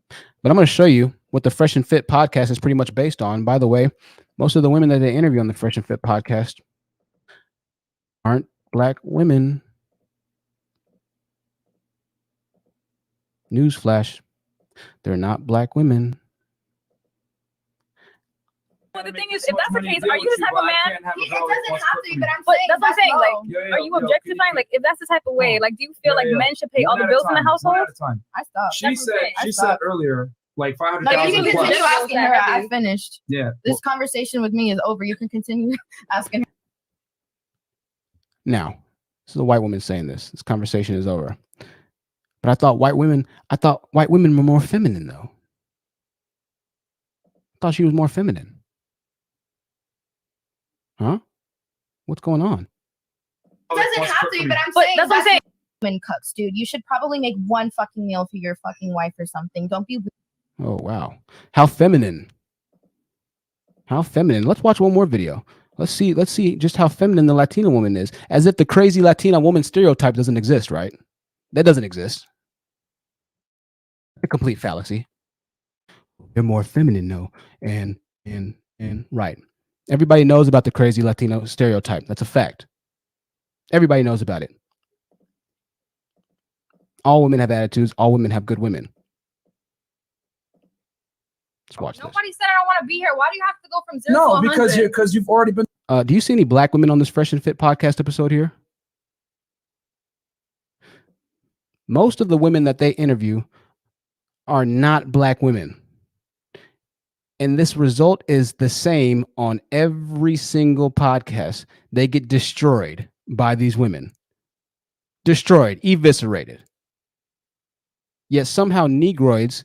But I'm going to show you what the Fresh and Fit podcast is pretty much based on. By the way, most of the women that they interview on the Fresh and Fit podcast aren't black women. Newsflash, they're not black women. Well, the thing is, if that's the case, are you the type of man? It doesn't have to be, but that's what I'm saying. Like, are you objectifying? Like, if that's the type of way, like, do you feel like men should pay all the bills in the household? I stopped. She said earlier, like 500,000. No, you can plus. continue asking her. I finished. Yeah. This conversation with me is over. You can continue asking her. Now, this is a white woman saying this. This conversation is over. But I thought white women were more feminine, though. I thought she was more feminine. Huh? What's going on? It doesn't have to be, but that's what I'm saying. Women cooks, dude. You should probably make one fucking meal for your fucking wife or something. Don't be. Oh, wow. How feminine. How feminine. Let's watch one more video. Let's see just how feminine the Latina woman is. As if the crazy Latina woman stereotype doesn't exist, right? That doesn't exist. A complete fallacy. They're more feminine, though. And right. Everybody knows about the crazy Latino stereotype. That's a fact. Everybody knows about it. All women have attitudes. All women have good women. Let's watch this. Nobody said I don't want to be here. Why do you have to go from 0 to No, 100? because you've already been. Do you see any black women on this Fresh and Fit podcast episode here? Most of the women that they interview are not black women. And this result is the same on every single podcast. They get destroyed by these women. Destroyed, eviscerated. Yet somehow Negroids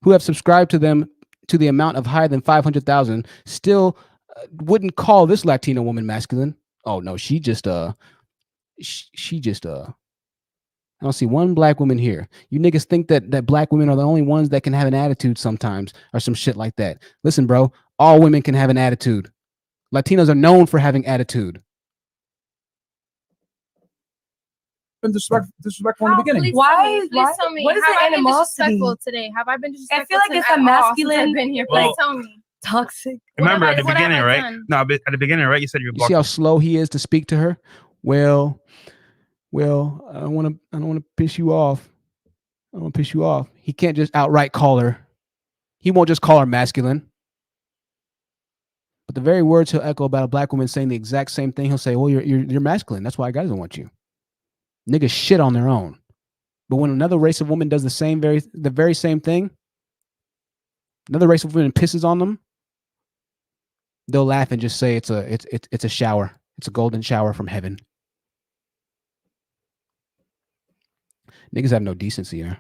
who have subscribed to them to the amount of higher than 500,000 still wouldn't call this Latino woman masculine. Oh no, she just I don't see one black woman here. You niggas think that black women are the only ones that can have an attitude sometimes or some shit like that. Listen, bro, all women can have an attitude. Latinos are known for having attitude. Been disrespectful in the beginning. Please Why? tell me. What is have the I been animosity? disrespectful today? Have I been disrespectful? I feel like it's a at all masculine. since I've been here. Well, Please tell me. Toxic. Remember at the what have beginning, I right? done? No, but at the beginning, right? You said you're You see how slow he is to speak to her? Well, I don't want to piss you off. I don't want to piss you off. He can't just outright call her. He won't just call her masculine. But the very words he'll echo about a black woman saying the exact same thing, he'll say, "Well, you're masculine. That's why a guy doesn't want you." Niggas shit on their own. But when another race of woman does the very same thing, another race of women pisses on them, they'll laugh and just say it's a shower. It's a golden shower from heaven. Niggas have no decency here.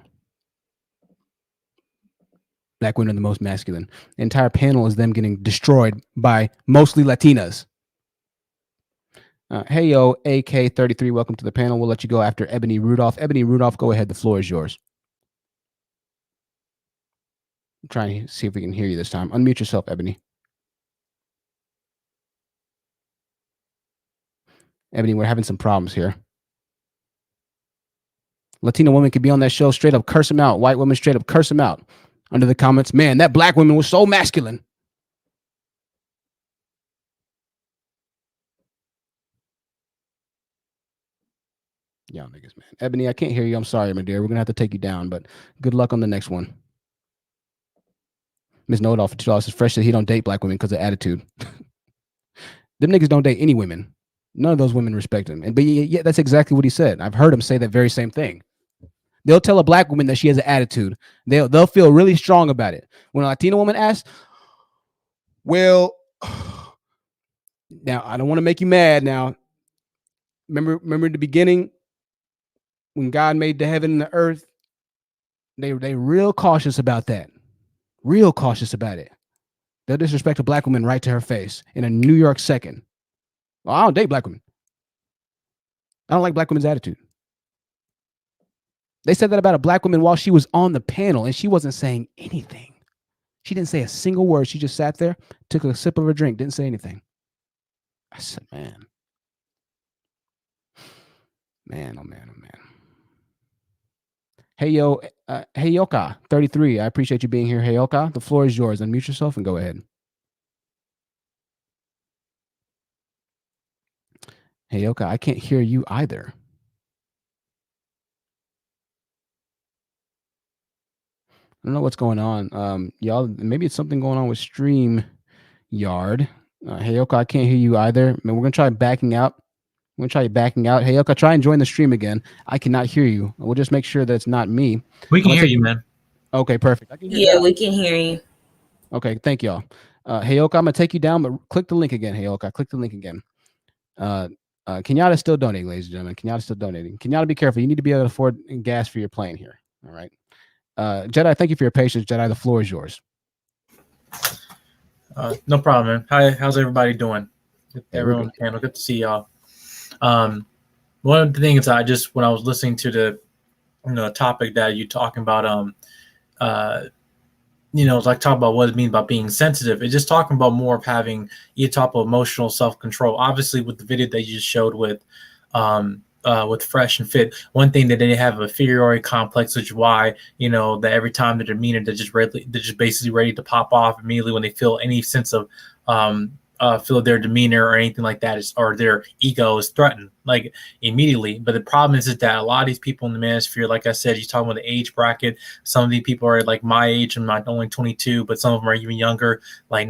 Black women are the most masculine. The entire panel is them getting destroyed by mostly Latinas. Hey, yo, AK33, welcome to the panel. We'll let you go after Ebony Rudolph. Ebony Rudolph, go ahead. The floor is yours. I'm trying to see if we can hear you this time. Unmute yourself, Ebony. Ebony, we're having some problems here. Latina women could be on that show, straight up curse them out. White women straight up curse them out. Under the comments, man, that black woman was so masculine. Y'all niggas, man. Ebony, I can't hear you. I'm sorry, my dear. We're going to have to take you down, but good luck on the next one. Ms. Know-It-All for $2 is fresh that he don't date black women because of attitude. Them niggas don't date any women. None of those women respect him. But yeah, that's exactly what he said. I've heard him say that very same thing. They'll tell a black woman that she has an attitude. They'll feel really strong about it. When a Latina woman asks, well, now I don't want to make you mad now. Remember the beginning when God made the heaven and the earth? They real cautious about that. Real cautious about it. They'll disrespect a black woman right to her face in a New York second. Well, I don't date black women. I don't like black women's attitude. They said that about a black woman while she was on the panel, and she wasn't saying anything. She didn't say a single word. She just sat there, took a sip of her drink, didn't say anything. I said, man. Man, oh man, oh man. Hey, yo, hey, Yoka, 33. I appreciate you being here. Hey, Yoka, the floor is yours. Unmute yourself and go ahead. Hey, Yoka, I can't hear you either. I don't know what's going on. Y'all, maybe it's something going on with StreamYard. Hey, Yoka, I can't hear you either. Man, we're going to try backing out. I'm going to try backing out. Hey, Yoka, try and join the stream again. I cannot hear you. We'll just make sure that it's not me. We can hear you, man. Okay, perfect. I can hear Yeah, you. we can hear you. Okay, thank y'all. Hey, Yoka, I'm going to take you down, but click the link again. Hey, Yoka, click the link again. Kenyatta's still donating, ladies and gentlemen. Kenyatta's still donating. Kenyatta, be careful. You need to be able to afford gas for your plane here. All right. Jedi, thank you for your patience. Jedi, the floor is yours. No problem, man. Hi, how's everybody doing? Everyone on the panel, good to see y'all. One of the things when I was listening to the topic that you talking about, like talking about what it means about being sensitive. It's just talking about more of having you talk about emotional self-control. Obviously, with the video that you just showed with Fresh and Fit, one thing that they have a inferiority complex, which is why that every time that they're mean, they're just basically ready to pop off immediately when they feel any sense of feel their demeanor or anything like that or their ego is threatened like immediately. But the problem is that a lot of these people in the manosphere, like I said, you're talking about the age bracket. Some of these people are like my age. I'm not only 22, but some of them are even younger, like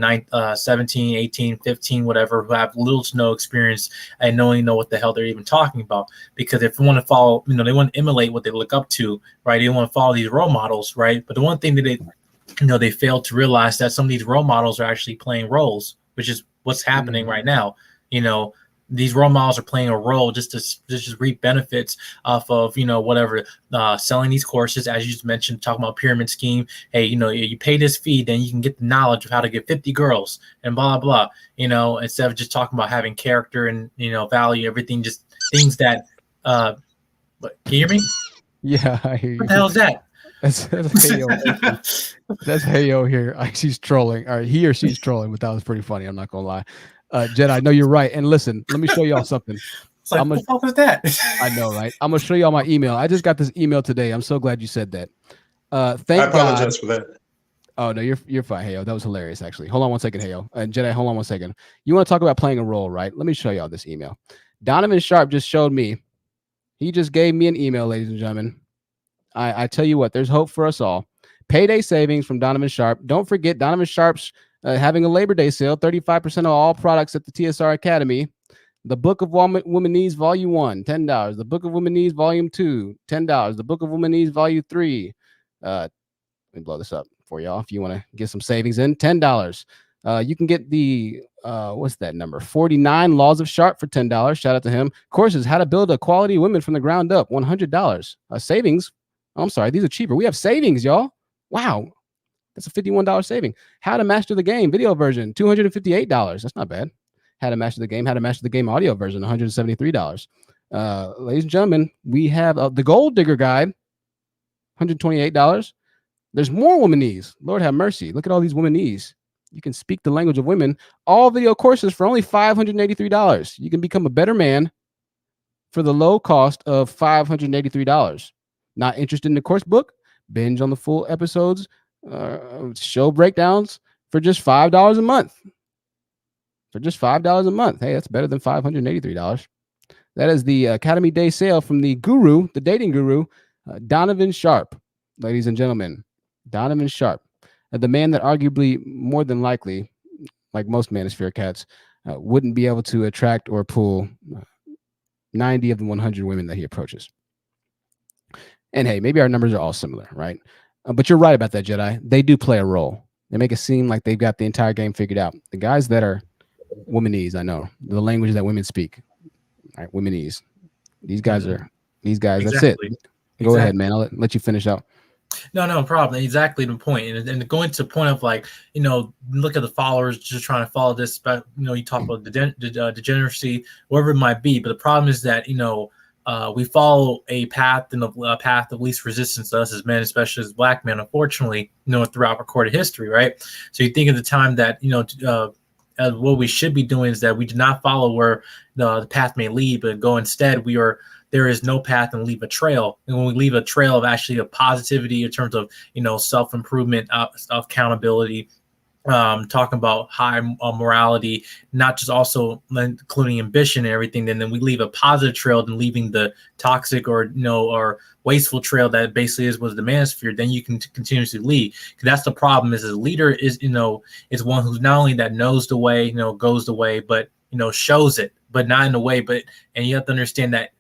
17, 18, 15, whatever, who have little to no experience and don't even know what the hell they're even talking about. Because if they want to follow, they want to emulate what they look up to, right? They want to follow these role models, right? But the one thing that they fail to realize that some of these role models are actually playing roles, which is what's happening right now. These role models are playing a role just to reap benefits off of, whatever, selling these courses, as you just mentioned, talking about pyramid scheme. Hey, you pay this fee, then you can get the knowledge of how to get 50 girls and blah, blah, instead of just talking about having character and, value, everything, just things that, can you hear me? Yeah, I hear you. What the hell is that? That's Heyo. That's Heyo here. She's trolling. All right, he or she's trolling, but that was pretty funny. I'm not gonna lie. Jedi, I know you're right. And listen, let me show y'all something. It's like, what the fuck was that? I know, right? I'm gonna show y'all my email. I just got this email today. I'm so glad you said that. Thank I apologize for that. Oh no, you're fine, Heyo. That was hilarious, actually. Hold on one second, Heyo. Jedi, hold on one second. You want to talk about playing a role, right? Let me show y'all this email. Donovan Sharp just showed me. He just gave me an email, ladies and gentlemen. I tell you what, there's hope for us all. Payday savings from Donovan Sharp. Don't forget, Donovan Sharp's having a Labor Day sale, 35% of all products at the TSR Academy. The Book of Womanese Volume 1, $10. The Book of Womanese Volume 2, $10. The Book of Womanese Volume 3. Let me blow this up for y'all if you want to get some savings in. $10. You can get the, what's that number? 49 Laws of Sharp for $10. Shout out to him. Courses, How to Build a Quality Woman from the Ground Up, $100. Savings. I'm sorry, these are cheaper. We have savings, y'all. Wow. That's a $51 saving. How to Master the Game video version, $258. That's not bad. How to Master the Game audio version, $173. Ladies and gentlemen, we have the Gold Digger Guide, $128. There's more womanese. Lord have mercy. Look at all these womanese. You can speak the language of women. All video courses for only $583. You can become a better man for the low cost of $583. Not interested in the course book? Binge on the full episodes, show breakdowns for just $5 a month. For just $5 a month. Hey, that's better than $583. That is the Academy Day sale from the guru, the dating guru, Donovan Sharp. Ladies and gentlemen, Donovan Sharp. The man that arguably, more than likely, like most Manosphere cats, wouldn't be able to attract or pull 90 of the 100 women that he approaches. And hey, maybe our numbers are all similar, right? But you're right about that, Jedi. They do play a role. They make it seem like they've got the entire game figured out. The guys that are womanese, I know, the language that women speak, right? Womanese. These guys are, exactly. That's it. Go ahead, man. I'll let you finish out. No problem. Exactly the point. And going to the point of like, look at the followers just trying to follow this, but, you talk about degeneracy, whatever it might be. But the problem is that, we follow a path and a path of least resistance to us as men, especially as Black men, unfortunately, throughout recorded history, right? So you think of the time that, what we should be doing is that we do not follow where the path may lead, but go instead, there is no path and leave a trail. And when we leave a trail of actually a positivity in terms of, self-improvement, accountability, talking about high morality, not just also including ambition and everything, then we leave a positive trail than leaving the toxic or wasteful trail that basically was the manosphere. Then you can continuously lead. Because that's the problem is a leader is is one who's not only that knows the way, goes the way, but shows it, but not in a way. And you have to understand that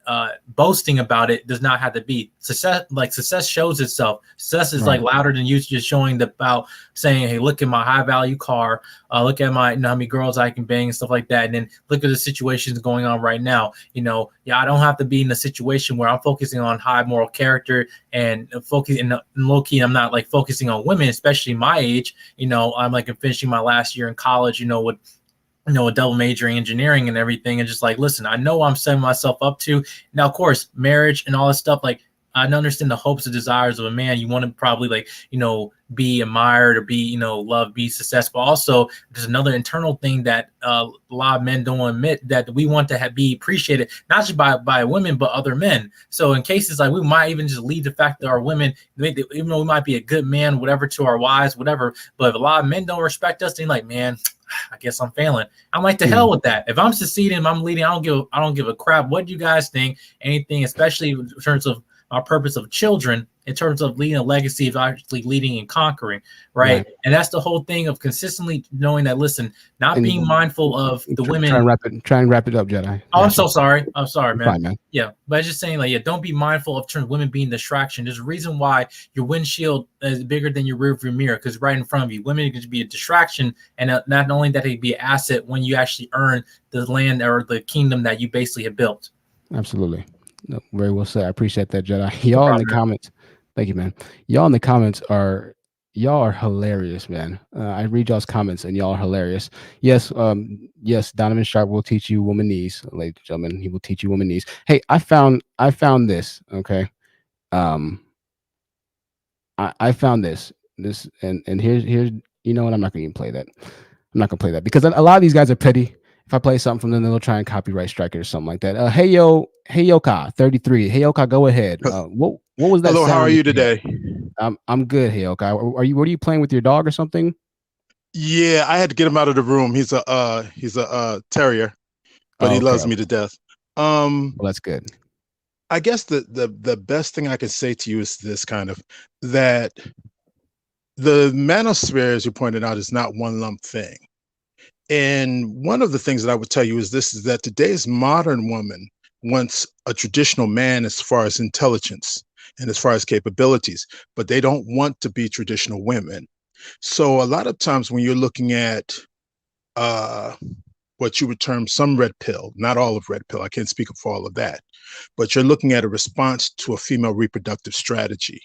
boasting about it does not have to be success. Like success shows itself. Success is like louder than you just showing about saying, hey, look at my high value car. Look at my, how many girls I can bang and stuff like that. And then look at the situations going on right now. I don't have to be in a situation where I'm focusing on high moral character and focusing in low key. I'm not like focusing on women, especially my age. I'm like finishing my last year in college, with a double majoring engineering and everything, and just like, listen, I know I'm setting myself up to now, of course, marriage and all this stuff. Like, I understand the hopes and desires of a man. You want to probably be admired or be, loved, be successful. Also, there's another internal thing that a lot of men don't admit, that we want to be appreciated, not just by women, but other men. So in cases like we might even just leave the fact that our women, even though we might be a good man, whatever, to our wives, whatever, but if a lot of men don't respect us, they're like, man, I guess I'm failing. I'm like, to hell with that. If I'm succeeding, if I'm leading, I don't give a crap what you guys think, anything, especially in terms of our purpose of children, in terms of leading a legacy of actually leading and conquering, right? And that's the whole thing of consistently knowing that, listen, not being mindful of the women. Try and wrap it up, Jedi. Oh, I'm so sorry. I'm sorry, man. Fine, man. Yeah, but I'm just saying, like, yeah, don't be mindful of terms of women being distraction. There's a reason why your windshield is bigger than your rearview mirror, because right in front of you, women can be a distraction, and not only that, they can be an asset when you actually earn the land or the kingdom that you basically have built. Absolutely. No, very well said. I appreciate that, Jedi. Y'all in the comments. Thank you, man. Y'all in the comments are hilarious, man. I read y'all's comments and y'all are hilarious. Yes, yes, Donovan Sharp will teach you womanese, ladies and gentlemen. He will teach you womanese. Hey, I found this. Okay. I found this and here's you know what, I'm not gonna even play that. I'm not gonna play that because a lot of these guys are petty. If I play something from them, they'll try and copyright strike it or something like that. Hey Yoka 33. Hey Yoka, go ahead. What was that? Hello, how are you today? I'm good. Hey Yoka, what are you playing with your dog or something? Yeah, I had to get him out of the room. He's a terrier, but he loves me to death. Well, that's good. I guess the best thing I can say to you is this kind of that the manosphere, as you pointed out, is not one lump thing. And one of the things that I would tell you is this, is that today's modern woman wants a traditional man as far as intelligence and as far as capabilities, but they don't want to be traditional women. So a lot of times when you're looking at what you would term some red pill, not all of red pill, I can't speak for all of that, but you're looking at a response to a female reproductive strategy.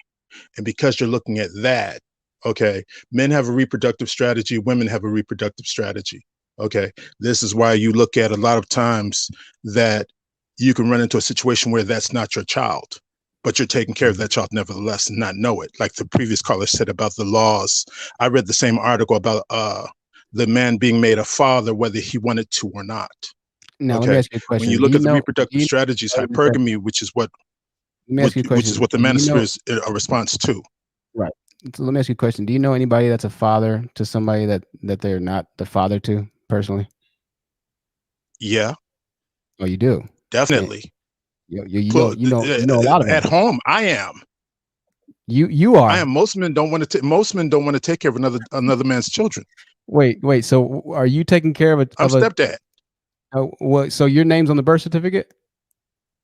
And because you're looking at that, okay, men have a reproductive strategy, women have a reproductive strategy. Okay, this is why you look at a lot of times that you can run into a situation where that's not your child, but you're taking care of that child nevertheless and not know it. Like the previous caller said about the laws. I read the same article about the man being made a father, whether he wanted to or not. Now, let me ask you a question. When you look at the reproductive strategies, hypergamy, which is what the manosphere is a response to. Right. So let me ask you a question. Do you know anybody that's a father to somebody that they're not the father to personally? Yeah. Oh, you do? Definitely. You know a lot of at home. I am. You are. I am. Most men don't want to take care of another man's children. Wait. So are you taking care of I'm stepdad. What? So your name's on the birth certificate?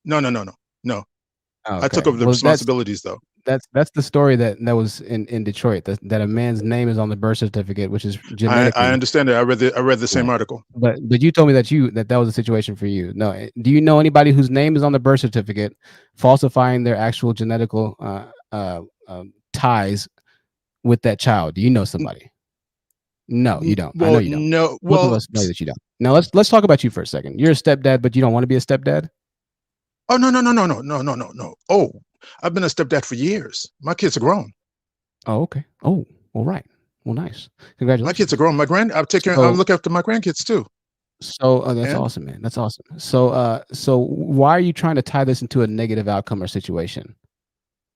No. Oh, okay. I took over the responsibilities though. That's the story that was in Detroit. That a man's name is on the birth certificate, which is genetically. I understand that. I read the same article. But you told me that was a situation for you. No, do you know anybody whose name is on the birth certificate, falsifying their actual genetical ties with that child? Do you know somebody? No, you don't. Well, I know you don't. No, both of us know that you don't. Now let's talk about you for a second. You're a stepdad, but you don't want to be a stepdad. Oh no. Oh, I've been a stepdad for years. My kids are grown. Oh, okay. Oh, all right. Well, nice. Congratulations. My kids are grown. I look after my grandkids too. So that's awesome, man. That's awesome. So why are you trying to tie this into a negative outcome or situation?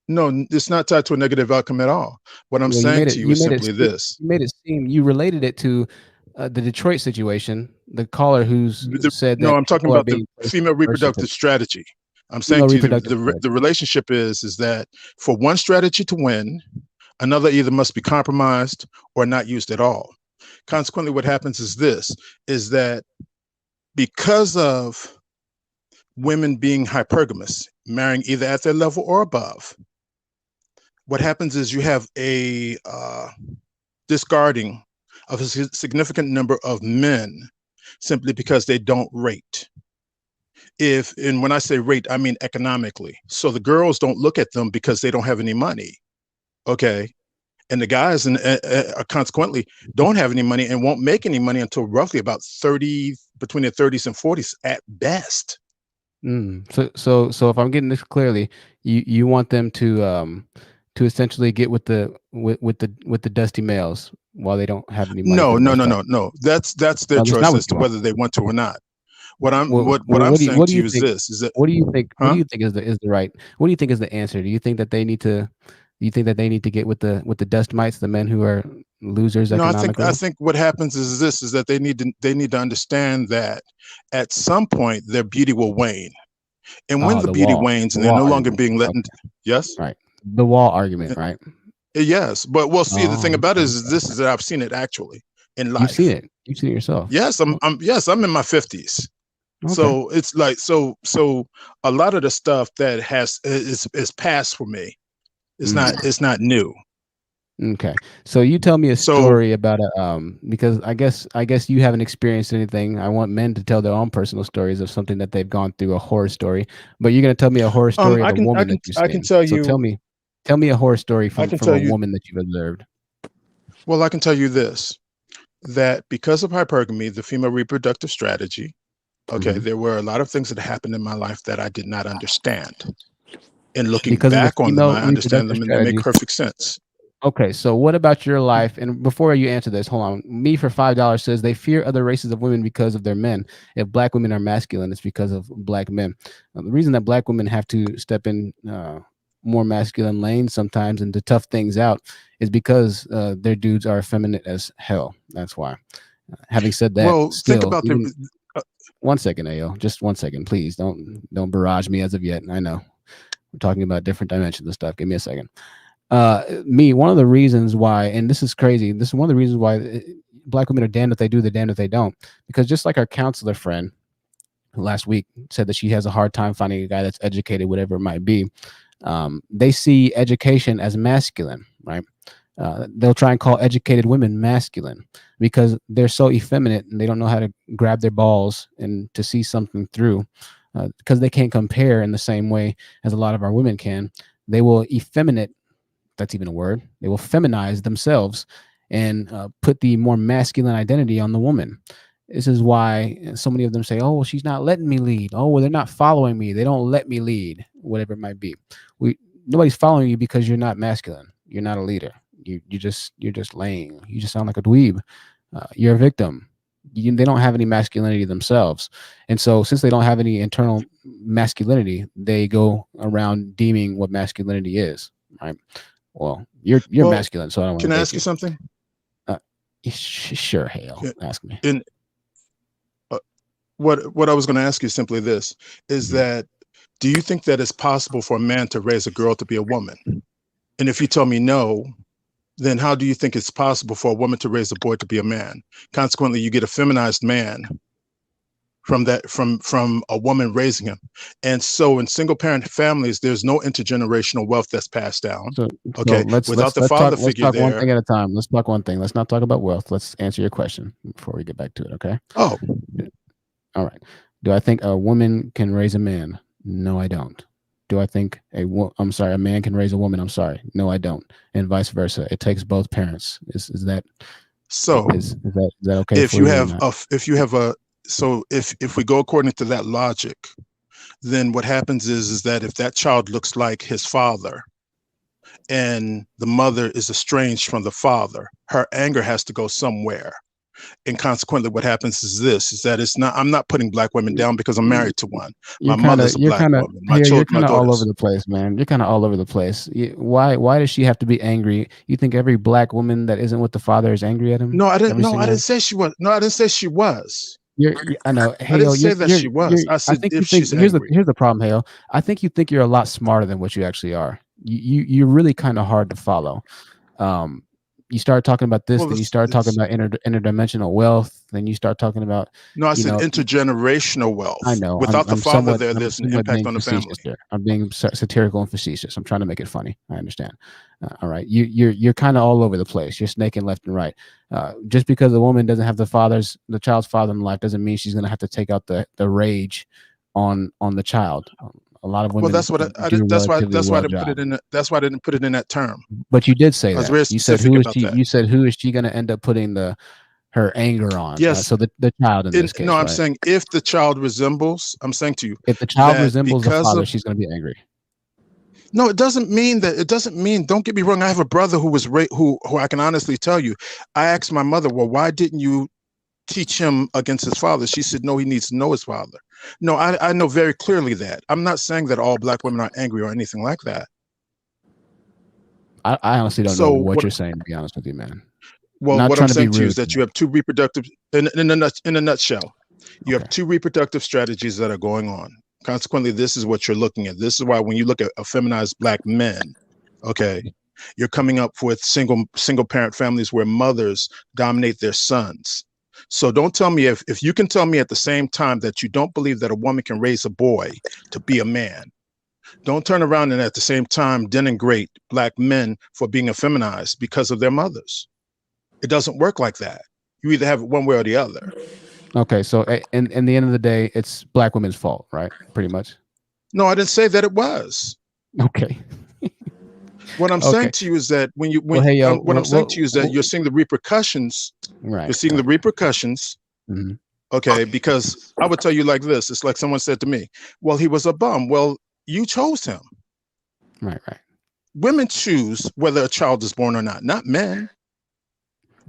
No, it's not tied to a negative outcome at all. What I'm saying to you is simply this. You made it seem, you related it to the Detroit situation, the caller who's said that. No, I'm talking about the female reproductive strategy. I'm saying to you the relationship is that for one strategy to win, another either must be compromised or not used at all. Consequently, what happens is that because of women being hypergamous, marrying either at their level or above, what happens is you have a discarding of a significant number of men simply because they don't rate. And when I say rate, I mean economically. So the girls don't look at them because they don't have any money. Okay. And the guys consequently don't have any money and won't make any money until roughly about between their 30s and 40s at best. So if I'm getting this clearly, you want them to essentially get with the dusty males while they don't have any money. No. That's their choice as to whether they want to or not. What I'm saying to you is this: is that what do you think? What do you think is the right? What do you think is the answer? Do you think that they need to You think that they need to get with the dust mites, the men who are losers No, economically? I think what happens is this: is that they need to understand that at some point their beauty will wane, and when the beauty wanes and they're no longer being let into, yes, right, the wall argument, right? Yes, but well, see, the thing about it okay. is this: is that I've seen it actually in life. You've seen it. You've seen it yourself. Yes, I'm in my 50s. Okay. So it's like so a lot of the stuff that is past for me. It's not new. Okay. So you tell me a story about because I guess you haven't experienced anything. I want men to tell their own personal stories of something that they've gone through, a horror story. But you're gonna tell me a horror story of a woman that you've seen. I can tell you. So tell me a horror story from a woman that you've observed. Well, I can tell you this, that because of hypergamy, the female reproductive strategy, okay, there were a lot of things that happened in my life that I did not understand. And looking back on them, I understand them and they make perfect sense. Okay, so what about your life? And before you answer this, hold on. Me for $5 says they fear other races of women because of their men. If black women are masculine, it's because of black men. The reason that black women have to step in more masculine lanes sometimes and to tough things out is because their dudes are effeminate as hell. That's why. Having said that, well, think about even, 1 second, Ayo. Just 1 second, please. Don't barrage me as of yet. I know we're talking about different dimensions of stuff. Give me a second. One of the reasons why, and this is crazy, this is one of the reasons why black women are damned if they do, they're damned if they don't. Because just like our counselor friend who last week said that she has a hard time finding a guy that's educated, whatever it might be, they see education as masculine, right? They'll try and call educated women masculine because they're so effeminate and they don't know how to grab their balls and to see something through because they can't compare in the same way as a lot of our women can. They will effeminate, that's even a word, they will feminize themselves and put the more masculine identity on the woman. This is why so many of them say, oh, well, she's not letting me lead. Oh, well, they're not following me. They don't let me lead, whatever it might be. Nobody's following you because you're not masculine. You're not a leader. You're just laying. You just sound like a dweeb. You're a victim. They don't have any masculinity themselves. And so since they don't have any internal masculinity, they go around deeming what masculinity is, right? Well, you're masculine, so I don't want to. Can I ask you something? Sure, Hale. Ask me. What I was going to ask you is simply this, is that do you think that it's possible for a man to raise a girl to be a woman? And if you tell me no, then how do you think it's possible for a woman to raise a boy to be a man? Consequently, you get a feminized man from a woman raising him. And so in single parent families, there's no intergenerational wealth that's passed down. Okay. Let's talk one thing at a time. Let's talk one thing. Let's not talk about wealth. Let's answer your question before we get back to it. Okay. Oh, all right. Do I think a woman can raise a man? No, I don't. Do I think a man can raise a woman? I'm sorry. No, I don't. And vice versa. It takes both parents. Is that so? Is that okay? If if we go according to that logic, then what happens is that if that child looks like his father and the mother is estranged from the father, her anger has to go somewhere. And consequently, what happens is that it's not, I'm not putting black women down because I'm married to one. My mother's a black woman. You're kind of all over the place, man. You're kind of all over the place. Why does she have to be angry? You think every black woman that isn't with the father is angry at him? No, I didn't. No, I didn't say she was. No, I didn't say she was. I know. Hale, I didn't say that she was. I said if she's angry. Here's the problem, Hale. I think you think you're a lot smarter than what you actually are. You're really kind of hard to follow. You start talking about this, then you start talking about interdimensional wealth, then you start talking about. No, I said intergenerational wealth. I know. Without the father there's an impact on the family. I'm being satirical and facetious. I'm trying to make it funny. I understand. All right. You're kind of all over the place. You're snaking left and right. Just because a woman doesn't have the child's father in life doesn't mean she's going to have to take out the rage on the child. A lot of women. Well, that's what that's why I didn't put it in. That's why I didn't put it in that term. But you did say that. You said who is she? You said who is she going to end up putting her anger on? Yes. So the child in this case. No, I'm saying if the child resembles. I'm saying to you, if the child resembles the father, she's going to be angry. No, it doesn't mean that. It doesn't mean. Don't get me wrong. I have a brother who was who I can honestly tell you. I asked my mother, well, why didn't you teach him against his father? She said, no, he needs to know his father. No, I know very clearly that. I'm not saying that all black women are angry or anything like that. I honestly don't know what you're saying, to be honest with you, man. Well, Not what trying I'm to be saying to you rude. is that you have two reproductive, in a nutshell, you have two reproductive strategies that are going on. Consequently, this is what you're looking at. This is why when you look at feminized black men, okay, you're coming up with single parent families where mothers dominate their sons. So don't tell me if you can tell me at the same time that you don't believe that a woman can raise a boy to be a man. Don't turn around and at the same time denigrate black men for being effeminized because of their mothers. It doesn't work like that. You either have it one way or the other. Okay, so in the end of the day, it's black women's fault, right? Pretty much. No, I didn't say that it was. Okay. What I'm saying to you is that when you Well, hey, yo, what I'm saying to you is that you're seeing the repercussions. Right. You're seeing the repercussions. Okay, because I would tell you like this. It's like someone said to me, "Well, he was a bum." Well, you chose him. Right. Women choose whether a child is born or not men.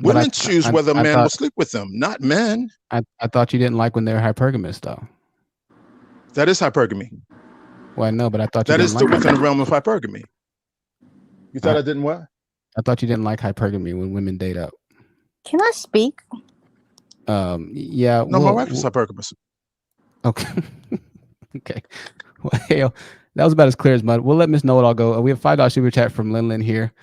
Women choose whether a man will sleep with them, not men. I thought you didn't like when they were hypergamous, though. That is hypergamy. Well, I know, but I thought you that didn't is like within the realm of hypergamy. You thought I didn't what? I thought you didn't like hypergamy when women date up. Can I speak? Yeah. No, my wife is hypergamous. Okay. Okay. Well, hey, yo, that was about as clear as mud. We'll let Miss Know It All go. We have $5 super chat from Lin here.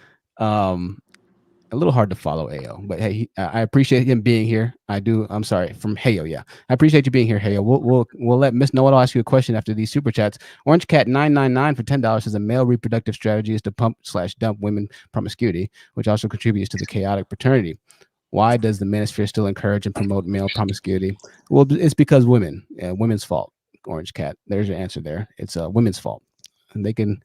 A little hard to follow Ayo, but hey, I appreciate him being here. I do. I'm sorry, from Heyo. Yeah, I appreciate you being here, Heyo. We'll let Miss Know It All ask you a question after these super chats. Orange Cat 999 for $10 says a male reproductive strategy is to pump/dump women promiscuity, which also contributes to the chaotic paternity. Why does the Manosphere still encourage and promote male promiscuity? Well, it's because women's fault. Orange Cat, there's your answer there. It's women's fault, and they can,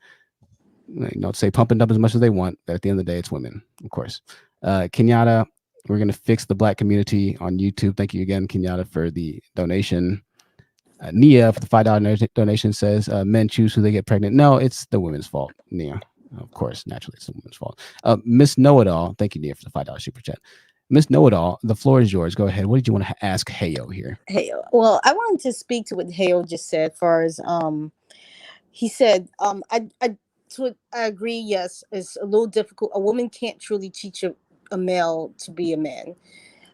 say pump and dump as much as they want, but at the end of the day, it's women, of course. Kenyatta, we're going to fix the black community on YouTube. Thank you again, Kenyatta, for the donation. Nia, for the $5 donation, says men choose who they get pregnant. No, it's the women's fault, Nia. Of course, naturally, it's the women's fault. Miss Know It All, thank you, Nia, for the $5 super chat. Miss Know It All, the floor is yours. Go ahead. What did you want to ask Heyo here? Heyo. Well, I wanted to speak to what Heyo just said. As far as he said, I agree. Yes, it's a little difficult. A woman can't truly teach a male to be a man,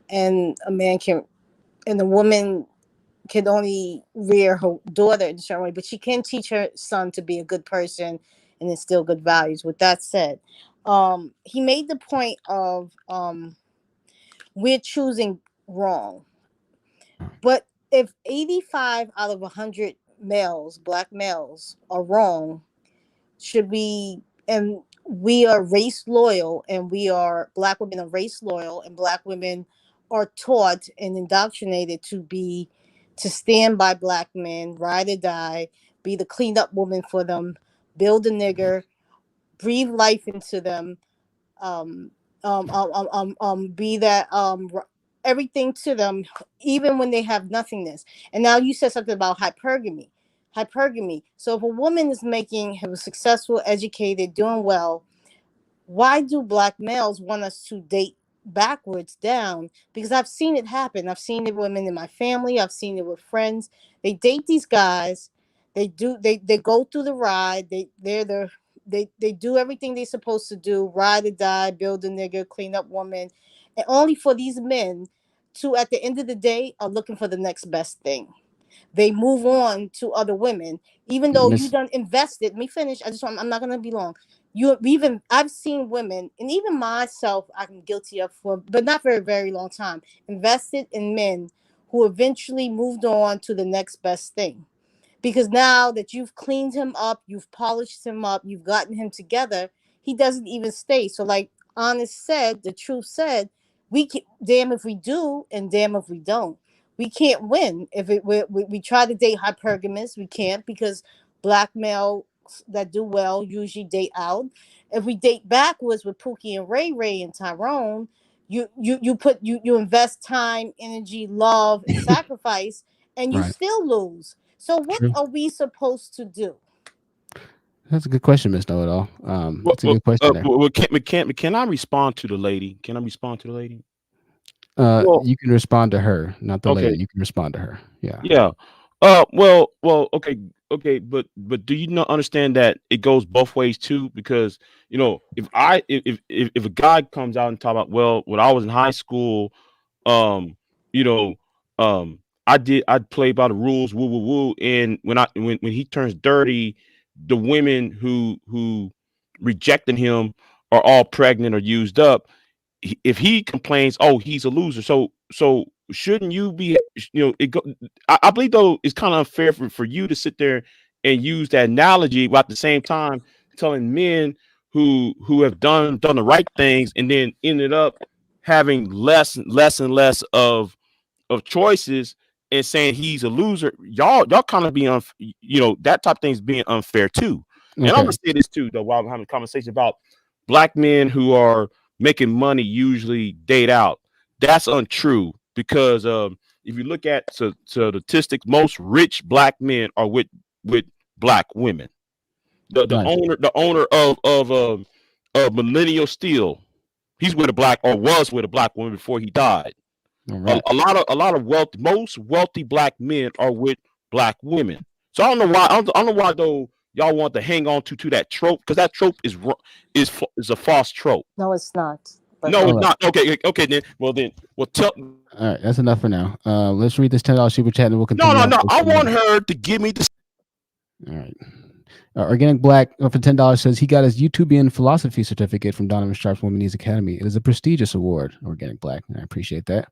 and a man can, and a woman can only rear her daughter in a certain way, but she can teach her son to be a good person and instill good values. With that said, he made the point of we're choosing wrong. But if 85 out of 100 males, black males, are wrong, should we, and we are race loyal, and black women are race loyal, and black women are taught and indoctrinated to stand by black men, ride or die, be the cleaned up woman for them, build a nigger, breathe life into them, be that everything to them, even when they have nothingness. And now you said something about hypergamy. So if a woman is successful, educated, doing well, why do black males want us to date backwards down? Because I've seen it happen. I've seen it with women in my family. I've seen it with friends. They date these guys. They go through the ride. They do everything they're supposed to do, ride or die, build a nigger, clean up woman, and only for these men to, at the end of the day, are looking for the next best thing. They move on to other women, even though you done invested. Let me finish. I'm not gonna be long. I've seen women, and even myself, I'm guilty of, but not for a very long time, invested in men who eventually moved on to the next best thing. Because now that you've cleaned him up, you've polished him up, you've gotten him together, he doesn't even stay. So like Honest said, the truth said, damn if we do and damn if we don't. We can't win. If we try to date hypergamous, we can't, because black males that do well usually date out. If we date backwards with Pookie and Ray and Tyrone, you invest time, energy, love, and sacrifice, and you still lose. So what are we supposed to do? That's a good question, Miss Know It All. That's a good question there. Can I respond to the lady? Can I respond to the lady? You can respond to her, not the lady. You can respond to her. Yeah. Yeah. Okay. okay, but do you not understand that it goes both ways too? Because if a guy comes out and talk about, well, when I was in high school, um, you know, I'd play by the rules, woo woo woo, and when he turns dirty, the women who rejected him are all pregnant or used up. If he complains, oh, he's a loser. So shouldn't you be, I believe though it's kind of unfair for you to sit there and use that analogy while at the same time telling men who have done the right things and then ended up having less and less of choices and saying he's a loser. Y'all kind of being that type of thing is being unfair too. And I'm gonna say this too, though, while I'm having a conversation about black men who are making money usually date out. That's untrue because if you look at statistics, most rich black men are with black women. The owner of Millennial Steel, he's with a black or was with a black woman before he died. Right. A lot of most wealthy black men are with black women. So I don't know why. I don't know why though y'all want to hang on to that trope, because that trope is a false trope. No, it's not. No, it's not. Okay, then. Well, tell. All right, that's enough for now. Let's read this $10 super chat and we'll continue. No. I want her to give me the. All right. Organic Black for $10 says he got his YouTubian philosophy certificate from Donovan Sharp's Women's Academy. It is a prestigious award. Organic Black. I appreciate that.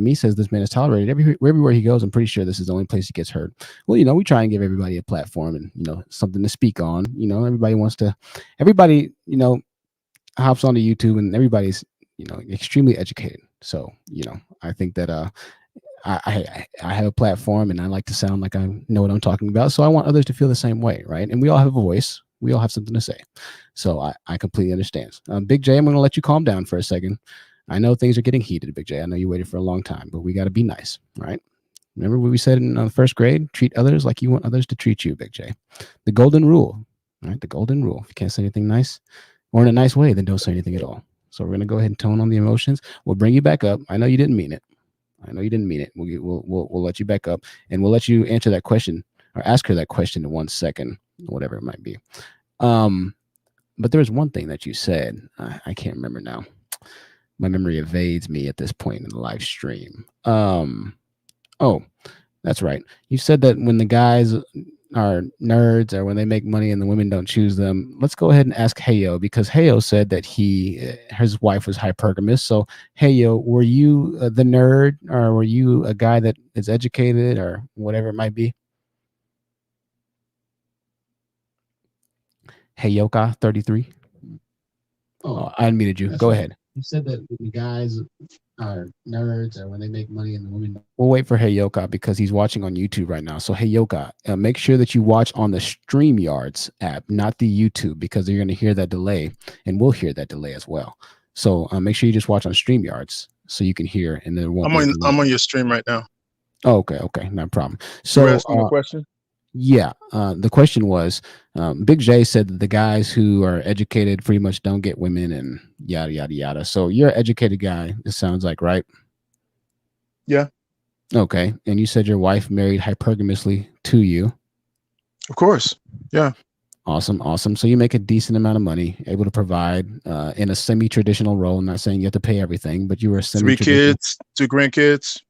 Me says this man is tolerated everywhere he goes. I'm pretty sure this is the only place he gets heard. Well, we try and give everybody a platform and something to speak on. Everybody hops onto YouTube and everybody's extremely educated. So I think that I have a platform and I like to sound like I know what I'm talking about. So I want others to feel the same way, right? And we all have a voice. We all have something to say. So I completely understand. Big J, I'm going to let you calm down for a second. I know things are getting heated, Big J. I know you waited for a long time, but we got to be nice, right? Remember what we said in first grade? Treat others like you want others to treat you, Big J. The golden rule, right? The golden rule. If you can't say anything nice or in a nice way, then don't say anything at all. So we're going to go ahead and tone on the emotions. We'll bring you back up. I know you didn't mean it. We'll let you back up and we'll let you answer that question or ask her that question in 1 second, whatever it might be. But there was one thing that you said. I can't remember now. My memory evades me at this point in the live stream. Oh, that's right. You said that when the guys are nerds or when they make money and the women don't choose them. Let's go ahead and ask Heyo, because Heyo said that his wife was hypergamous. So Heyo, were you the nerd, or were you a guy that is educated or whatever it might be? Heyoka 33. Oh, I unmuted you. Go ahead. You said that when the guys are nerds or when they make money and the women don't. We'll wait for Heyoka because he's watching on YouTube right now. So Heyoka, make sure that you watch on the StreamYards app, not the YouTube, because you're going to hear that delay and we'll hear that delay as well. So make sure you just watch on StreamYards so you can hear, and then I'm on your stream right now. Oh, okay, no problem. So you asking a question? Yeah, the question was, Big J said that the guys who are educated pretty much don't get women and yada, yada, yada. So you're an educated guy, it sounds like, right? Yeah. Okay. And you said your wife married hypergamously to you. Of course. Yeah. Awesome. So you make a decent amount of money, able to provide in a semi-traditional role. I'm not saying you have to pay everything, but you were a 3 kids, 2 grandkids.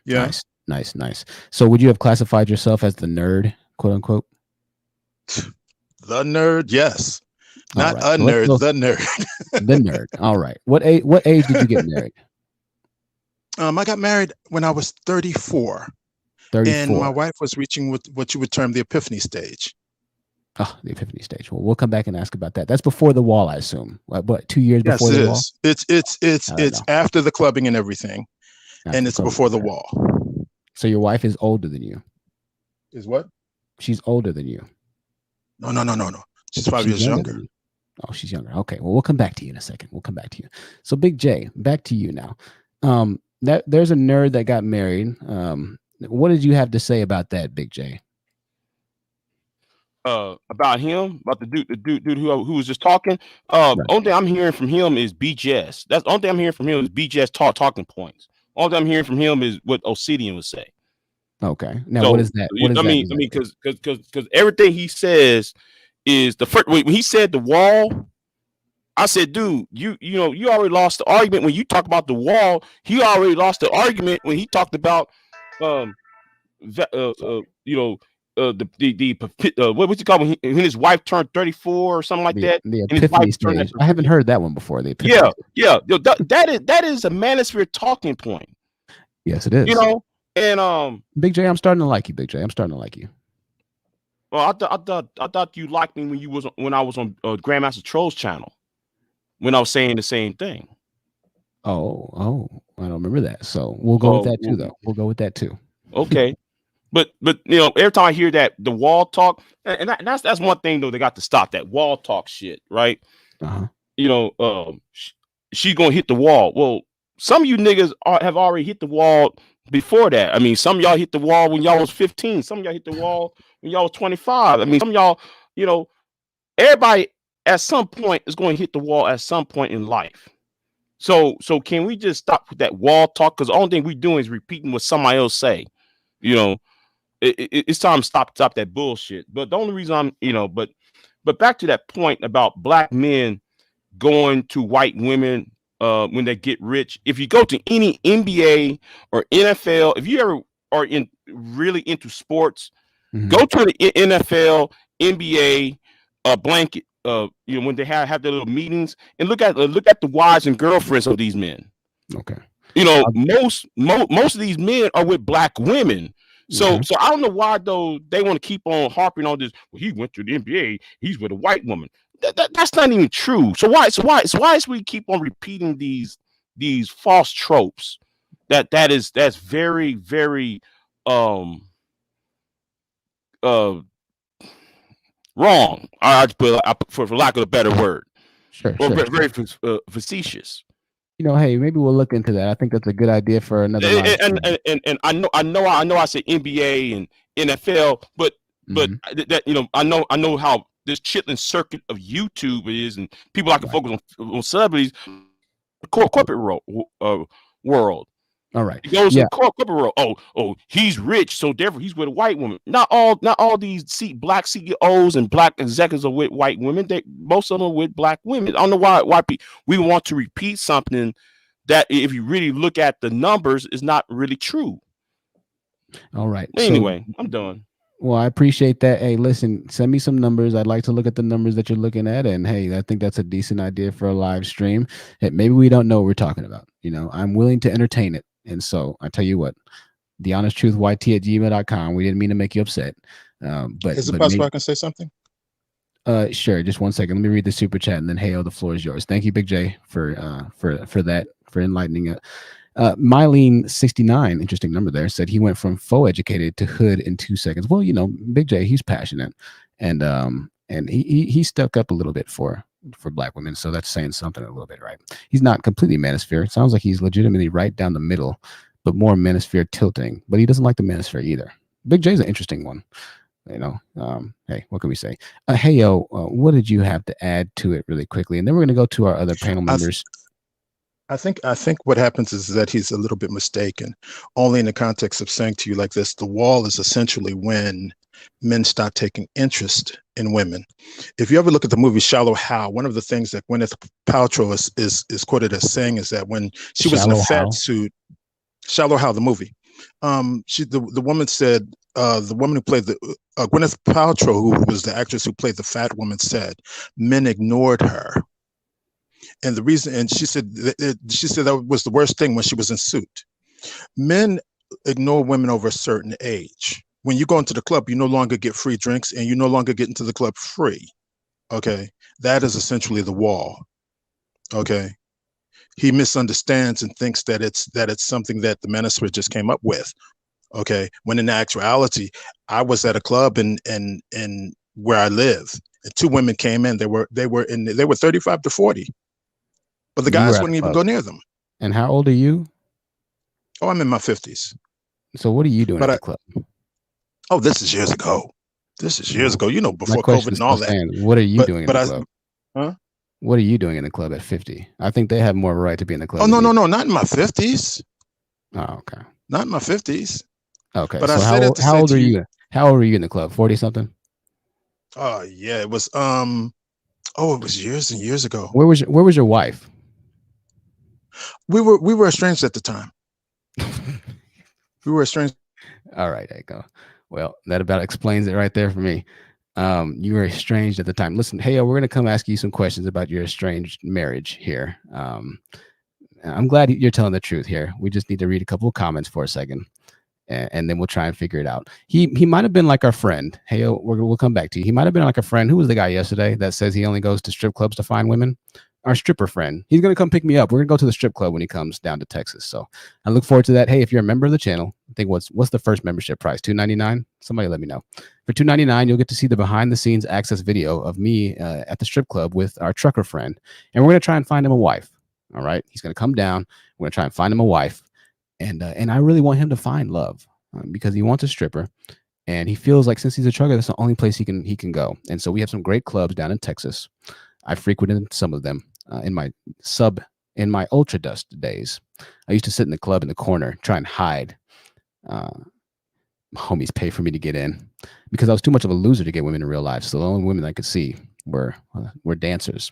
Yeah. Nice. So would you have classified yourself as the nerd, quote unquote? The nerd, yes. Not a nerd, the nerd. The nerd. All right. What age did you get married? I got married when I was 34. 34. And my wife was reaching what you would term the epiphany stage. Oh, the epiphany stage. Well, we'll come back and ask about that. That's before the wall, I assume. What, 2 years before the wall? It's after the clubbing and everything. And it's before the wall. So your wife is older than you. Is what? She's older than you. No. She's 5 years younger. Oh, she's younger. Okay. Well, we'll come back to you in a second. So Big J, back to you now. There's a nerd that got married. What did you have to say about that, Big J? About him, about the dude who was just talking. Right. Only thing I'm hearing from him is BJS. That's the only thing I'm hearing from him is BJS talking points. All that I'm hearing from him is what Obsidian would say. Okay. Now, So what is that? What does I that mean, mean? because everything he says is the first. When he said the wall, I said, dude, you know, you already lost the argument when you talk about the wall. He already lost the argument when he talked about, you know, what was it called when his wife turned 34 or something like The that, and his wife epiphany turned stage. that. I haven't heard that one before. The epiphany. Yeah. Yo, that is a manosphere talking point. Yes, it is. You know, and Big J, I'm starting to like you. Big J, I'm starting to like you. well, I thought you liked me when I was on Grandmaster Troll's channel when I was saying the same thing. Oh, I don't remember that. So we'll go with that too, though. We'll go with that too. Okay, but you know, every time I hear that the wall talk, and that's one thing though, they got to stop that wall talk shit, right? You know, she's gonna hit the wall. Well, some of you niggas have already hit the wall before that. I mean, some of y'all hit the wall when y'all was 15. Some of y'all hit the wall when y'all was 25. I mean, some of y'all, you know, everybody at some point is going to hit the wall at some point in life. So can we just stop with that wall talk? Because the only thing we doing is repeating what somebody else say. You know, it's time to stop that bullshit. But the only reason I'm, you know, but back to that point about black men going to white women when they get rich. If you go to any NBA or NFL, if you ever are really into sports, go to the NFL, NBA, blanket. You know, when they have their little meetings, and look at the wives and girlfriends of these men. Okay. You know, most of these men are with black women. So I don't know why though they want to keep on harping on this. Well, he went to the NBA. He's with a white woman. That's not even true. So why is we keep on repeating these false tropes? That's very, very wrong. For lack of a better word. Sure. Very facetious. You know, hey, maybe we'll look into that. I think that's a good idea for another live stream. And I know I said NBA and NFL, but that you know, I know how this chitlin circuit of YouTube is, and people like to focus on celebrities, corporate world. All right. It goes to corporate world. Oh, he's rich, so therefore he's with a white woman. Not all these black CEOs and black executives are with white women. Most of them are with black women. I don't know why we want to repeat something that, if you really look at the numbers, is not really true. All right. Anyway, I'm done. Well, I appreciate that. Hey, listen, send me some numbers. I'd like to look at the numbers that you're looking at. And hey, I think that's a decent idea for a live stream. Hey, maybe we don't know what we're talking about. You know, I'm willing to entertain it. And so I tell you what, thehonesttruthyt@gmail.com. We didn't mean to make you upset. But is it possible I can say something? Sure. Just 1 second. Let me read the super chat, and then hey, the floor is yours. Thank you, Big J, for that, for enlightening it. Mylene69, interesting number there, said he went from faux educated to hood in 2 seconds. Well, you know, Big J, he's passionate, and he stuck up a little bit for black women, so that's saying something a little bit, right? He's not completely manosphere. It sounds like he's legitimately right down the middle, but more manosphere tilting. But he doesn't like the manosphere either. Big J's an interesting one. You know, hey, what can we say? Hey, yo, what did you have to add to it really quickly? And then we're going to go to our other panel members. I think what happens is that he's a little bit mistaken, only in the context of saying to you like this: the wall is essentially when men stop taking interest in women. If you ever look at the movie Shallow Hal, one of the things that Gwyneth Paltrow is quoted as saying is that when she was in a fat suit, Shallow Hal, the movie, the woman said, the woman who played Gwyneth Paltrow, who was the actress who played the fat woman, said men ignored her. And the reason, and she said that was the worst thing when she was in suit. Men ignore women over a certain age. When you go into the club, you no longer get free drinks, and you no longer get into the club free. Okay, that is essentially the wall. Okay, he misunderstands and thinks that it's something that the Manosphere just came up with. Okay, when in actuality, I was at a club in where I live, and two women came in. They were 35 to 40. But the guys wouldn't even go near them. And how old are you? Oh, I'm in my 50s. So what are you doing at the club? Oh, this is years ago. You know, before COVID and all that. What are you doing in the club? Huh? What are you doing in the club at 50? I think they have more of a right to be in the club. Oh, no, not in my 50s. Oh, okay. Not in my 50s. Okay, But I so said it to how say old to are you, you? How old are you in the club? 40 something? yeah, it was it was years and years ago. Where was your wife? We were estranged at the time. We were estranged. All right, there you go. Well, that about explains it right there for me. You were estranged at the time. Listen, hey, we're gonna come ask you some questions about your estranged marriage here. I'm glad you're telling the truth here. We just need to read a couple of comments for a second, and then we'll try and figure it out. He might have been like our friend. Hey, we'll come back to you. He might have been like a friend. Who was the guy yesterday that says he only goes to strip clubs to find women? Our stripper friend. He's gonna come pick me up. We're gonna go to the strip club when he comes down to Texas. So I look forward to that. Hey, if you're a member of the channel, I think what's the first membership price? $2.99. Somebody let me know. For $2.99, you'll get to see the behind the scenes access video of me at the strip club with our trucker friend, and we're gonna try and find him a wife. All right, he's gonna come down. We're gonna try and find him a wife, and I really want him to find love because he wants a stripper, and he feels like since he's a trucker, that's the only place he can go. And so we have some great clubs down in Texas. I frequented some of them in my ultra dust days. I used to sit in the club in the corner, try and hide. Homies pay for me to get in because I was too much of a loser to get women in real life. So the only women I could see were dancers,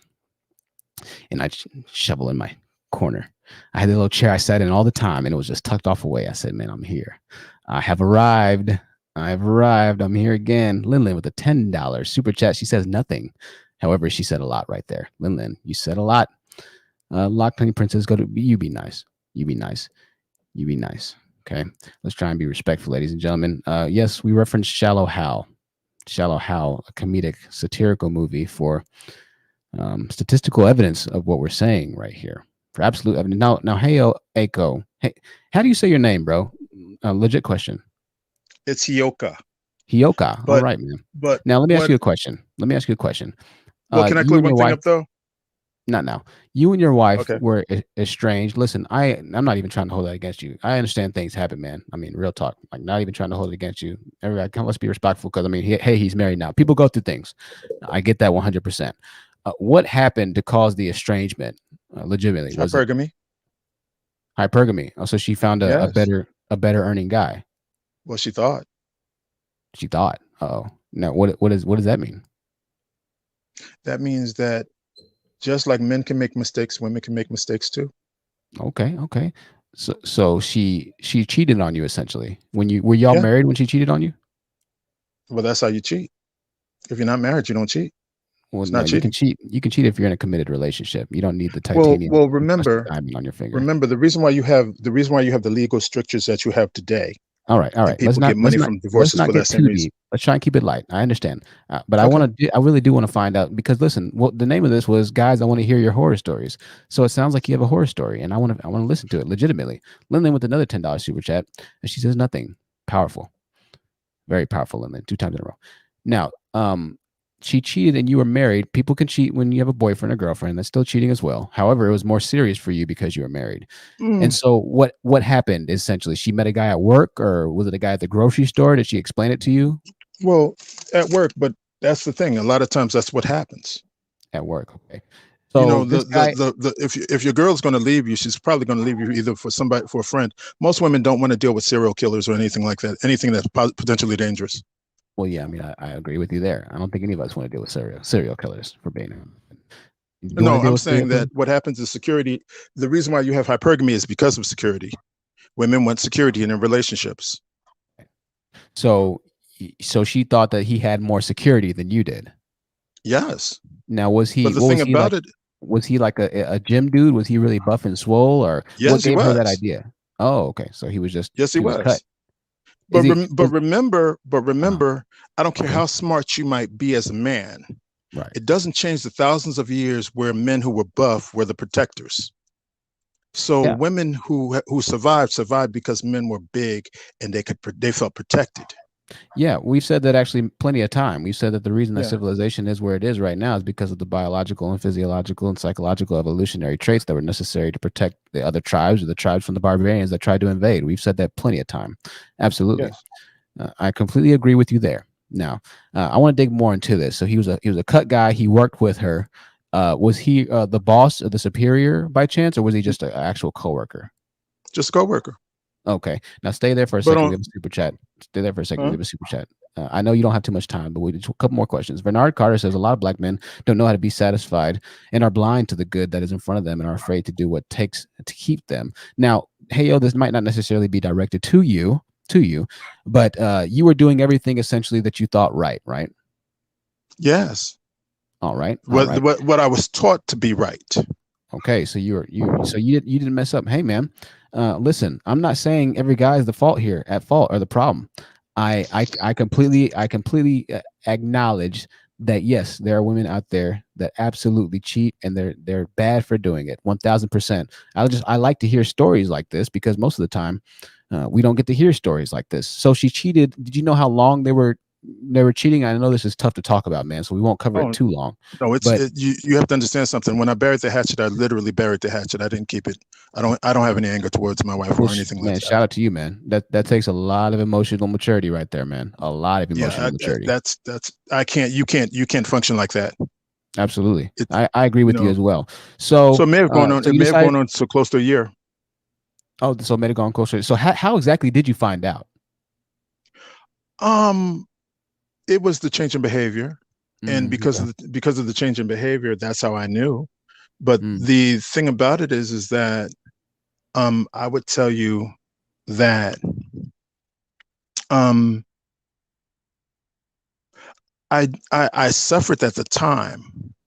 and I'd shovel in my corner. I had a little chair I sat in all the time, and it was just tucked off away. I said, "Man, I'm here. I have arrived. I've arrived. I'm here again." Lin with a $10 super chat. She says nothing. However, she said a lot right there. Lin, you said a lot. Lock Penny Princess, you be nice. You be nice. You be nice. Okay. Let's try and be respectful, ladies and gentlemen. Yes, we referenced Shallow Hal. Shallow Hal, a comedic satirical movie for statistical evidence of what we're saying right here. For absolute evidence. Now, hey, Aiko. Hey, how do you say your name, bro? Legit question. It's Hioka. Hioka. All right, man. But now let me ask you a question. Well, can I clear one thing up though? Not now. You and your wife Okay. were estranged. Listen, I'm not even trying to hold that against you. I understand things happen, man. I mean, real talk. Like, not even trying to hold it against you. Everybody, let's be respectful because I mean, he's married now. People go through things. I get that 100%. What happened to cause the estrangement? Legitimately, was hypergamy. Hypergamy. Oh, so she found a better earning guy. Well, she thought. She thought. Oh, now what does that mean? That means that just like men can make mistakes, women can make mistakes too. Okay. So she cheated on you essentially. Were y'all married when she cheated on you? Well, that's how you cheat. If you're not married, you don't cheat. Well, it's no, not cheating. You can cheat if you're in a committed relationship. You don't need the titanium. Well, remember, diamond on your finger. Remember the reason why you have the legal strictures that you have today. All right. People get money from divorces for that same reason. Let's try and keep it light. I understand, but I really do want to find out because listen, the name of this was guys. I want to hear your horror stories. So it sounds like you have a horror story, and I want to listen to it legitimately. Lindley with another $10 super chat, and she says nothing. Powerful, very powerful, Lindley. 2 times in a row. Now, she cheated and you were married. People can cheat when you have a boyfriend or girlfriend. That's still cheating as well. However, it was more serious for you because you were married. And so what happened essentially? She met a guy at work, or was it a guy at the grocery store? Did she explain it to you? Well, at work, but that's the thing. A lot of times that's what happens. At work, okay. So you know, if your girl's going to leave you, she's probably going to leave you either for a friend. Most women don't want to deal with serial killers or anything like that. Anything that's potentially dangerous. Well, yeah, I mean, I agree with you there. I don't think any of us want to deal with serial killers for being. No, I'm saying that what happens is security. The reason why you have hypergamy is because of security. Women want security in their relationships. So she thought that he had more security than you did. Yes. Now, was he? But the thing about it, was he like a gym dude? Was he really buff and swole, or what gave her that idea? Oh, okay. So he was just he was cut. But remember, I don't care how smart you might be as a man. Right. It doesn't change the thousands of years where men who were buff were the protectors. So women who survived because men were big and they felt protected. Yeah, we've said that actually plenty of time. We've said that the reason that civilization is where it is right now is because of the biological and physiological and psychological evolutionary traits that were necessary to protect the other tribes or the tribes from the barbarians that tried to invade. We've said that plenty of time. Absolutely. Yes. I completely agree with you there. Now, I want to dig more into this. So he was a cut guy. He worked with her. Was he the boss or the superior by chance, or was he just an actual coworker? Just a coworker. Okay. Now stay there for a But second. on, We have a super chat. Stay there for a second. We huh? have a super chat. I know you don't have too much time, but we just a couple more questions. Bernard Carter says a lot of black men don't know how to be satisfied and are blind to the good that is in front of them and are afraid to do what takes to keep them. Now, hey, yo, this might not necessarily be directed to you, but you were doing everything essentially that you thought right? Yes. All right. What I was taught to be right. Okay, so you didn't mess up. Hey, man, listen, I'm not saying every guy is at fault or the problem. I completely acknowledge that yes, there are women out there that absolutely cheat and they're bad for doing it. 1000%. I like to hear stories like this because most of the time we don't get to hear stories like this. So she cheated. Did you know how long they were cheating? I know this is tough to talk about, man, so we won't cover it too long. No, but you have to understand something. When I buried the hatchet, I literally buried the hatchet. I didn't keep it. I don't have any anger towards my wife or anything like that. Shout out to you, man. That takes a lot of emotional maturity right there, man. A lot of emotional maturity. That's you can't function like that. Absolutely. I agree with you as well. So it may have gone on. It may have gone on so close to a year. Oh, so it may have gone closer. So how exactly did you find out? It was the change in behavior, and because of the change in behavior, that's how I knew. But the thing about it is that I would tell you that I suffered at the time,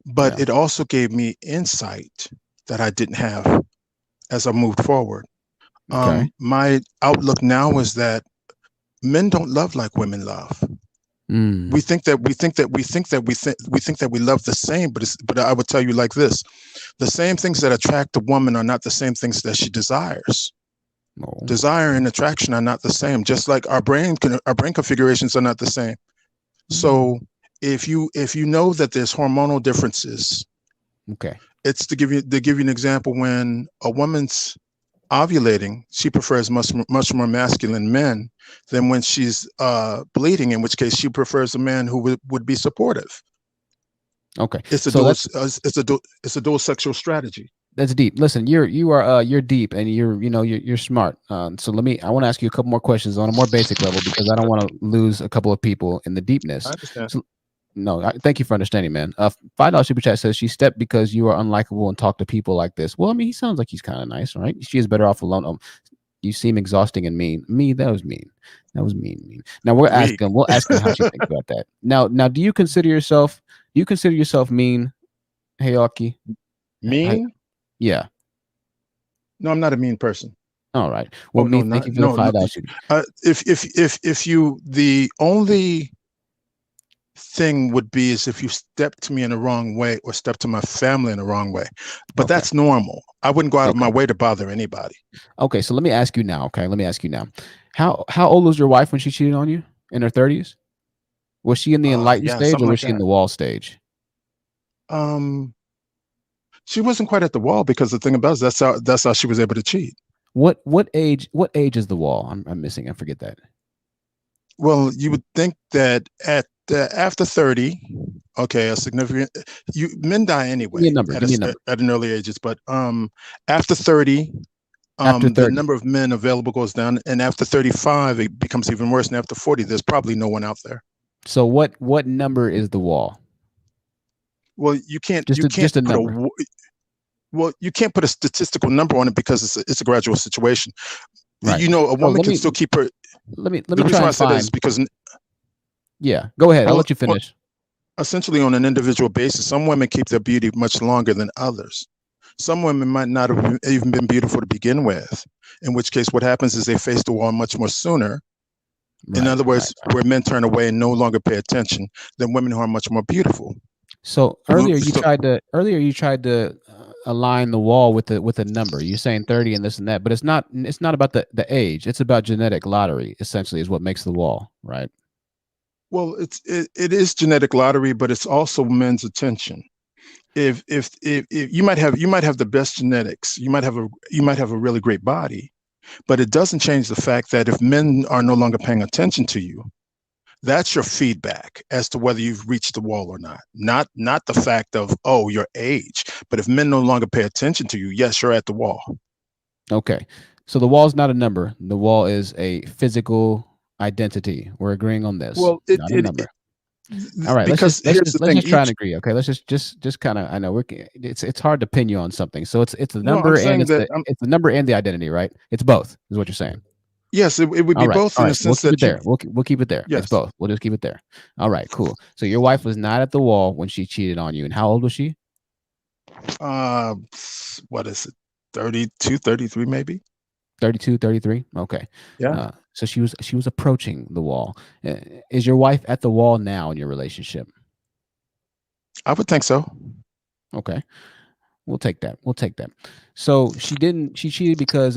but it also gave me insight that I didn't have as I moved forward. My outlook now is that men don't love like women love. We think that we love the same, but I would tell you like this: the same things that attract a woman are not the same things that she desires. Desire and attraction are not the same. Just like our brain configurations are not the same. So if you know that there's hormonal differences, it's to give you an example. When a woman's ovulating, she prefers much more masculine men than when she's bleeding, in which case she prefers a man who would be supportive. Okay, it's a dual sexual strategy. That's deep. Listen, you're deep and you're smart. So I want to ask you a couple more questions on a more basic level because I don't want to lose a couple of people in the deepness. I understand. So, thank you for understanding, man. $5 super chat says she stepped because you are unlikable and talk to people like this. Well, I mean, he sounds like he's kind of nice, right? She is better off alone. You seem exhausting and mean. That was mean. Mean. Now we'll ask him how she thinks about that. Now, do you consider yourself mean? Hey, Aki. Mean? Yeah. No, I'm not a mean person. All right. Well, thank you for the $5. If you, the only thing would be is if you step to me in the wrong way or step to my family in the wrong way, but that's normal. I wouldn't go out of my way to bother anybody. Okay, so let me ask you now. How old was your wife when she cheated on you? In her 30s? Was she in the enlightened stage or was she in the wall stage? She wasn't quite at the wall because the thing about it is that's how she was able to cheat. What age is the wall? I'm missing. I forget that. Well, you would think that after 30, a significant men die anyway at an early ages, but after 30, the number of men available goes down, and after 35 it becomes even worse, and after 40 there's probably no one out there. So what number is the wall? Well, you can't put a statistical number on it because it's a gradual situation. Right. A woman can still keep her. Let me try and find. Is because. Yeah, go ahead. I'll let you finish. Essentially, on an individual basis, some women keep their beauty much longer than others. Some women might not have even been beautiful to begin with, in which case what happens is they face the wall much more sooner. In other words, where men turn away and no longer pay attention than women who are much more beautiful. So earlier you tried to align the wall with a number. You're saying 30 and this and that, but it's not about the age. It's about genetic lottery, essentially, is what makes the wall, right? Well, it is genetic lottery, but it's also men's attention. If you might have the best genetics, you might have a really great body, but it doesn't change the fact that if men are no longer paying attention to you, that's your feedback as to whether you've reached the wall or not. Not the fact of your age, but if men no longer pay attention to you, yes, you're at the wall. Okay. So the wall is not a number. The wall is a physical identity. We're agreeing on this. Well, Not a number. All right, because here's the let's thing. just try and agree. Okay, let's just kind of. I know it's hard to pin you on something. So it's the No, I'm number and saying it's that the number and the identity, right? It's both, is what you're saying. yes, it would be both in the sense we'll keep that it there. We'll keep it there. Yes. It's both. We'll just keep it there. All right, cool. So your wife was not at the wall when she cheated on you, and how old was she? What is it? 32, 33 maybe? 32, 33. Okay. Yeah. So she was approaching the wall. Is your wife at the wall now in your relationship? I would think so. Okay. We'll take that. So she cheated because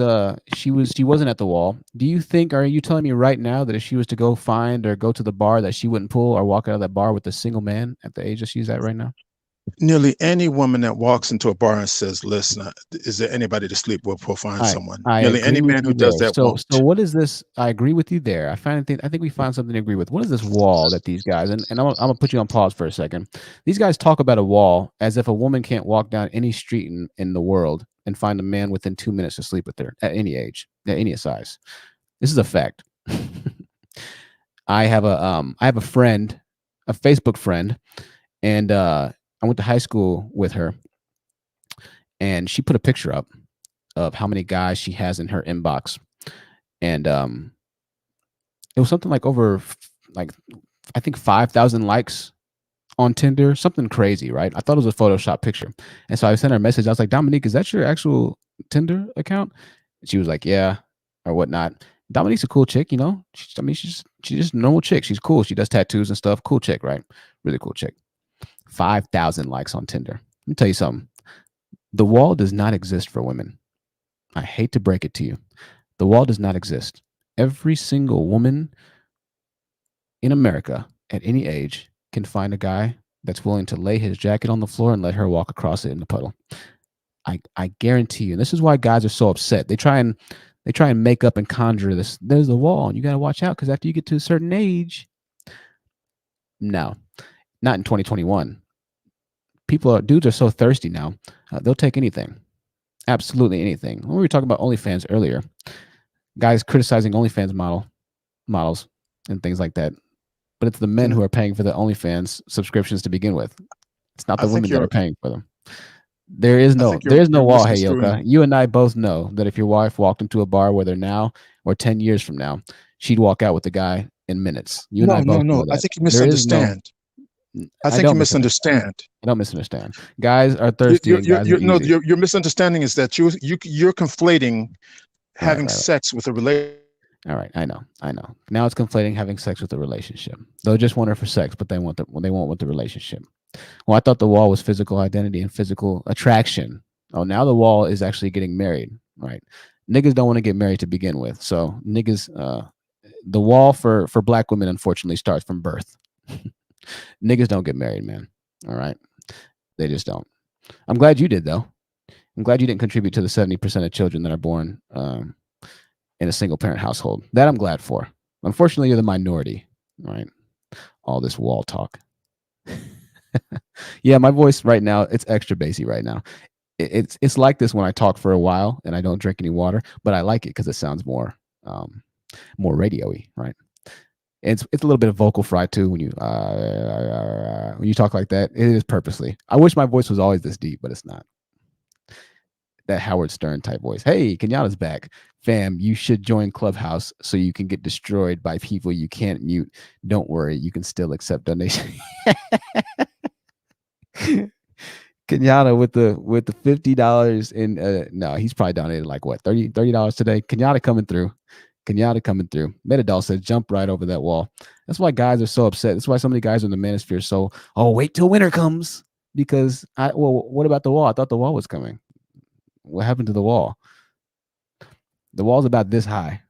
she wasn't at the wall. Do you think, are you telling me right now that if she was to go find or go to the bar that she wouldn't pull or walk out of that bar with a single man at the age that she's at right now? Nearly any woman that walks into a bar and says, "Listen, is there anybody to sleep with? We'll find someone." Nearly any man who does that won't. So what is this? I agree with you there. I think we find something to agree with. What is this wall that these guys, and I'm gonna put you on pause for a second. These guys talk about a wall as if a woman can't walk down any street in the world and find a man within 2 minutes to sleep with her at any age, at any size. This is a fact. I have a friend, a Facebook friend, and I went to high school with her, and she put a picture up of how many guys she has in her inbox, and it was something like over I think 5,000 likes on Tinder, something crazy, right? I thought it was a Photoshop picture, and so I sent her a message. I was like, Dominique, is that your actual Tinder account? And she was like, yeah, or whatnot. Dominique's a cool chick, you know. She's just a normal chick. She's cool. She does tattoos and stuff. Cool chick, right? Really cool chick. 5,000 likes on Tinder. Let me tell you something. The wall does not exist for women. I hate to break it to you. The wall does not exist. Every single woman in America at any age can find a guy that's willing to lay his jacket on the floor and let her walk across it in the puddle. I guarantee you. And this is why guys are so upset. They try and make up and conjure this. There's a wall, and you got to watch out because after you get to a certain age, no, not in 2021. Dudes are so thirsty now. They'll take anything, absolutely anything. When we were talking about OnlyFans earlier, guys criticizing OnlyFans models and things like that, but it's the men who are paying for the OnlyFans subscriptions to begin with. It's not the women that are paying for them. There is no wall. Hey, Yoka, you and I both know that if your wife walked into a bar, whether now or 10 years from now, she'd walk out with the guy in minutes. You and I both know that. I think you misunderstand. I think you misunderstand. I don't misunderstand. Guys are thirsty. Your misunderstanding is that you're conflating having sex with a relationship. All right, I know. Now it's conflating having sex with a relationship. They'll just want her for sex, but they won't want the relationship. Well, I thought the wall was physical identity and physical attraction. Oh, now the wall is actually getting married, right? Niggas don't want to get married to begin with. So niggas, the wall for black women, unfortunately, starts from birth. Niggas don't get married, man. All right. They just don't. I'm glad you did, though. I'm glad you didn't contribute to the 70% of children that are born in a single parent household. That I'm glad for. Unfortunately, you're the minority, right? All this wall talk. Yeah, my voice right now, it's extra bassy right now. It's like this when I talk for a while and I don't drink any water, but I like it because it sounds more radio-y, right? It's a little bit of vocal fry too when you talk like that. It is purposely. I wish my voice was always this deep, but it's not. That Howard Stern type voice. Hey, Kenyatta's back. Fam, you should join Clubhouse so you can get destroyed by people you can't mute. Don't worry, you can still accept donations. Kenyatta with the $50 in no, he's probably donated like what, $30 today. Kenyatta coming through. Metadol says jump right over that wall. That's why guys are so upset. That's why so many guys are in the Manosphere. So, wait till winter comes because what about the wall? I thought the wall was coming. What happened to the wall? The wall's about this high.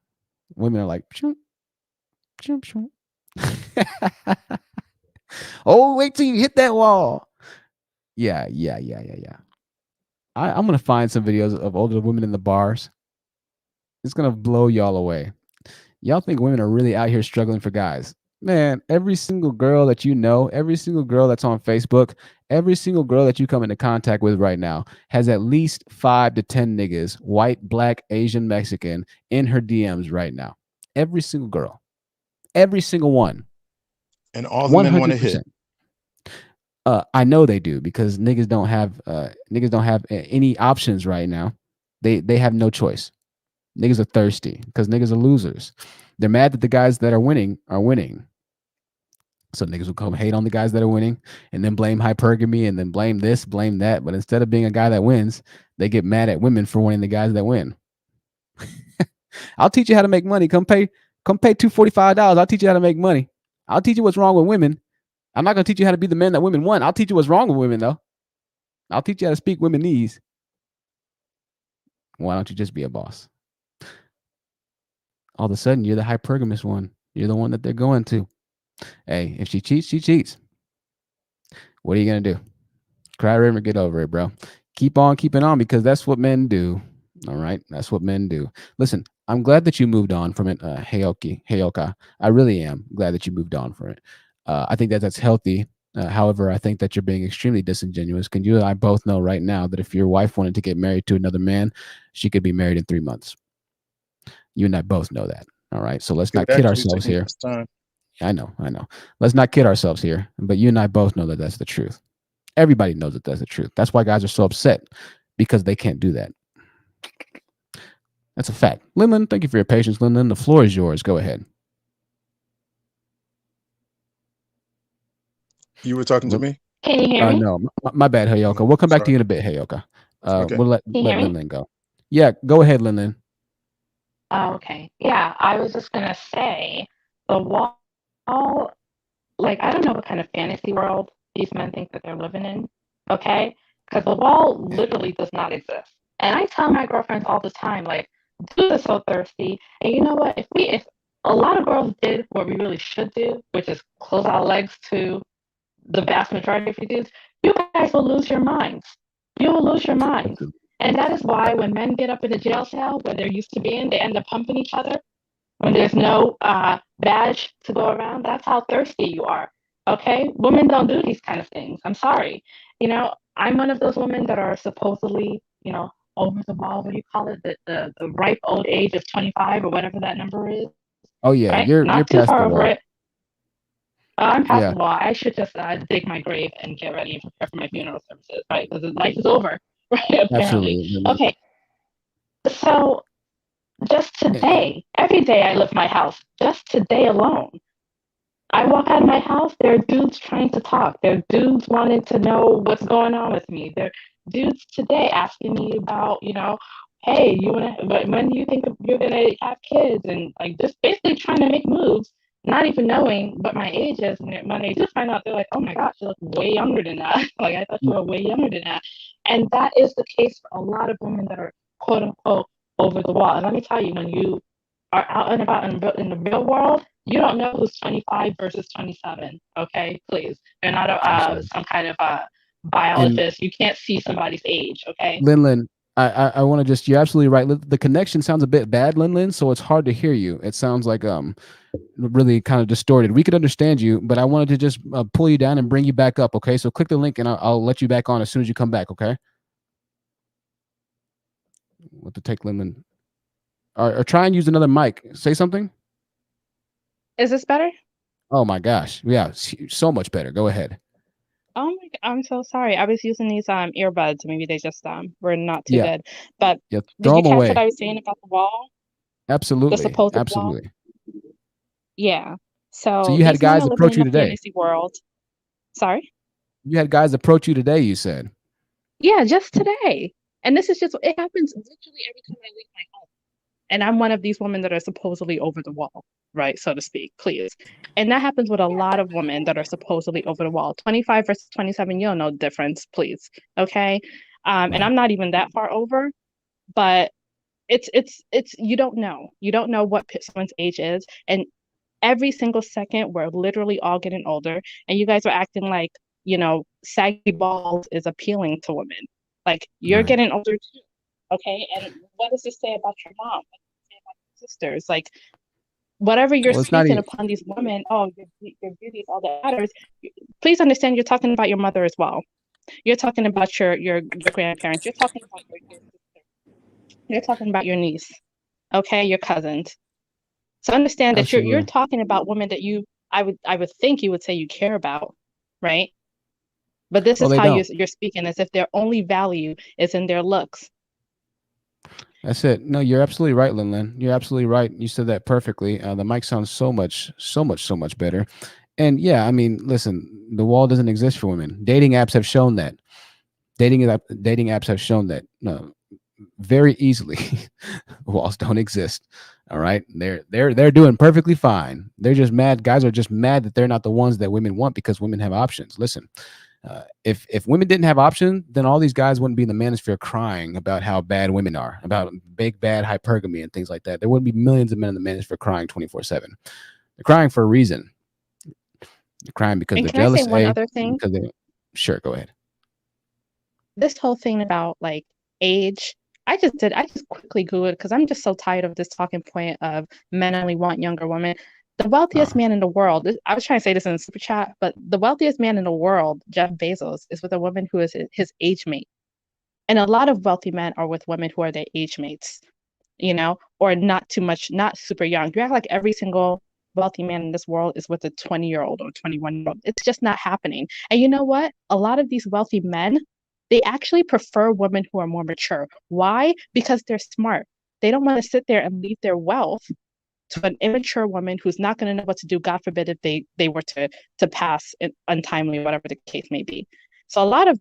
Women are like, shoop, shoop, shoop. Wait till you hit that wall. Yeah. I'm gonna find some videos of older women in the bars. It's gonna blow y'all away. Y'all think women are really out here struggling for guys. Man, every single girl that you know, every single girl that's on Facebook, Every single girl that you come into contact with right now has at least 5 to 10 niggas, white, black, Asian, Mexican, in her DMs right now. Every single girl. Every single one. And all the men want to hit. I know they do, because niggas don't have any options right now. They have no choice. Niggas are thirsty because niggas are losers. They're mad that the guys that are winning are winning. So niggas will come hate on the guys that are winning and then blame hypergamy and then blame this, blame that. But instead of being a guy that wins, they get mad at women for winning the guys that win. I'll teach you how to make money. Come pay $245. I'll teach you how to make money. I'll teach you what's wrong with women. I'm not going to teach you how to be the man that women want. I'll teach you what's wrong with women, though. I'll teach you how to speak womenese. Why don't you just be a boss? All of a sudden, you're the hypergamous one. You're the one that they're going to. Hey, if she cheats, she cheats. What are you going to do? Cry river, get over it, bro. Keep on keeping on, because that's what men do. All right? That's what men do. Listen, I'm glad that you moved on from it, Heyoka. I really am glad that you moved on from it. I think that's healthy. However, I think that you're being extremely disingenuous. Can you and I both know right now that if your wife wanted to get married to another man, she could be married in 3 months? You and I both know that. All right? So let's not kid ourselves here. I know. Let's not kid ourselves here. But you and I both know that that's the truth. Everybody knows that that's the truth. That's why guys are so upset, because they can't do that. That's a fact. Linlin, thank you for your patience. Linlin, the floor is yours. Go ahead. You were talking to me? Can you hear me? No, my bad, Heyoka. We'll come back to you in a bit, Heyoka. Okay. We'll let Can you hear me? Linlin go. Yeah, go ahead, Linlin. Oh, okay. Yeah, I was just gonna say the wall, like, I don't know what kind of fantasy world these men think that they're living in, okay? Because the wall literally does not exist. And I tell my girlfriends all the time, like, dudes are so thirsty. And you know what? If a lot of girls did what we really should do, which is close our legs to the vast majority of you dudes, you guys will lose your minds. You will lose your minds. And that is why when men get up in a jail cell where they're used to being, they end up pumping each other. When there's no badge to go around, that's how thirsty you are. Okay? Women don't do these kind of things. I'm sorry. You know, I'm one of those women that are supposedly, you know, over the wall. What do you call it? The ripe old age of 25 or whatever that number is. Oh yeah, Right? you're Not too past far the over wall. it. I'm past Yeah. the wall. I should just dig my grave and get ready and prepare for my funeral services, right? Because life is over, right? Apparently. Absolutely. Okay. So just today, every day I leave my house, just today alone, I walk out of my house, there are dudes trying to talk. There are dudes wanting to know what's going on with me. There are dudes today asking me about, you know, hey, when do you think you're gonna have kids? And like just basically trying to make moves, not even knowing what my age is. And when they do find out, they're like, oh my gosh, you look way younger than that. Like I thought you were way younger than that. And that is the case for a lot of women that are quote unquote over the wall. And let me tell you, when you are out and about in the real world, you don't know who's 25 versus 27. Okay, please. You're not some kind of biologist. You can't see somebody's age. Okay. Linlin, I want to just, you're absolutely right. The connection sounds a bit bad, Linlin, so it's hard to hear you. It sounds like really kind of distorted. We could understand you, but I wanted to just pull you down and bring you back up. Okay, so click the link and I'll let you back on as soon as you come back. Okay. What to take, Linlin? Or try and use another mic. Say something. Is this better? Oh my gosh. Yeah, so much better. Go ahead. Oh my, I'm so sorry. I was using these earbuds. Maybe they just were not too Yeah. good. But Yeah, did throw you them catch away. what I was saying about the wall? The Absolutely. supposed wall? Absolutely. Yeah. So So you had these men guys are living approach in you a today. fantasy world. Sorry? You had guys approach you today, you said. Yeah, just today. And this is just, it happens literally every time I leave my home. And I'm one of these women that are supposedly over the wall, right? So to speak, please. And that happens with a lot of women that are supposedly over the wall. 25 versus 27, you don't know the difference, please. Okay. And I'm not even that far over, but it's you don't know. You don't know what someone's age is. And every single second, we're literally all getting older. And you guys are acting like, you know, saggy balls is appealing to women. Like you're getting older too. Okay. And what does this say about your mom? What does it say about your sisters? Like whatever you're Well, it's not speaking even. upon these women, oh, your beauty is all that matters. Please understand you're talking about your mother as well. You're talking about your grandparents. You're talking about you're talking about your niece. Okay, your cousins. So understand that you're Absolutely. talking about women that I would think you would say you care about, right? But this Well, is they how don't. you're speaking as if their only value is in their looks. That's it. No, you're absolutely right, Lin. You're absolutely right. You said that perfectly. The mic sounds so much better. And yeah, I mean, listen, the wall doesn't exist for women. Dating apps have shown that. Dating apps have shown that very easily. Walls don't exist. All right, they're doing perfectly fine. They're just mad. Guys are just mad that they're not the ones that women want because women have options. Listen, if women didn't have options, then all these guys wouldn't be in the manosphere crying about how bad women are, about big bad hypergamy and things like that. There wouldn't be millions of men in the manosphere crying 24/7. They're crying for a reason. They're crying because And they're can I say jealous. one other thing? Because they sure go ahead. This whole thing about like age, I just quickly Googled because I'm just so tired of this talking point of men only want younger women. The wealthiest man in the world, I was trying to say this in the super chat, but the wealthiest man in the world, Jeff Bezos, is with a woman who is his age mate. And a lot of wealthy men are with women who are their age mates, or not too much, not super young. You act like every single wealthy man in this world is with a 20-year-old or 21-year-old. It's just not happening. And you know what? A lot of these wealthy men, they actually prefer women who are more mature. Why? Because they're smart. They don't want to sit there and leave their wealth to an immature woman who's not going to know what to do, God forbid, if they were to pass untimely, whatever the case may be. So a lot of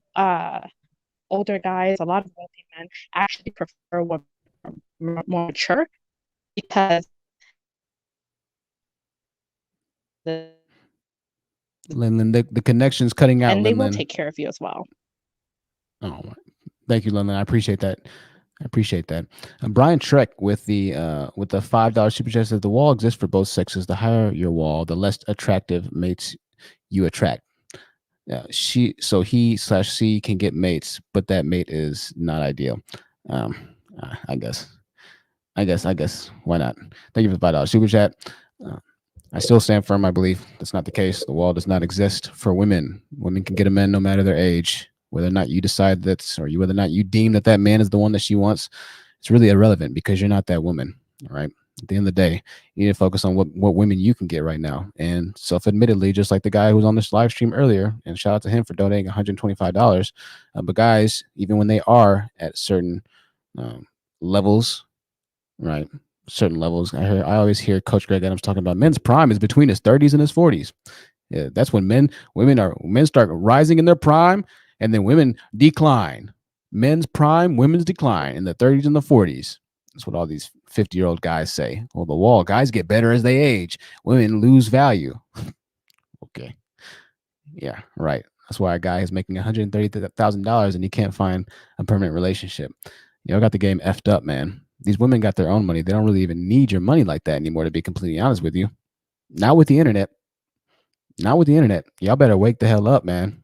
older guys, a lot of wealthy men actually prefer women more mature because Lin, the connection's cutting out. and they will Lin. take care of you as well. Oh, thank you, Lin. I appreciate that. Brian Trek with the $5 super chat says the wall exists for both sexes. The higher your wall, the less attractive mates you attract. He/she can get mates, but that mate is not ideal. I guess. Why not? Thank you for the $5 super chat. I still stand firm. I believe that's not the case. The wall does not exist for women. Women can get a man no matter their age. Whether or not you decide that's, or whether or not you deem that man is the one that she wants, it's really irrelevant because you're not that woman. All right. At the end of the day, you need to focus on what women you can get right now. And self-admittedly, just like the guy who was on this live stream earlier, and shout out to him for donating $125. But guys, even when they are at certain levels, right? Certain levels. I always hear Coach Greg Adams talking about men's prime is between his 30s and his 40s. Yeah, that's when men start rising in their prime, and then women decline. Men's prime, women's decline in the 30s and the 40s. That's what all these 50-year-old guys say. Well, the wall, guys get better as they age. Women lose value. Okay. Yeah, right. That's why a guy is making $130,000 and he can't find a permanent relationship. Y'all got the game effed up, man. These women got their own money. They don't really even need your money like that anymore, to be completely honest with you. Not with the internet. Y'all better wake the hell up, man.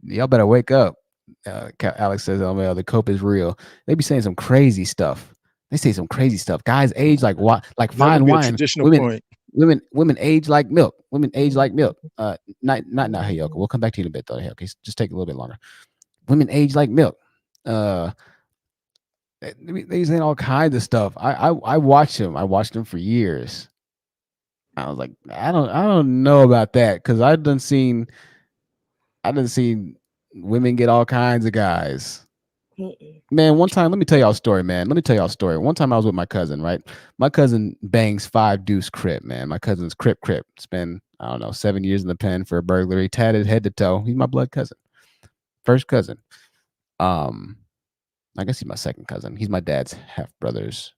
Y'all better wake up. Alex says, "Oh man, the cope is real." They be saying some crazy stuff. They say some crazy stuff. Guys age like what? Like fine wine. Traditional point. Women age like milk. Women age like milk. Not Hayoko. We'll come back to you in a bit though. Okay, just take a little bit longer. Women age like milk. They saying all kinds of stuff. I watched them. I watched them for years. I was like, I don't know about that because I done seen women get all kinds of guys. Man, one time, let me tell y'all a story, man. One time I was with my cousin, right? My cousin bangs 5 deuce crip, man. My cousin's crip. Spent, I don't know, 7 years in the pen for a burglary, tatted head to toe. He's my blood cousin. First cousin. I guess he's my second cousin. He's my dad's half brother's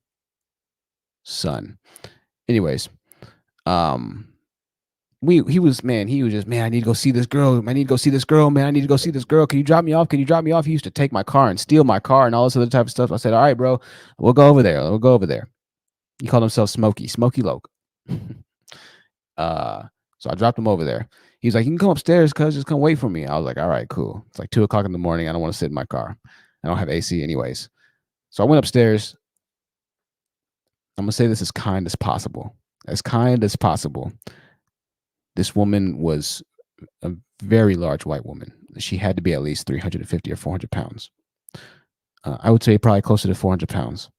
son. Anyways, he was just, man, I need to go see this girl. Man, I need to go see this girl. Can you drop me off? He used to take my car and steal my car and all this other type of stuff. I said, all right, bro, we'll go over there. He called himself Smokey Loke. So I dropped him over there. He's like, you can come upstairs, cuz just come wait for me. I was like, all right, cool. It's like 2:00 in the morning. I don't want to sit in my car. I don't have AC anyways. So I went upstairs. I'm gonna say this as kind as possible. This woman was a very large white woman. she had to be at least 350 or 400 pounds. I would say probably closer to 400 pounds.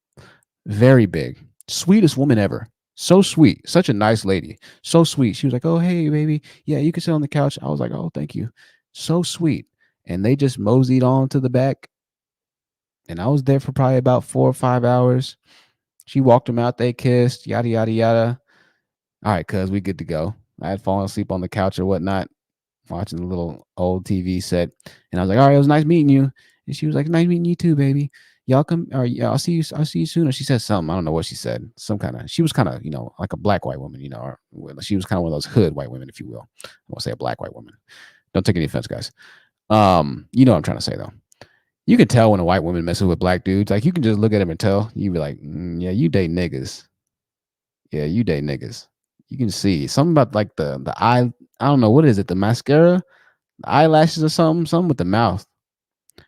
Very big. Sweetest woman ever. So sweet. Such a nice lady. So sweet. She was like, oh, hey, baby. Yeah, you can sit on the couch. I was like, oh, thank you. So sweet. And they just moseyed on to the back. And I was there for probably about 4 or 5 hours. She walked them out. They kissed. Yada, yada, yada. All right, cuz we good to go. I had fallen asleep on the couch or whatnot, watching the little old TV set. And I was like, all right, it was nice meeting you. And she was like, nice meeting you too, baby. Y'all come, or yeah, I'll see you soon. Or she said something. I don't know what she said. She was kind of, like a black white woman, or she was kind of one of those hood white women, if you will. I won't say a black white woman. Don't take any offense, guys. You know what I'm trying to say though. You can tell when a white woman messes with black dudes. Like you can just look at him and tell. You be like, yeah, you date niggas. Yeah, you date niggas. You can see something about like the eye. I don't know, what is it? The mascara, the eyelashes or something with the mouth.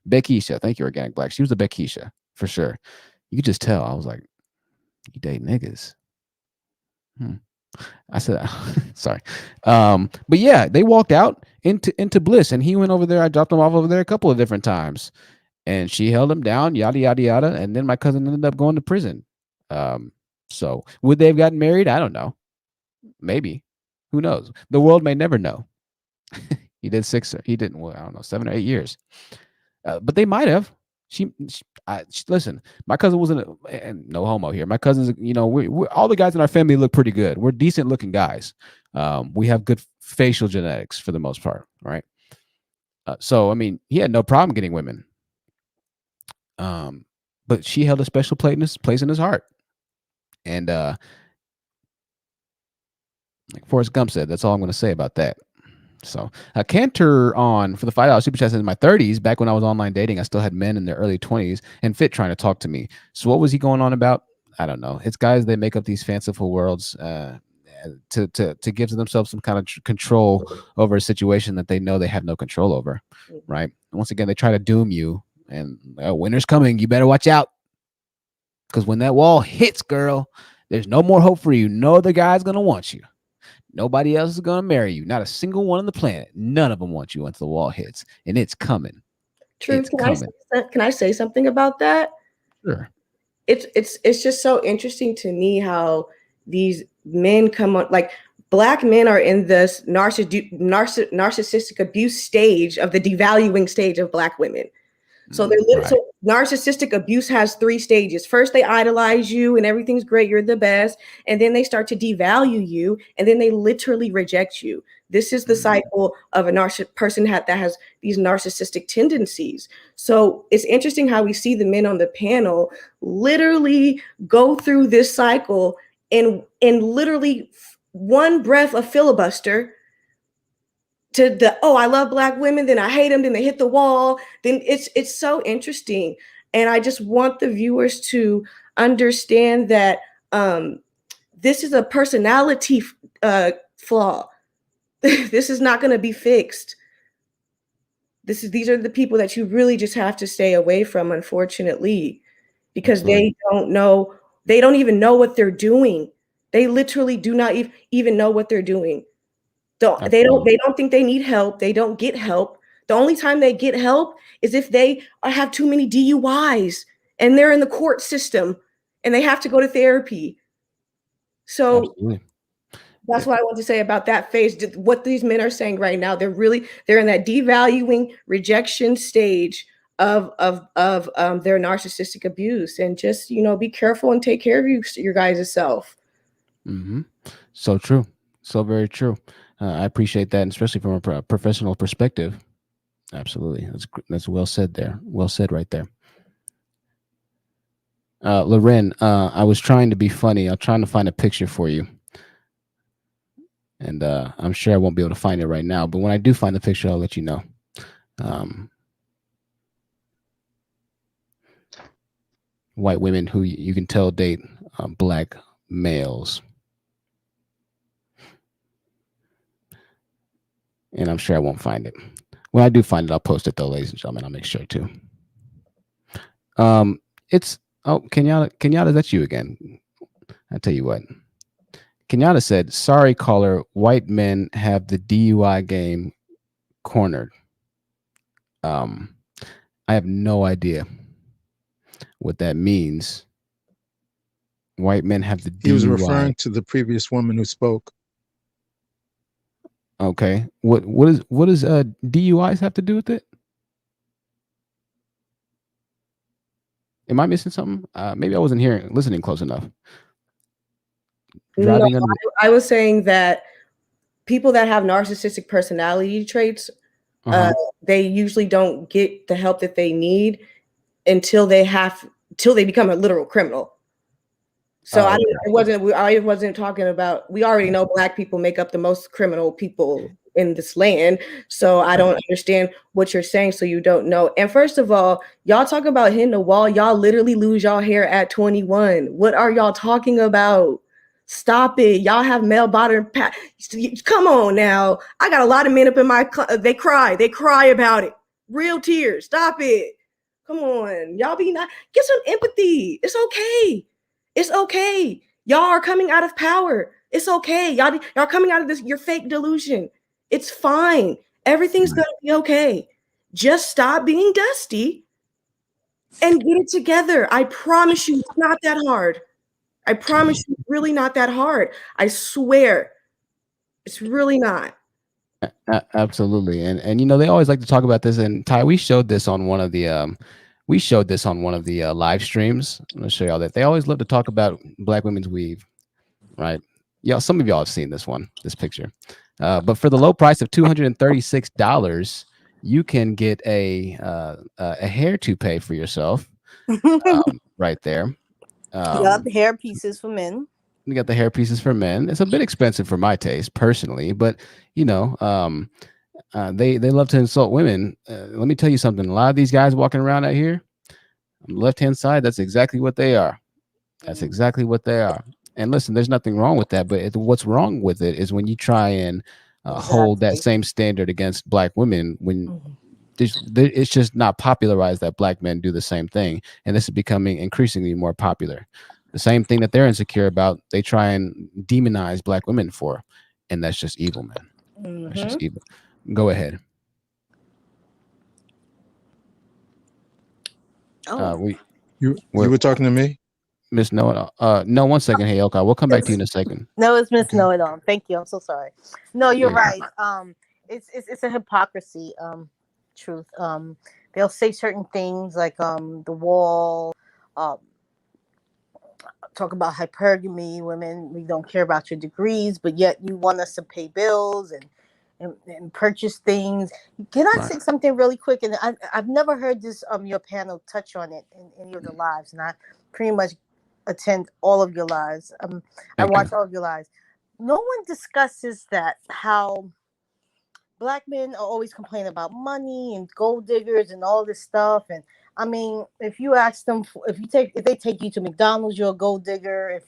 Beckisha, thank you, Organic Black. She was a Beckisha for sure. You could just tell. I was like, you date niggas. I said, sorry. But yeah, they walked out into bliss, and he went over there. I dropped him off over there a couple of different times, and she held him down, yada yada yada. And then my cousin ended up going to prison. So would they have gotten married? I don't know. Maybe. Who knows? The world may never know. He did 7 or 8 years. But they might have. Listen, my cousin wasn't, and no homo here. My cousins, we're all the guys in our family look pretty good. We're decent looking guys. We have good facial genetics for the most part, right? So, I mean, he had no problem getting women. But she held a special place in his heart. And like Forrest Gump said, that's all I'm going to say about that. So Cantor on for the $5 super chat says, in my 30s, back when I was online dating, I still had men in their early 20s and fit trying to talk to me. So what was he going on about? I don't know. It's guys, they make up these fanciful worlds to give to themselves some kind of control over a situation that they know they have no control over, right? And once again, they try to doom you, and winter's coming. You better watch out, because when that wall hits, girl, there's no more hope for you. No other guy's gonna want you. Nobody else is going to marry you. Not a single one on the planet. None of them want you once the wall hits. And it's coming. True. Can I say something about that? Sure. It's just so interesting to me how these men come on, like Black men are in this narcissistic abuse stage of the devaluing stage of Black women. So so narcissistic abuse has 3 stages. First, they idolize you and everything's great. You're the best. And then they start to devalue you. And then they literally reject you. This is the cycle of a person that has these narcissistic tendencies. So it's interesting how we see the men on the panel literally go through this cycle in literally one breath of filibuster. To the, oh, I love Black women, then I hate them, then they hit the wall. Then it's so interesting. And I just want the viewers to understand that this is a personality flaw. This is not going to be fixed. These are the people that you really just have to stay away from, unfortunately, because they don't even know what they're doing. They literally do not even know what they're doing. They don't think they need help. They don't get help. The only time they get help is if they have too many DUIs and they're in the court system and they have to go to therapy. So that's what I want to say about that phase. What these men are saying right now, they're in that devaluing rejection stage of their narcissistic abuse. And just, be careful and take care of your guys' self. Mm-hmm. So true. So very true. I appreciate that, and especially from a professional perspective. Absolutely. That's well said there. Well said right there. Loren, I was trying to be funny. I'm trying to find a picture for you. And I'm sure I won't be able to find it right now. But when I do find the picture, I'll let you know. White women who you can tell date Black males. And I'm sure I won't find it. When I do find it, I'll post it though, ladies and gentlemen. I'll make sure to. Kenyatta, that's you again. I tell you what. Kenyatta said, sorry, caller, white men have the DUI game cornered. I have no idea what that means. White men have the DUI. He was referring to the previous woman who spoke. Okay. What does DUIs have to do with it? Am I missing something? Maybe I wasn't listening close enough. Driving No, under I was saying that people that have narcissistic personality traits, they usually don't get the help that they need until they become a literal criminal. So I wasn't talking about. We already know Black people make up the most criminal people in this land. So I don't understand what you're saying. So you don't know. And first of all, y'all talk about hitting the wall. Y'all literally lose y'all hair at 21. What are y'all talking about? Stop it. Y'all have male bottom pat. Come on now. I got a lot of men up in my they cry about it. Real tears. Stop it. Come on. Y'all be not get some empathy. It's okay. It's okay. Y'all are coming out of power. It's okay. Y'all coming out of this your fake delusion. It's fine. Everything's gonna be okay. Just stop being dusty and get it together. I promise you, it's not that hard. I promise you, it's really not that hard. I swear, it's really not. Absolutely. And they always like to talk about this. And Ty, we showed this on one of the live streams. I'm gonna show y'all that they always love to talk about Black women's weave, right? Yeah, some of y'all have seen this picture. But for the low price of $236, you can get a hair toupee for yourself, right there. Yup, hair pieces for men. You got the hair pieces for men. It's a bit expensive for my taste, personally, but they love to insult women. Let me tell you something. A lot of these guys walking around out here on the left-hand side, that's exactly what they are. That's exactly what they are. And listen, there's nothing wrong with that, but what's wrong with it is when you try and hold that same standard against Black women when it's just not popularized that Black men do the same thing, and this is becoming increasingly more popular. The same thing that they're insecure about, they try and demonize Black women for, and that's just evil, man. That's just evil. Go ahead. You were talking to me, Miss Know-It-All. No, 1 second. Hey, okay, we'll come back to you in a second. No, it's Miss Know-It-All. Thank you. I'm so sorry. No, you're right. It's a hypocrisy. Truth. They'll say certain things like the wall. Talk about hypergamy. Women, we don't care about your degrees, but yet you want us to pay bills and purchase things. Can I say something really quick? And I've never heard this your panel touch on it in any of the lives, and I pretty much attend all of your lives. I watch all of your lives. No one discusses that how Black men are always complaining about money and gold diggers and all this stuff. And I mean, if you ask them, if they take you to McDonald's, you're a gold digger. If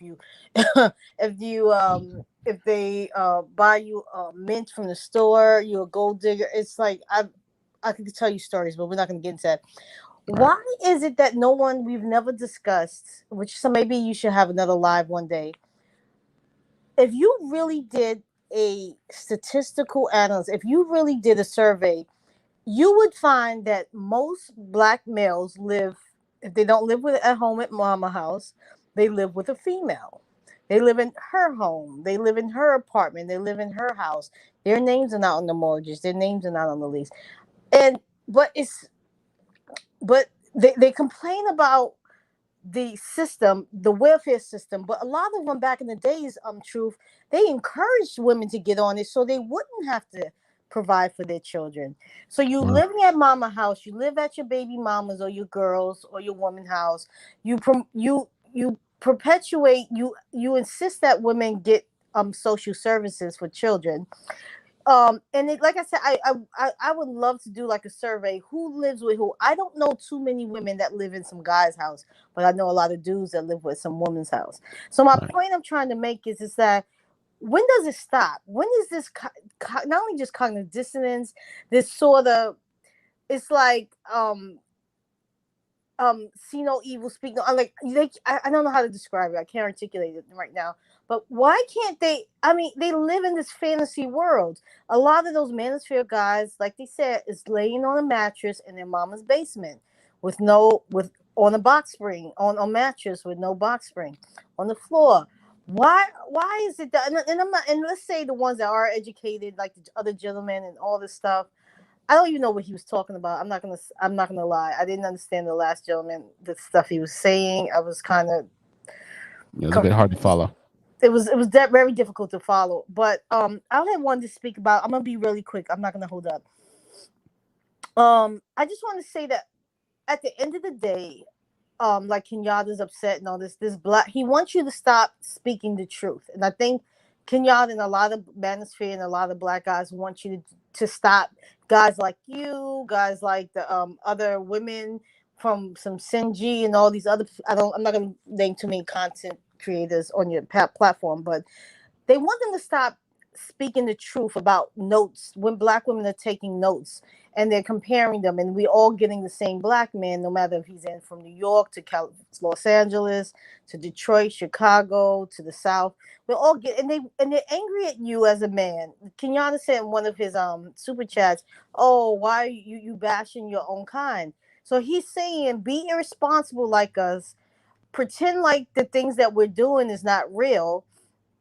they buy you mint from the store, you're a gold digger. It's like I could tell you stories, but we're not going to get into that. Right. Why is it that we've never discussed, so maybe you should have another live one day. If you really did a statistical analysis, if you really did a survey, you would find that most Black males live, if they don't live at home at mama house, they live with a female. They live in her home. They live in her apartment. They live in her house. Their names are not on the mortgage. Their names are not on the lease. But they complain about the system, the welfare system, but a lot of them back in the days, truth, they encouraged women to get on it so they wouldn't have to provide for their children. So you living at mama house, you live at your baby mamas or your girls or your woman house. You perpetuate, you insist that women get social services for children. Like I said, I would love to do like a survey. Who lives with who? I don't know too many women that live in some guy's house, but I know a lot of dudes that live with some woman's house. So my point I'm trying to make is that when does it stop? When is this not only just cognitive dissonance, this sort of, it's like see no evil, speak no. I'm like, I don't know how to describe it. I can't articulate it right now. But why can't they? I mean, they live in this fantasy world. A lot of those Manosphere guys, like they said, is laying on a mattress in their mama's basement with on a box spring, on a mattress with no box spring, on the floor. Why is it that? And I'm not. And let's say the ones that are educated, like the other gentlemen and all this stuff. I don't even know what he was talking about. I'm not gonna lie. I didn't understand the last gentleman, the stuff he was saying. I was kind of. It was a bit hard to follow. It was very difficult to follow. But I had one to speak about. I'm gonna be really quick. I'm not gonna hold up. I just want to say that at the end of the day, like Kenyatta's upset and all this black. He wants you to stop speaking the truth, and I think Kenyatta and a lot of Manosphere and a lot of black guys want you to stop. Guys like you, guys like the other women from some Sinji and all these other. I'm not gonna name too many content creators on your platform, but they want them to stop speaking the truth about notes when black women are taking notes and they're comparing them, and we all getting the same black man, no matter if he's in from New York to Los Angeles to Detroit, Chicago to the South. We all get, and they're angry at you as a man. Kenyatta said in one of his super chats, "Oh, why are you bashing your own kind?" So he's saying, be irresponsible like us, pretend like the things that we're doing is not real,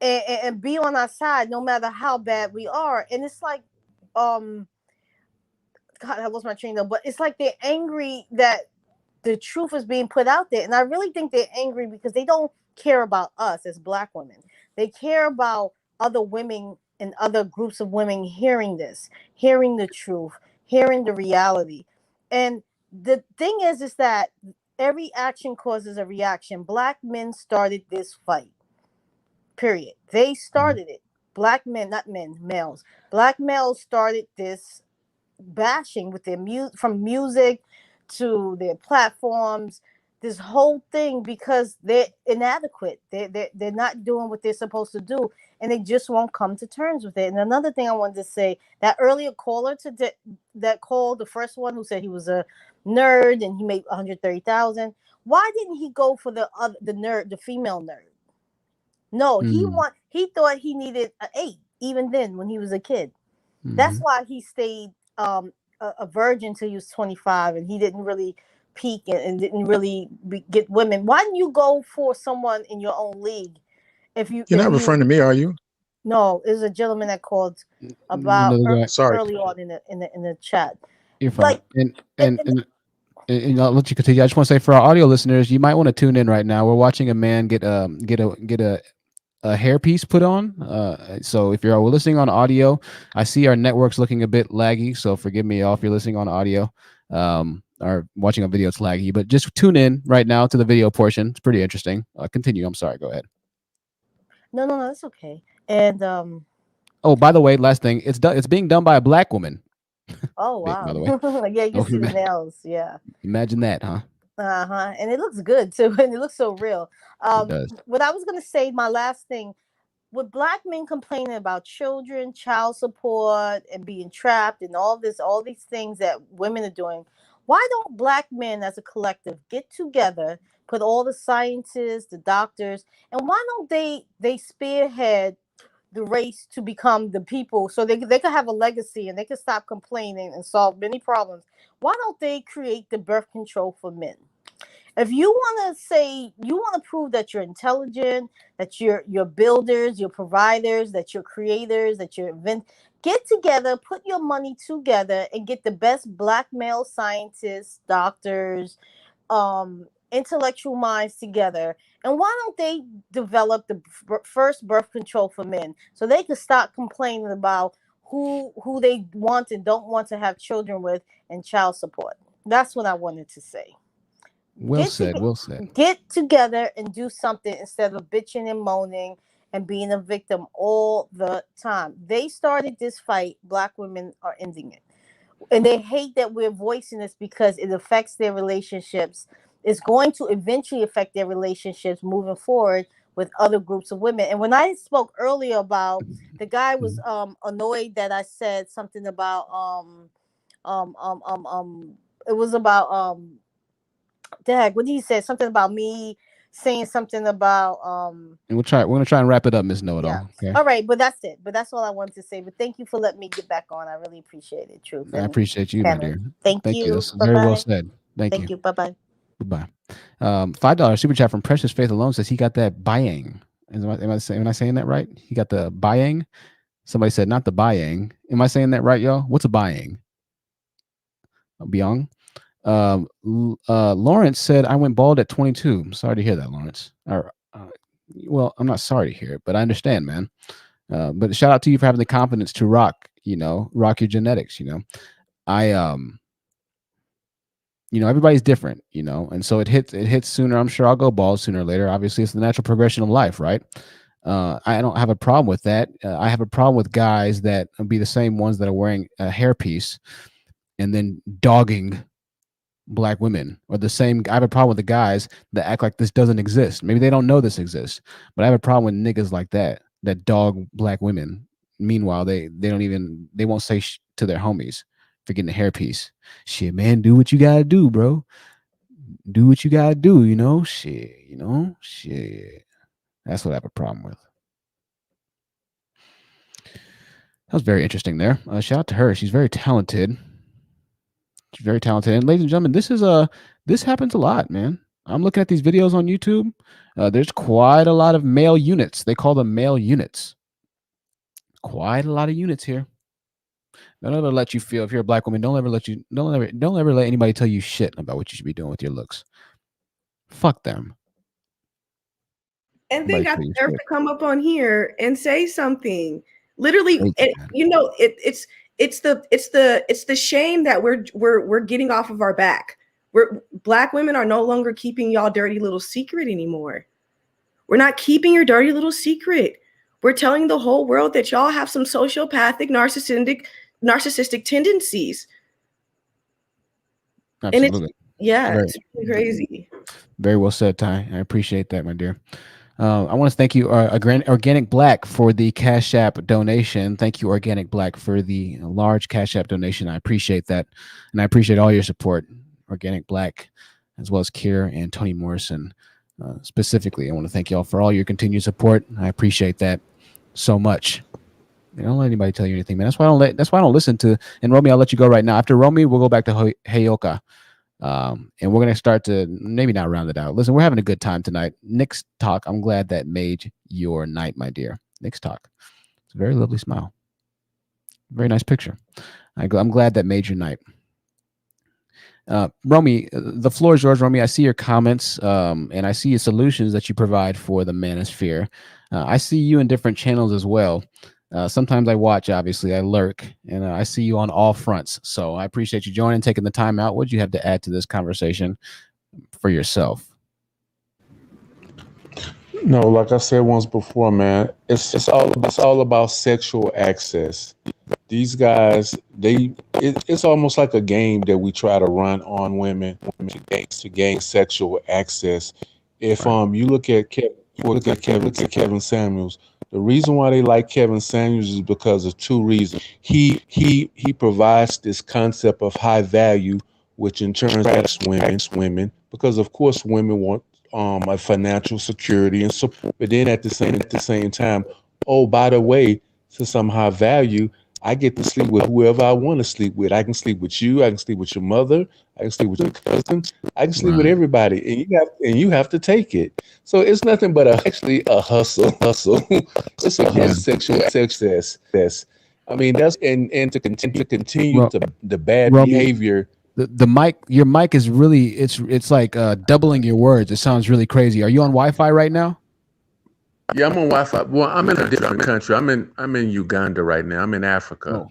and be on our side no matter how bad we are. And it's like, God, I lost my train though. But it's like they're angry that the truth is being put out there, and I really think they're angry because they don't care about us as black women. They care about other women and other groups of women hearing this, hearing the truth, hearing the reality. And the thing is that every action causes a reaction. Black men started this fight. Period. They started it. Black men, not men, males. Black males started this bashing with their from music to their platforms, this whole thing, because they're inadequate. They're not doing what they're supposed to do, and they just won't come to terms with it. And another thing I wanted to say, that earlier caller that called, the first one who said he was a nerd and he made 130,000. Why didn't he go for the nerd, the female nerd? No, he thought he needed an 8 even then when he was a kid. That's why he stayed a virgin till he was 25, and he didn't really peak and didn't really get women. Why didn't you go for someone in your own league? You're not referring to me, are you? No, there's a gentleman that called about early on in the chat. You're fine. And I'll let you continue. I just want to say for our audio listeners, you might want to tune in right now. We're watching a man get a hairpiece put on. So if you're listening on audio, I see our network's looking a bit laggy. So forgive me all if you're listening on audio or watching a video, it's laggy. But just tune in right now to the video portion. It's pretty interesting. Continue. I'm sorry. Go ahead. No, that's okay. And oh, by the way, last thing, it's being done by a black woman. Oh wow! By the way, yeah, you can see the nails. Yeah. Imagine that, huh? And it looks good too, and it looks so real. It does. What I was gonna say, my last thing, with black men complaining about children, child support, and being trapped, and all these things that women are doing, why don't black men as a collective get together, put all the scientists, the doctors, and why don't they spearhead the race to become the people, so they could have a legacy and they could stop complaining and solve many problems? Why don't they create the birth control for men? If you want to say, you want to prove that you're intelligent, that you're builders, you're providers, that you're creators, that you're get together, put your money together, and get the best black male scientists, doctors, intellectual minds together. And why don't they develop the first birth control for men, so they can stop complaining about who they want and don't want to have children with, and child support? That's what I wanted to say. Well said. Get together and do something instead of bitching and moaning and being a victim all the time. They started this fight. Black women are ending it. And they hate that we're voicing this because it affects their relationships. It's going to eventually affect their relationships moving forward with other groups of women. And when I spoke earlier about, the guy was annoyed that I said something about it was about Dag, what did he say? Something about me saying something about And we're gonna try and wrap it up, Miss Know-It-All. yeah. Okay. All right, but that's it. But that's all I wanted to say. But thank you for letting me get back on. I really appreciate it, Truth. I And appreciate you, my Cameron. dear. Thank you. you. That's Bye very well bye. said. Thank you. Bye bye. Goodbye. $5 super chat from Precious Faith Alone says he got that buying. Am I saying that right? He got the buying. Somebody said not the buying. Am I saying that right, y'all? What's a buying? Byung. Lawrence said I went bald at 22. I'm sorry to hear that, Lawrence. Well, I'm not sorry to hear it, but I understand, man. But shout out to you for having the confidence to rock your genetics. Everybody's different, and so it hits sooner. I'm sure I'll go bald sooner or later. Obviously, it's the natural progression of life, right? I don't have a problem with that. I have a problem with guys that be the same ones that are wearing a hairpiece and then dogging black women, or the same. I have a problem with the guys that act like this doesn't exist. Maybe they don't know this exists, but I have a problem with niggas like that dog black women. Meanwhile, they won't say to their homies for getting a hairpiece. Shit, man, do what you gotta do, bro. Do what you gotta do, shit. That's what I have a problem with. That was very interesting there. Shout out to her. She's very talented. She's very talented. And ladies and gentlemen, this happens a lot, man. I'm looking at these videos on YouTube. There's quite a lot of male units. They call them male units. Quite a lot of units here. Don't ever let you feel, if you're a black woman, don't ever let anybody tell you shit about what you should be doing with your looks. Fuck them. And they got the nerve to come up on here and say something. Literally, it's the shame that we're getting off of our back. Black women are no longer keeping y'all dirty little secret anymore. We're not keeping your dirty little secret. We're telling the whole world that y'all have some sociopathic, narcissistic tendencies. Absolutely. And it's really crazy. Very well said, Ty. I appreciate that, my dear. I want to thank you, Organic Black, for the Cash App donation. Thank you, Organic Black, for the large Cash App donation. I appreciate that. And I appreciate all your support, Organic Black, as well as Kier and Toni Morrison. Specifically, I want to thank you all for all your continued support. I appreciate that so much. Don't let anybody tell you anything, man. That's why I don't listen to. And Romy, I'll let you go right now. After Romy, we'll go back to Heyoka. And we're going to start to maybe not round it out. Listen, we're having a good time tonight. Nick's talk, I'm glad that made your night, my dear. Nick's talk. It's a very lovely smile. Very nice picture. I'm glad that made your night. Romy, the floor is yours, Romy. I see your comments and I see your solutions that you provide for the Manosphere. I see you in different channels as well. Sometimes I watch, obviously, I lurk, and I see you on all fronts. So I appreciate you joining, taking the time out. What do you have to add to this conversation for yourself? No, like I said once before, man, it's all about sexual access. These guys, it's almost like a game that we try to run on women to gain sexual access. If you look at Kevin Samuels, the reason why they like Kevin Samuels is because of two reasons. He provides this concept of high value, which in turn attracts women, because of course women want a financial security and support. But then at the same time, oh, by the way, since I'm high value, I get to sleep with whoever I want to sleep with. I can sleep with you. I can sleep with your mother. I can sleep with your cousin. I can sleep with everybody, and you have to take it. So it's nothing but actually a hustle. It's a sexual access. I mean, that's and to continue the bad behavior. The mic, your mic is really it's like doubling your words. It sounds really crazy. Are you on Wi-Fi right now? Yeah, I'm on Wi-Fi. Well, I'm in a different country. I'm in Uganda right now. I'm in Africa.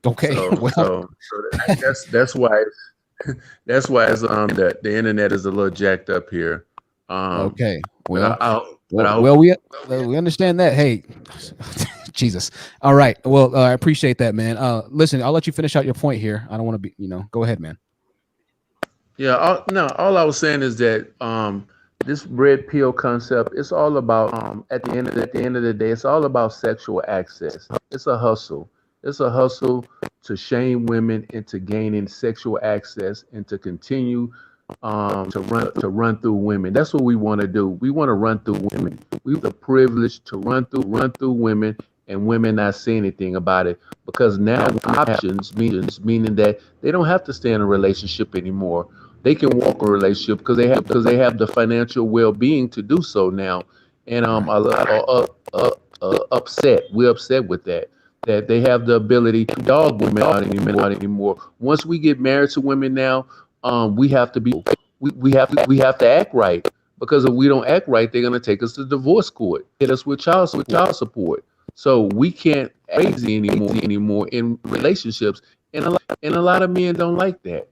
Oh, okay. So that's why the internet is a little jacked up here. Okay. Well, we understand that. Hey, Jesus. All right. Well, I appreciate that, man. Listen, I'll let you finish out your point here. I don't want to be, go ahead, man. Yeah. All I was saying is that this red pill concept, it's all about at the end of the day, it's all about sexual access. It's a hustle. It's a hustle to shame women into gaining sexual access and to continue to run through women. That's what we want to do. We want to run through women. We have the privilege to run through women, and women not say anything about it, because now options meaning that they don't have to stay in a relationship anymore. They can walk a relationship because they have the financial well-being to do so now. And a lot are upset. We're upset with that they have the ability to dog women out anymore. Once we get married to women now, we have to be we have to act right, because if we don't act right, they're gonna take us to divorce court, hit us with child support. So we can't act crazy anymore in relationships, and a lot of men don't like that.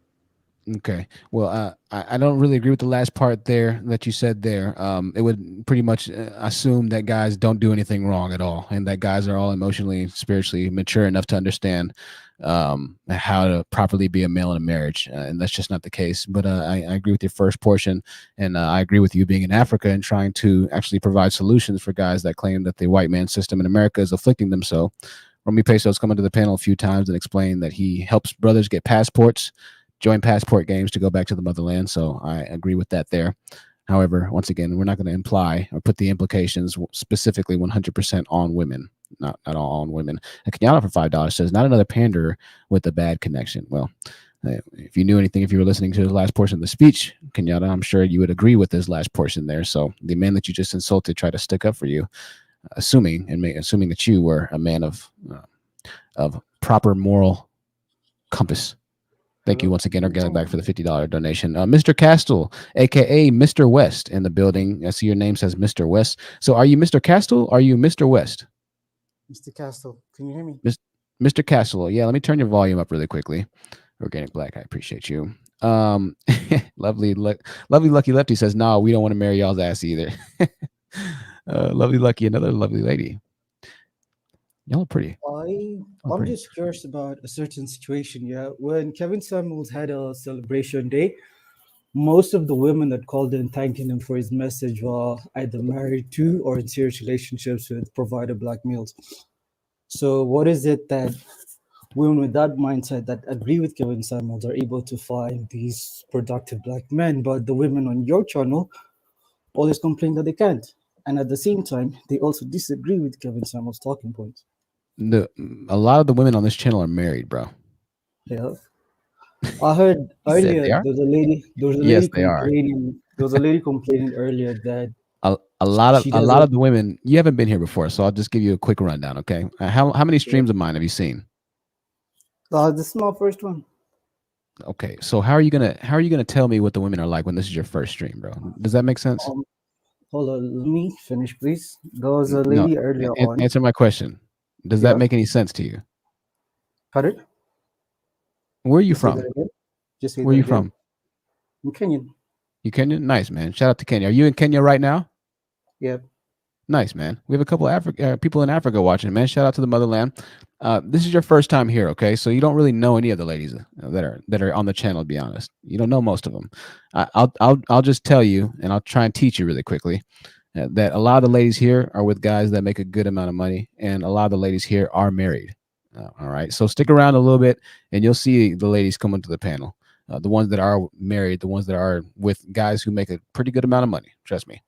Okay. Well, I don't really agree with the last part there that you said there. It would pretty much assume that guys don't do anything wrong at all, and that guys are all emotionally, spiritually mature enough to understand how to properly be a male in a marriage, and that's just not the case. But I agree with your first portion, and I agree with you being in Africa and trying to actually provide solutions for guys that claim that the white man system in America is afflicting them. So, Romy Peso's come to the panel a few times and explained that he helps brothers get passports, join passport games to go back to the motherland. So I agree with that there. However, once again, we're not going to imply or put the implications specifically 100% on women, not all on women. And Kenyatta for $5 says, not another panderer with a bad connection. Well, if you knew anything, if you were listening to the last portion of the speech, Kenyatta, I'm sure you would agree with this last portion there. So the man that you just insulted tried to stick up for you, assuming that you were a man of proper moral compass. Thank you once again, Organic Back, for the $50 donation. Mr. Castle, aka Mr. West, in the building. I see your name says Mr. West. So are you Mr. Castle? Or are you Mr. West? Mr. Castle, can you hear me? Mr. Castle, yeah. Let me turn your volume up really quickly. Organic Black, I appreciate you. Lovely Lucky Lefty says, no, we don't want to marry y'all's ass either. Lovely Lucky, another lovely lady. Y'all are pretty. I'm just curious about a certain situation. Yeah, when Kevin Samuels had a celebration day, most of the women that called in thanking him for his message were either married to or in serious relationships with provider black males. So, what is it that women with that mindset that agree with Kevin Samuels are able to find these productive black men, but the women on your channel always complain that they can't? And at the same time, they also disagree with Kevin Samuels' talking points. A lot of the women on this channel are married, bro. Yeah, I heard earlier they are? there was a lady Yes, they are. complaining. There was a lady complaining earlier that A lot she of doesn't. the women. You haven't been here before, so I'll just give you a quick rundown. Okay, how many streams of mine have you seen? This is my first one. Okay, so how are you gonna tell me what the women are like when this is your first stream, bro? Does that make sense? Hold on, let me finish, please. There was a lady earlier on. Answer my question. Does that make any sense to you? Pardon? Where are you Just say from? that again. Just say Where are that you again. from? I'm Kenyan. You Kenyan? Nice, man. Shout out to Kenya. Are you in Kenya right now? Yep. Nice, man. We have a couple of people in Africa watching, man. Shout out to the motherland. This is your first time here, okay? So you don't really know any of the ladies that are on the channel. To be honest, you don't know most of them. I'll just tell you, and I'll try and teach you really quickly, that a lot of the ladies here are with guys that make a good amount of money, and a lot of the ladies here are married. All right, so stick around a little bit, and you'll see the ladies come into the panel. The ones that are married, the ones that are with guys who make a pretty good amount of money. Trust me.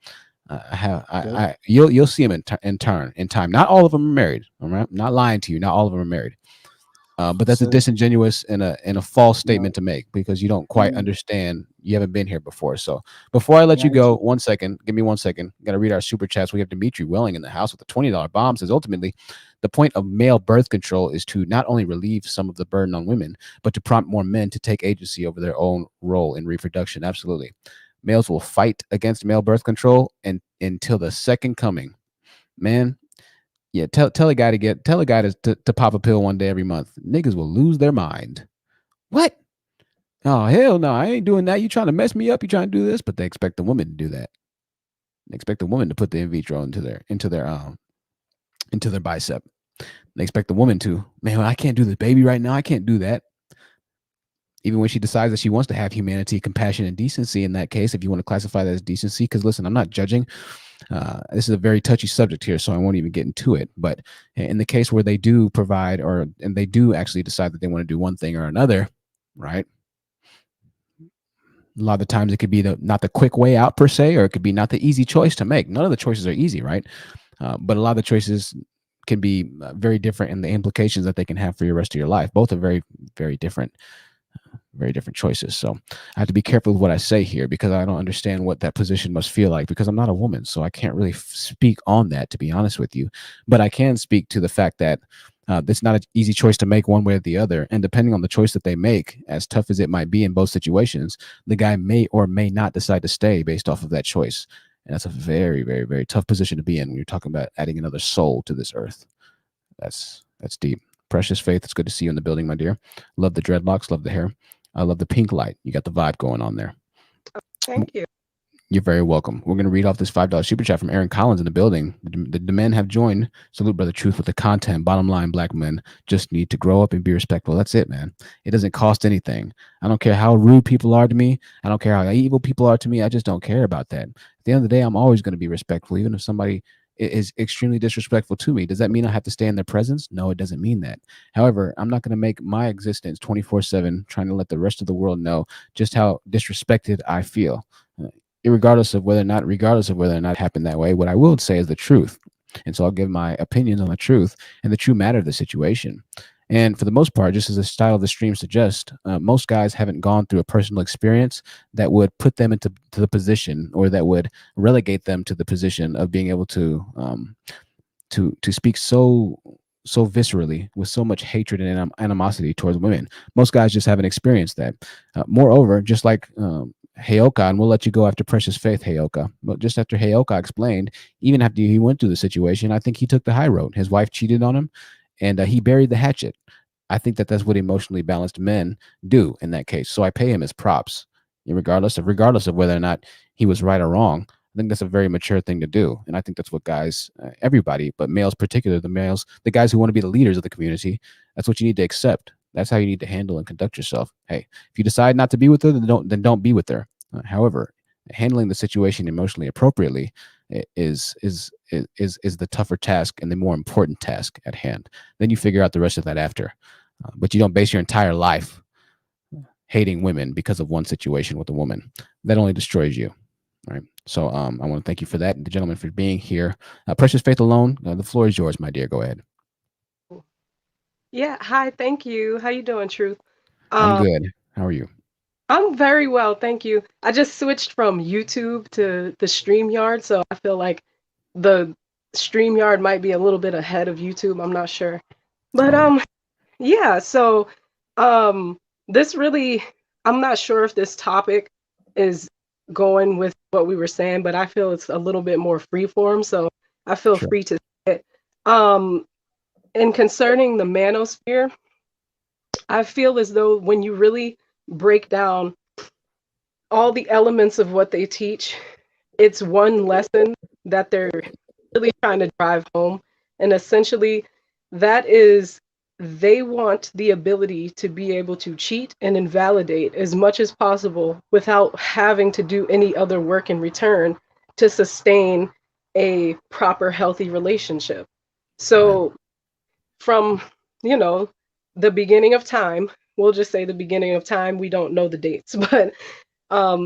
You'll see them in time. Not all of them are married. All right, I'm not lying to you. Not all of them are married. But that's a disingenuous and a false statement to make, because you don't quite understand. You haven't been here before. So before I let you go, 1 second, give me 1 second. Got to read our super chats. We have Dimitri Welling in the house with a $20 bomb. Says ultimately, the point of male birth control is to not only relieve some of the burden on women, but to prompt more men to take agency over their own role in reproduction. Absolutely. Males will fight against male birth control and until the second coming. Man, yeah, tell a guy to pop a pill one day every month. Niggas will lose their mind. What? Oh, hell no, I ain't doing that. You trying to mess me up? You trying to do this? But they expect the woman to do that. They expect the woman to put the in vitro into their bicep. They expect the woman to, man, I can't do this baby right now. I can't do that. Even when she decides that she wants to have humanity, compassion, and decency in that case, if you want to classify that as decency, because listen, I'm not judging. This is a very touchy subject here, so I won't even get into it. But in the case where they do provide and they do actually decide that they want to do one thing or another, right? A lot of the times it could be not the quick way out per se, or it could be not the easy choice to make. None of the choices are easy, right? But a lot of the choices can be very different in the implications that they can have for your rest of your life. Both are very, very different choices. So I have to be careful with what I say here, because I don't understand what that position must feel like, because I'm not a woman. So I can't really speak on that, to be honest with you. But I can speak to the fact that it's not an easy choice to make one way or the other. And depending on the choice that they make, as tough as it might be in both situations, the guy may or may not decide to stay based off of that choice. And that's a very, very, very tough position to be in when you're talking about adding another soul to this earth. That's deep. Precious Faith, it's good to see you in the building, my dear. Love the dreadlocks, love the hair. I love the pink light. You got the vibe going on there. Thank you. You're very welcome. We're going to read off this $5 super chat from Aaron Collins in the building. The men have joined. Salute, Brother Truth, with the content. Bottom line, black men just need to grow up and be respectful. That's it, man. It doesn't cost anything. I don't care how rude people are to me. I don't care how evil people are to me. I just don't care about that. At the end of the day, I'm always going to be respectful, even if somebody is extremely disrespectful to me. Does that mean I have to stay in their presence? No, it doesn't mean that. However, I'm not going to make my existence 24/7 trying to let the rest of the world know just how disrespected I feel. Regardless of whether or not it happened that way, what I will say is the truth. And so I'll give my opinions on the truth and the true matter of the situation. And for the most part, just as the style of the stream suggests, most guys haven't gone through a personal experience that would put them into the position, or that would relegate them to the position of being able to speak so viscerally with so much hatred and animosity towards women. Most guys just haven't experienced that. Moreover, just like Heyoka, and we'll let you go after Precious Faith, Heyoka, but just after Heyoka explained, even after he went through the situation, I think he took the high road. His wife cheated on him, and he buried the hatchet. I think that's what emotionally balanced men do in that case. So I pay him his props, regardless of whether or not he was right or wrong. I think that's a very mature thing to do. And I think that's what guys, everybody, but males particularly, the guys who want to be the leaders of the community, that's what you need to accept. That's how you need to handle and conduct yourself. Hey, if you decide not to be with her, then don't be with her. However, handling the situation emotionally appropriately is the tougher task and the more important task at hand. Then you figure out the rest of that after. But you don't base your entire life hating women because of one situation with a woman. That only destroys you. All right. So I want to thank you for that, and the gentleman for being here. Precious Faith Alone, the floor is yours, my dear. Go ahead. Yeah, hi, thank you. How you doing, Truth? I'm good. How are you? I'm very well, thank you. I just switched from YouTube to the StreamYard, so I feel like the StreamYard might be a little bit ahead of YouTube. I'm not sure. But yeah, so this really, I'm not sure if this topic is going with what we were saying, but I feel it's a little bit more freeform, so I feel free to say it. And concerning the manosphere, I feel as though when you really break down all the elements of what they teach, it's one lesson that they're really trying to drive home. And essentially, that is, they want the ability to be able to cheat and invalidate as much as possible without having to do any other work in return to sustain a proper, healthy relationship. So from, the beginning of time, we'll just say the beginning of time, we don't know the dates, but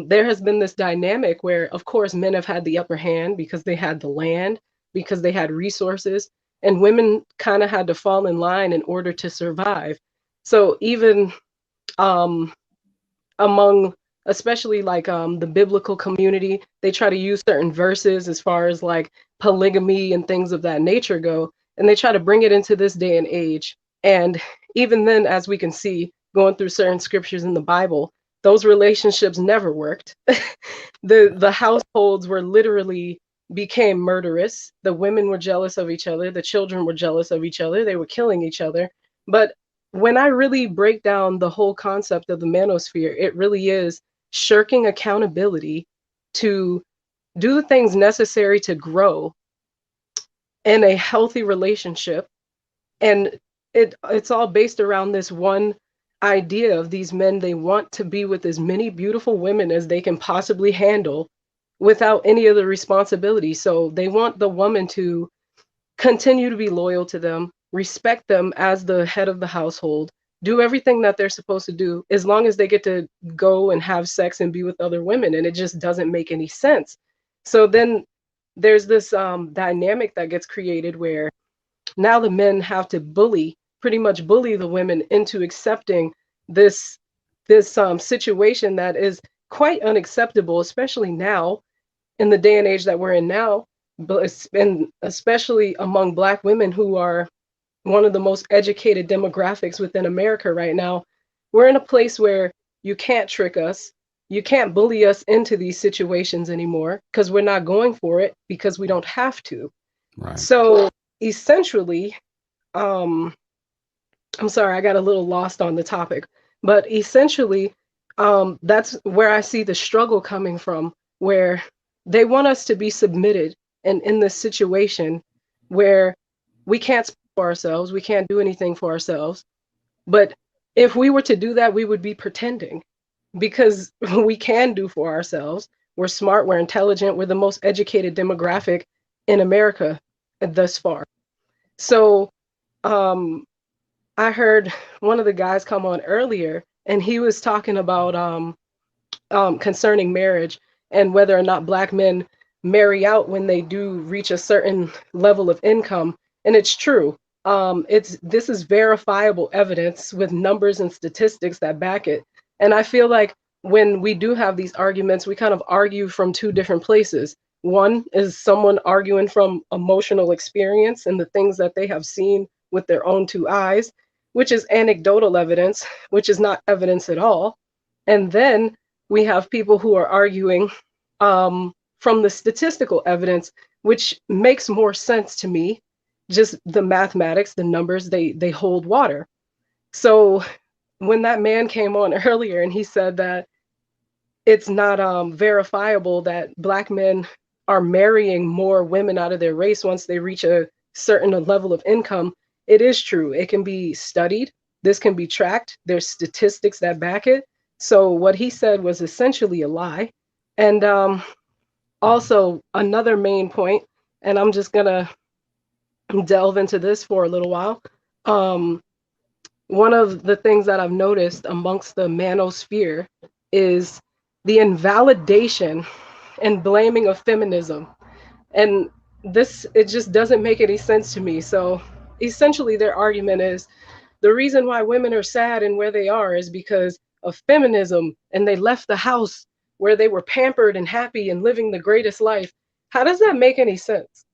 there has been this dynamic where, of course, men have had the upper hand because they had the land, because they had resources, and women kind of had to fall in line in order to survive. So even among, especially like the biblical community, they try to use certain verses as far as like polygamy and things of that nature go, and they try to bring it into this day and age. And even then, as we can see, going through certain scriptures in the Bible, those relationships never worked. The households were literally became murderous. The women were jealous of each other. The children were jealous of each other. They were killing each other. But when I really break down the whole concept of the manosphere, it really is shirking accountability to do the things necessary to grow in a healthy relationship. And it's all based around this one idea of these men. They want to be with as many beautiful women as they can possibly handle without any of the responsibility. So they want the woman to continue to be loyal to them, respect them as the head of the household, do everything that they're supposed to do as long as they get to go and have sex and be with other women, and it just doesn't make any sense. So then there's this dynamic that gets created where now the men have to pretty much bully the women into accepting this situation that is quite unacceptable, especially now in the day and age that we're in now, and especially among Black women who are one of the most educated demographics within America right now. We're in a place where you can't trick us. You can't bully us into these situations anymore because we're not going for it because we don't have to. Right. So essentially, I'm sorry, I got a little lost on the topic, but essentially, that's where I see the struggle coming from, where they want us to be submitted and in this situation where we can't speak for ourselves, we can't do anything for ourselves. But if we were to do that, we would be pretending, because we can do for ourselves. We're smart, we're intelligent, we're the most educated demographic in America thus far. So I heard one of the guys come on earlier, and he was talking about concerning marriage and whether or not Black men marry out when they do reach a certain level of income. And it's true. This is verifiable evidence with numbers and statistics that back it. And I feel like when we do have these arguments, we kind of argue from two different places. One is someone arguing from emotional experience and the things that they have seen with their own two eyes, which is anecdotal evidence, which is not evidence at all. And then we have people who are arguing from the statistical evidence, which makes more sense to me. Just the mathematics, the numbers, they hold water. So when that man came on earlier and he said that it's not verifiable that Black men are marrying more women out of their race once they reach a certain level of income, it is true. It can be studied. This can be tracked. There's statistics that back it. So what he said was essentially a lie. And also another main point, and I'm just gonna delve into this for a little while. One of the things that I've noticed amongst the manosphere is the invalidation and blaming of feminism. And this, it just doesn't make any sense to me. So essentially their argument is the reason why women are sad and where they are is because of feminism, and they left the house where they were pampered and happy and living the greatest life. How does that make any sense?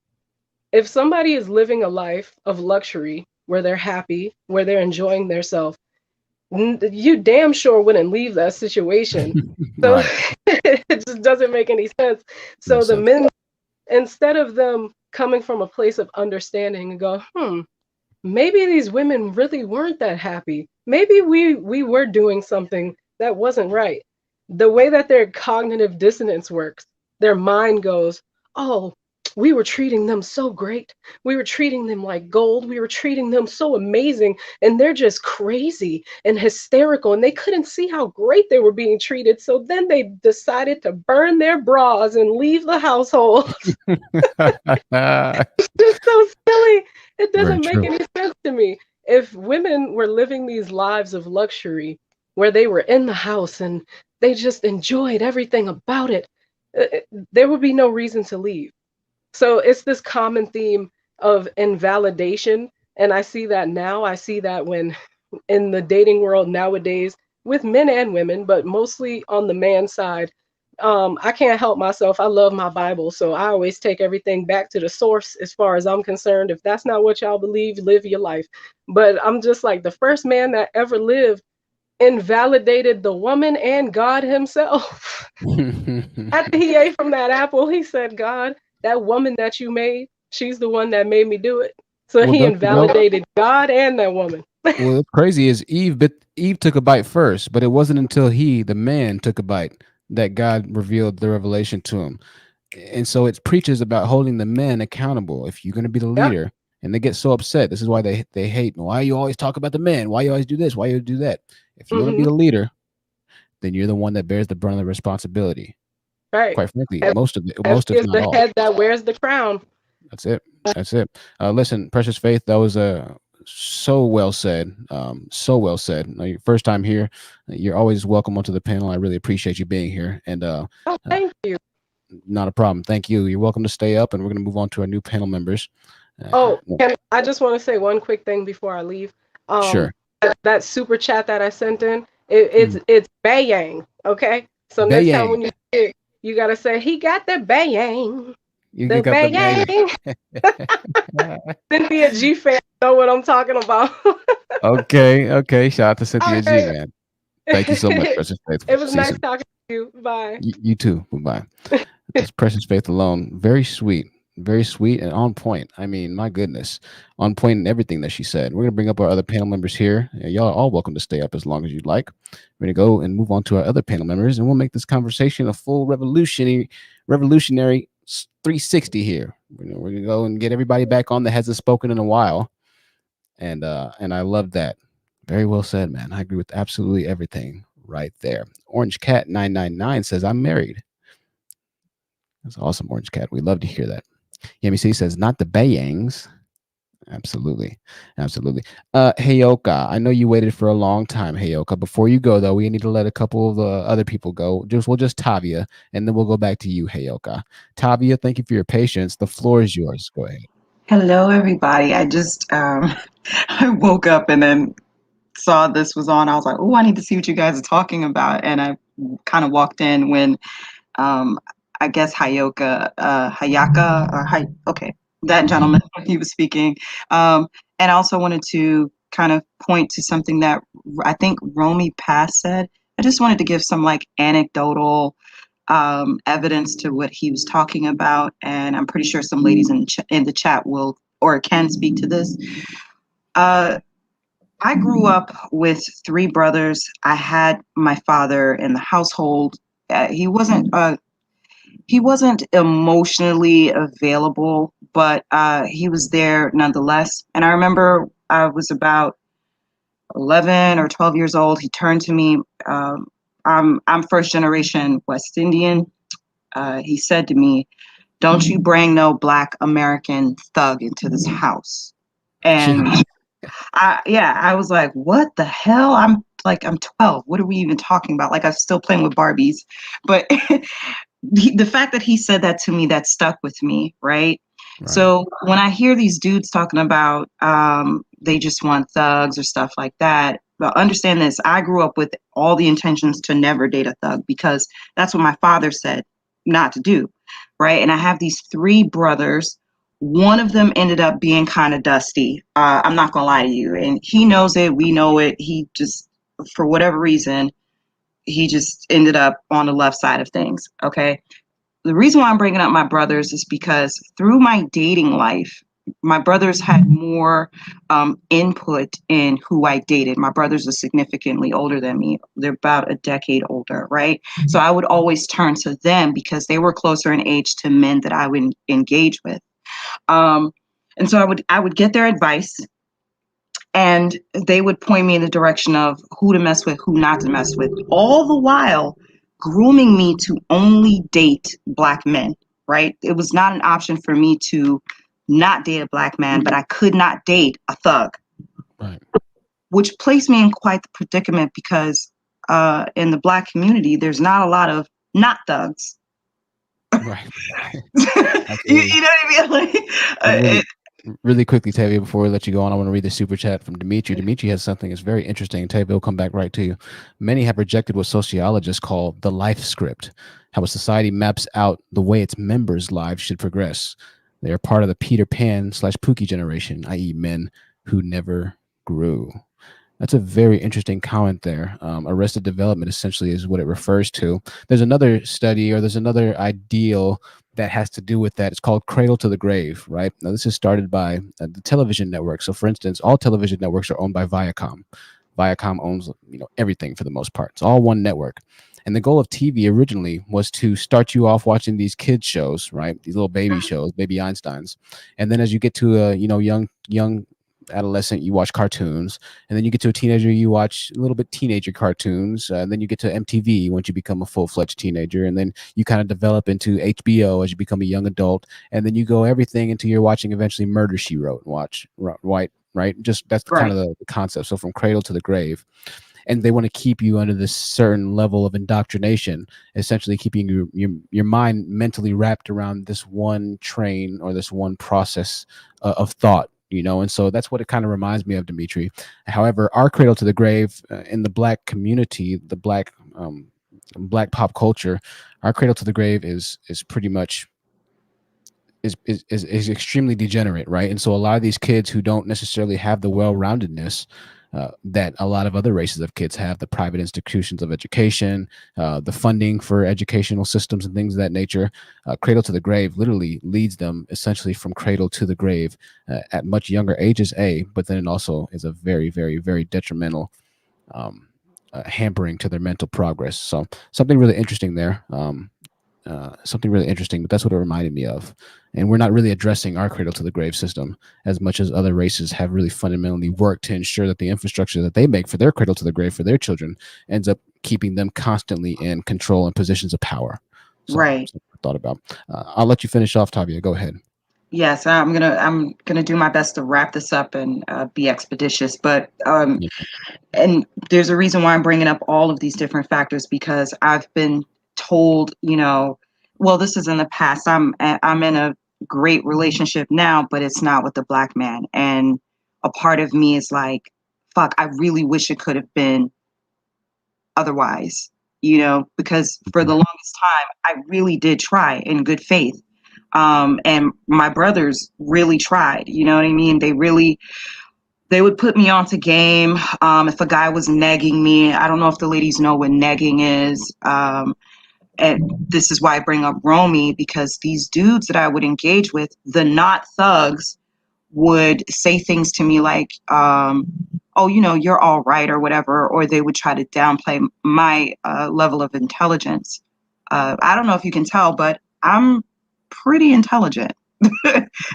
If somebody is living a life of luxury where they're happy, where they're enjoying themselves, you damn sure wouldn't leave that situation. So it just doesn't make any sense. So the men, instead of them coming from a place of understanding and go, maybe these women really weren't that happy. Maybe we were doing something that wasn't right. The way that their cognitive dissonance works, their mind goes, oh, we were treating them so great. We were treating them like gold. We were treating them so amazing. And they're just crazy and hysterical. And they couldn't see how great they were being treated. So then they decided to burn their bras and leave the household. It's just so silly. It doesn't make any sense to me. If women were living these lives of luxury where they were in the house and they just enjoyed everything about it, there would be no reason to leave. So it's this common theme of invalidation. And I see that now. I see that when in the dating world nowadays with men and women, but mostly on the man side, I can't help myself. I love my Bible. So I always take everything back to the source as far as I'm concerned. If that's not what y'all believe, live your life. But I'm just like, the first man that ever lived invalidated the woman and God himself. After he ate from that apple, he said, God, that woman that you made, she's the one that made me do it. So he invalidated God and that woman. Well, what's crazy is Eve took a bite first, but it wasn't until the man, took a bite that God revealed the revelation to him. And so it preaches about holding the men accountable. If you're going to be the leader, and they get so upset. This is why they hate. Why you always talk about the men? Why you always do this? Why you do that? If you're going to be the leader, then you're the one that bears the brunt of the responsibility. Right. Quite frankly, most of is the head that wears the crown. That's it. Listen, Precious Faith, that was So well said. So well said. Your first time here. You're always welcome onto the panel. I really appreciate you being here. And thank you. Not a problem. Thank you. You're welcome to stay up, and we're going to move on to our new panel members. I just want to say one quick thing before I leave. Sure. That super chat that I sent in, it's bayang. Okay, so next time when you see it, you gotta say he got the bayang. You The got bayang. Cynthia G fan know what I'm talking about. Okay. Shout out to Cynthia G, man. Thank you so much, Precious Faith. It was See nice soon. talking to you. Bye. You too. Bye. That's Precious Faith alone. Very sweet and on point. I mean, my goodness, on point in everything that she said. We're gonna bring up our other panel members here. Y'all are all welcome to stay up as long as you'd like. We're gonna go and move on to our other panel members, and we'll make this conversation a full revolutionary 360 here. We're gonna go and get everybody back on that hasn't spoken in a while, and I love that. Very well said, man. I agree with absolutely everything right there. Orange Cat 999 says, "I'm married." That's awesome, Orange Cat. We love to hear that. Yemi C says, "Not the bayangs." Absolutely. Heyoka, I know you waited for a long time, Heyoka. Before you go, though, we need to let a couple of other people go. We'll just Tavia, and then we'll go back to you, Heyoka. Tavia, thank you for your patience. The floor is yours. Go ahead. Hello, everybody. I just I woke up and then saw this was on. I was like, oh, I need to see what you guys are talking about. And I kind of walked in when I guess Hayaka, that gentleman, he was speaking. And I also wanted to kind of point to something that I think Romy Pass said. I just wanted to give some like anecdotal evidence to what he was talking about. And I'm pretty sure some ladies in the chat will or can speak to this. I grew up with 3 brothers. I had my father in the household. He wasn't emotionally available, but he was there nonetheless. And I remember I was about 11 or 12 years old. He turned to me. I'm first generation West Indian. He said to me, "Don't you bring no Black American thug into this house." And I was like, what the hell? I'm 12. What are we even talking about? Like, I'm still playing with Barbies. But the fact that he said that to me, that stuck with me, right? So when I hear these dudes talking about they just want thugs or stuff like that, but understand this, I grew up with all the intentions to never date a thug because that's what my father said not to do, right? And I have these 3 brothers. One of them ended up being kind of dusty. I'm not gonna lie to you. And he knows it, we know it. He just, for whatever reason, he just ended up on the left side of things, okay? The reason why I'm bringing up my brothers is because through my dating life, my brothers had more input in who I dated. My brothers are significantly older than me. They're about a decade older, right? So I would always turn to them because they were closer in age to men that I would engage with. And so I would get their advice and they would point me in the direction of who to mess with, who not to mess with, all the while grooming me to only date Black men, right? It was not an option for me to not date a Black man, but I could not date a thug. Right. Which placed me in quite the predicament because in the Black community, there's not a lot of not thugs. Right. you know what I mean? Really quickly, Tavia, before we let you go on, I want to read the super chat from Dimitri. Dimitri has something that's very interesting. Tavia, we'll come back right to you. Many have rejected what sociologists call the life script, how a society maps out the way its members' lives should progress. They are part of the Peter Pan / Pookie generation, i.e. men who never grew. That's a very interesting comment there. Arrested development essentially is what it refers to. There's another study or there's another ideal that has to do with that. It's called Cradle to the Grave, right? Now, this is started by the television network. So, for instance, all television networks are owned by Viacom. Viacom owns everything for the most part. It's all one network. And the goal of TV originally was to start you off watching these kids shows, right? These little baby shows, baby Einsteins. And then as you get to a young adolescent, you watch cartoons, and then you get to a teenager, you watch a little bit teenager cartoons, and then you get to MTV once you become a full-fledged teenager, and then you kind of develop into HBO as you become a young adult, and then you go everything until you're watching eventually Murder, She Wrote, and watch right? Just that's kind of the concept. So from cradle to the grave. And they want to keep you under this certain level of indoctrination, essentially keeping your mind mentally wrapped around this one train or this one process of thought, you know. And so that's what it kind of reminds me of, Dimitri. However, our cradle to the grave in the Black community, the Black pop culture, our cradle to the grave is pretty much is extremely degenerate, right? And so a lot of these kids who don't necessarily have the well-roundedness that a lot of other races of kids have, the private institutions of education, the funding for educational systems and things of that nature, cradle to the grave literally leads them essentially from cradle to the grave at much younger ages, but then it also is a very, very, very detrimental hampering to their mental progress. So something really interesting there. Something really interesting, but that's what it reminded me of. And we're not really addressing our cradle to the grave system as much as other races have really fundamentally worked to ensure that the infrastructure that they make for their cradle to the grave for their children ends up keeping them constantly in control and positions of power. So, Right. something I thought about. I'll let you finish off, Tavia. Go ahead. Yes, I'm gonna do my best to wrap this up and be expeditious. But and there's a reason why I'm bringing up all of these different factors, because I've been told, you know, well, this is in the past. I'm in a great relationship now, but it's not with the Black man, and a part of me is like, fuck, I really wish it could have been otherwise, you know, because for the longest time I really did try in good faith. And my brothers really tried, you know what I mean? They would put me onto game. If a guy was negging me, I don't know if the ladies know what negging is. And this is why I bring up Romy, because these dudes that I would engage with, the not thugs, would say things to me like, oh, you know, you're all right or whatever, or they would try to downplay my level of intelligence. I don't know if you can tell, but I'm pretty intelligent.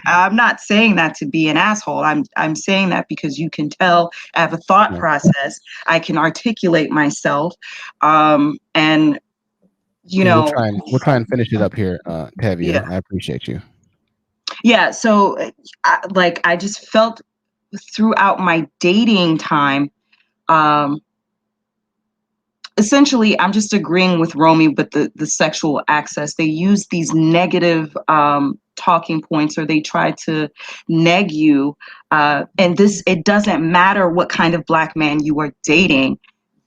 I'm not saying that to be an asshole. I'm saying that because you can tell I have a thought process. I can articulate myself, and you know, we'll try and finish it up here, Tavia. Yeah. I appreciate you. Yeah. So, I just felt throughout my dating time, essentially, I'm just agreeing with Romy, but the sexual access, they use these negative talking points, or they try to neg you. And it doesn't matter what kind of Black man you are dating.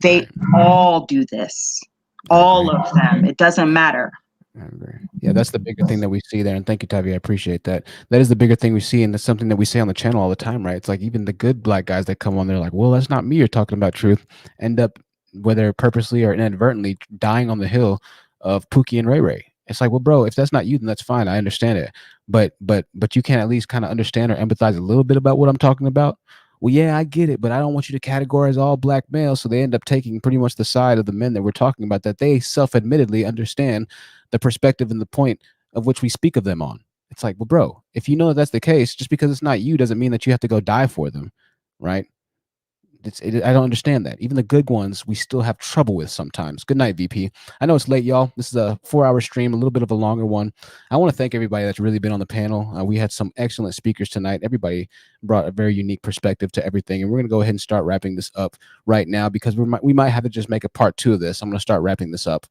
They all do this. All of them. It doesn't matter. I agree. Yeah, that's the bigger thing that we see there. And thank you, Tavia. I appreciate that. That is the bigger thing we see. And it's something that we say on the channel all the time, right? It's like even the good Black guys that come on, they're like, well, that's not me. You're talking about truth. End up, whether purposely or inadvertently, dying on the hill of Pookie and Ray Ray. It's like, well, bro, if that's not you, then that's fine. I understand it. But you can at least kind of understand or empathize a little bit about what I'm talking about. Well, yeah, I get it, but I don't want you to categorize all Black males. So they end up taking pretty much the side of the men that we're talking about, that they self-admittedly understand the perspective and the point of which we speak of them on. It's like, well, bro, if you know that's the case, just because it's not you doesn't mean that you have to go die for them, right? I don't understand that. Even the good ones, we still have trouble with sometimes. Good night, VP. I know it's late, y'all. This is a 4-hour stream, a little bit of a longer one. I want to thank everybody that's really been on the panel. We had some excellent speakers tonight. Everybody brought a very unique perspective to everything. And we're going to go ahead and start wrapping this up right now, because we might have to just make a part 2 of this. I'm going to start wrapping this up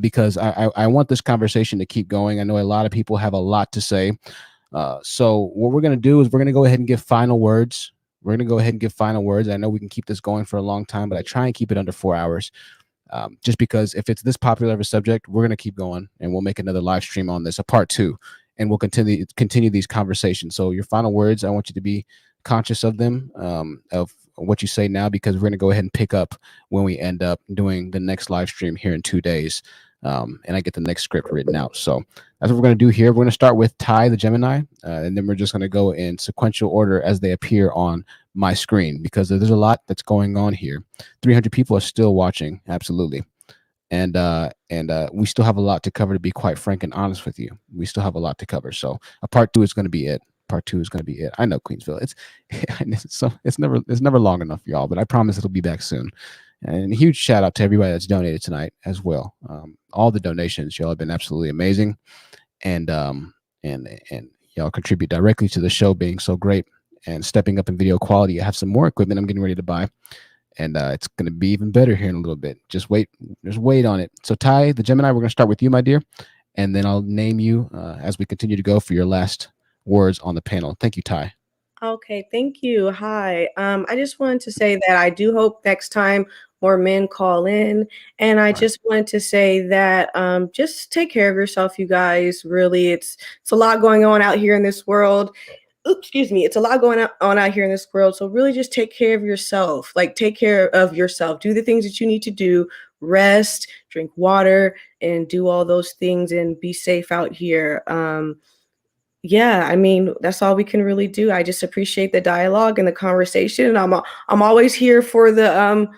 because I want this conversation to keep going. I know a lot of people have a lot to say. So what we're going to do is we're going to go ahead and give final words. We're going to go ahead and give final words. I know we can keep this going for a long time, but I try and keep it under 4 hours. Just because if it's this popular of a subject, we're going to keep going, and we'll make another live stream on this, a part 2, and we'll continue these conversations. So your final words, I want you to be conscious of them, of what you say now, because we're going to go ahead and pick up when we end up doing the next live stream here in 2 days. And I get the next script written out. So that's what we're going to do here. We're going to start with Ty the Gemini, and then we're just going to go in sequential order as they appear on my screen, because there's a lot that's going on here. 300 people are still watching. Absolutely. And we still have a lot to cover, to be quite frank and honest with you. We still have a lot to cover. So a part 2 is going to be it. Part 2 is going to be it. I know, Queensville. It's never long enough, y'all, but I promise it'll be back soon. And a huge shout out to everybody that's donated tonight as well. All the donations, y'all have been absolutely amazing, and y'all contribute directly to the show being so great. and stepping up in video quality. I have some more equipment I'm getting ready to buy, and it's going to be even better here in a little bit. Just wait on it. So Ty, the Gemini, we're going to start with you, my dear, and then I'll name you as we continue to go for your last words on the panel. Thank you, Ty. Okay, thank you. Hi. I just wanted to say that I do hope next time more men call in. And I just wanted to say that just take care of yourself, you guys. Really, it's a lot going on out here in this world. Oops, excuse me. It's a lot going on out here in this world. So really just take care of yourself. Like, take care of yourself. Do the things that you need to do. Rest, drink water, and do all those things and be safe out here. Yeah, I mean, that's all we can really do. I just appreciate the dialogue and the conversation. I'm always here for the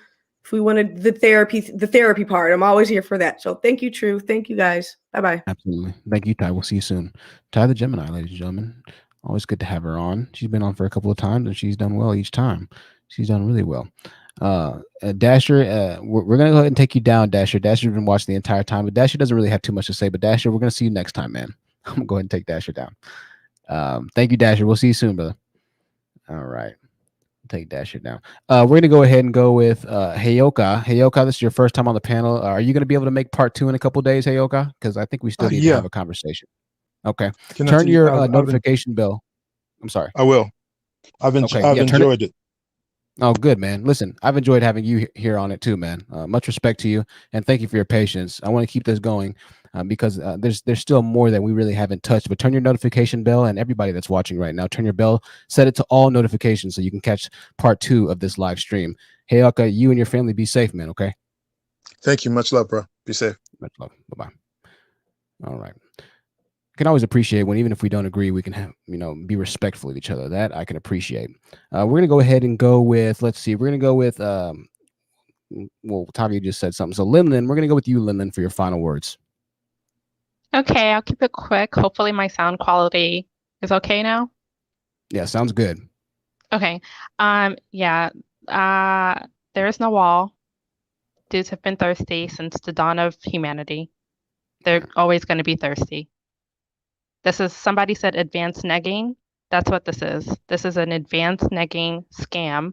if we wanted the therapy part. I'm always here for that. So thank you, True. Thank you, guys. Bye-bye. Absolutely. Thank you, Ty. We'll see you soon. Ty the Gemini, ladies and gentlemen. Always good to have her on. She's been on for a couple of times, and she's done well each time. She's done really well. Dasher, we're going to go ahead and take you down, Dasher. Dasher's been watching the entire time, but Dasher doesn't really have too much to say. But Dasher, we're going to see you next time, man. I'm going to go ahead and take Dasher down. Thank you, Dasher. We'll see you soon, brother. All right. Take Dasher down. We're going to go ahead and go with Heyoka. Heyoka, this is your first time on the panel. Are you going to be able to make part 2 in a couple of days, Heyoka? Because I think we still need to have a conversation. Okay. Turn your notification bell. I'm sorry. I will. I've enjoyed it. Oh, good, man. Listen, I've enjoyed having you here on it too, man. Much respect to you, and thank you for your patience. I want to keep this going because there's still more that we really haven't touched. But turn your notification bell, and everybody that's watching right now, turn your bell, set it to all notifications so you can catch part 2 of this live stream. Hey, Aka, you and your family be safe, man. Okay. Thank you. Much love, bro. Be safe. Much love. Bye-bye. All right. Can always appreciate when even if we don't agree, we can have, be respectful of each other. That I can appreciate. We're gonna go ahead and go with, let's see, we're gonna go with well, Tavia just said something. So Linlin, we're gonna go with you, Linlin, for your final words. Okay, I'll keep it quick. Hopefully my sound quality is okay now. Yeah, sounds good. Okay. Yeah. There is no wall. Dudes have been thirsty since the dawn of humanity. They're always going to be thirsty. This is, somebody said advanced negging. That's what this is. This is an advanced negging scam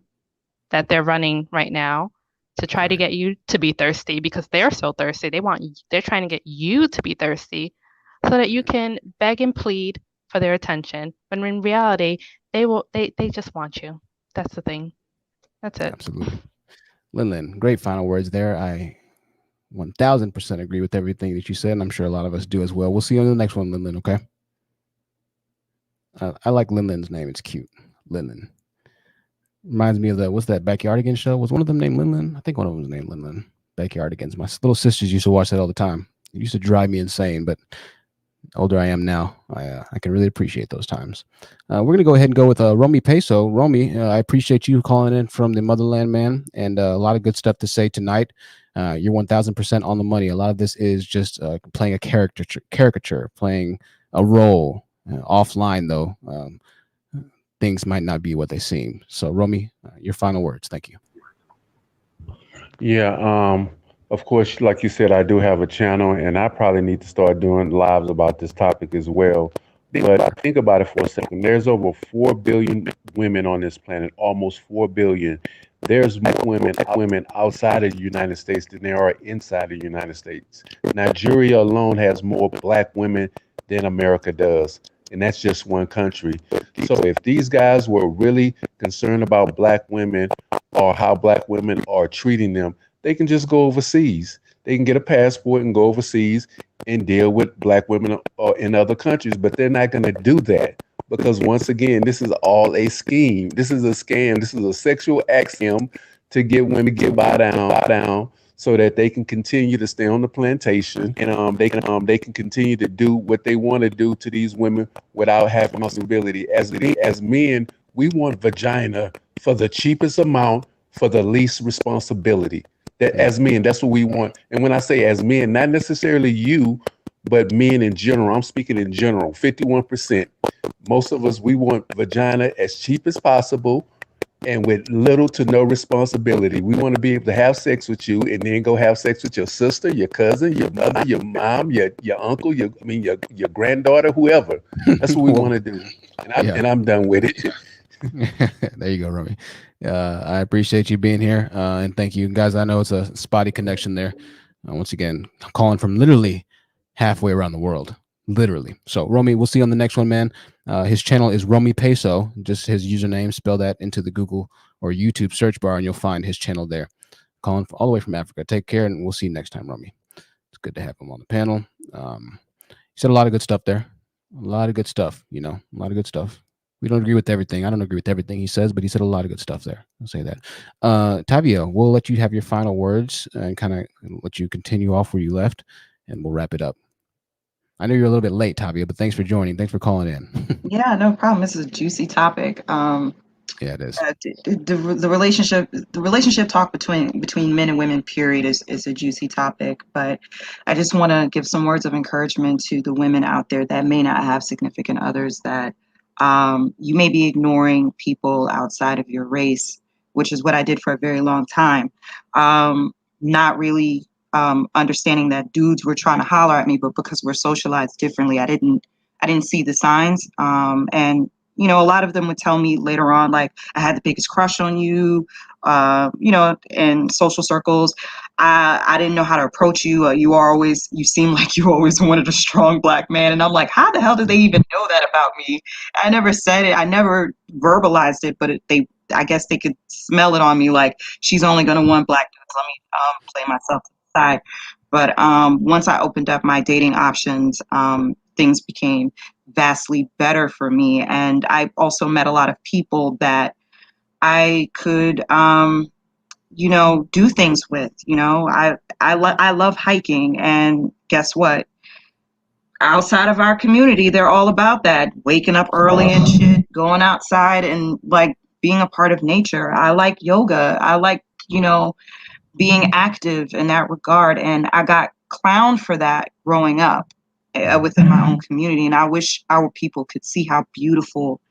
that they're running right now to try to get you to be thirsty because they're so thirsty. They're trying to get you to be thirsty so that you can beg and plead for their attention. When in reality, they just want you. That's the thing. That's it. Absolutely. Linlin, great final words there. I 1000% agree with everything that you said, and I'm sure a lot of us do as well. We'll see you on the next one, Linlin, okay? I like Linlin's name. It's cute. Linlin. Reminds me of what's that Backyardigans show? Was one of them named Linlin? I think one of them was named Linlin. Backyardigans. My little sisters used to watch that all the time. It used to drive me insane, but the older I am now, I can really appreciate those times. We're going to go ahead and go with Romy Peso. Romy, I appreciate you calling in from the motherland, man, and a lot of good stuff to say tonight. You're 1000% on the money. A lot of this is just playing a caricature, playing a role. Offline, though, things might not be what they seem. So, Romy, your final words. Thank you. Yeah, of course, like you said, I do have a channel, and I probably need to start doing lives about this topic as well. But think about it for a second. There's over 4 billion women on this planet, almost 4 billion. There's more women outside of the United States than there are inside the United States. Nigeria alone has more black women than America does. And that's just one country. So if these guys were really concerned about black women or how black women are treating them, they can just go overseas. They can get a passport and go overseas and deal with black women in other countries. But they're not going to do that because, once again, this is all a scheme. This is a scam. This is a sexual axiom to get women to bow down so that they can continue to stay on the plantation and they can continue to do what they want to do to these women without having responsibility. As men, we want vagina for the cheapest amount for the least responsibility. That as men, that's what we want. And when I say as men, not necessarily you, but men in general. I'm speaking in general. 51%. Most of us, we want vagina as cheap as possible and with little to no responsibility. We want to be able to have sex with you and then go have sex with your sister, your cousin, your mother, your mom, your uncle, your granddaughter, whoever. That's what we want to do. And I'm done with it. There you go, Romy. I appreciate you being here, and thank you, guys. I know it's a spotty connection there. Once again, I'm calling from literally halfway around the world, literally. So, Romy, we'll see you on the next one, man. His channel is Romy Peso. Just his username. Spell that into the Google or YouTube search bar, and you'll find his channel there. Calling all the way from Africa. Take care, and we'll see you next time, Romy. It's good to have him on the panel. He said a lot of good stuff there. A lot of good stuff. You know, a lot of good stuff. We don't agree with everything. I don't agree with everything he says, but he said a lot of good stuff there. I'll say that. Tavio, we'll let you have your final words and kind of let you continue off where you left, and we'll wrap it up. I know you're a little bit late, Tavio, but thanks for joining. Thanks for calling in. Yeah, no problem. This is a juicy topic. Yeah, it is. The relationship talk between men and women, period, is a juicy topic. But I just want to give some words of encouragement to the women out there that may not have significant others, that you may be ignoring people outside of your race, which is what I did for a very long time. Not really understanding that dudes were trying to holler at me, but because we're socialized differently, I didn't see the signs. And you know, a lot of them would tell me later on, like, I had the biggest crush on you, you know, in social circles. I didn't know how to approach you. You seem like you always wanted a strong black man. And I'm like, how the hell did they even know that about me? I never said it. I never verbalized it, but I guess they could smell it on me. Like, she's only going to want black dudes. Let me play myself to the side. But once I opened up my dating options, things became vastly better for me. And I also met a lot of people that I could, you know, do things with. You know, I love hiking, and guess what? Outside of our community, they're all about that, waking up early and shit, going outside and like being a part of nature. I like yoga. I like, you know, being active in that regard. And I got clowned for that growing up within my own community. And I wish our people could see how beautiful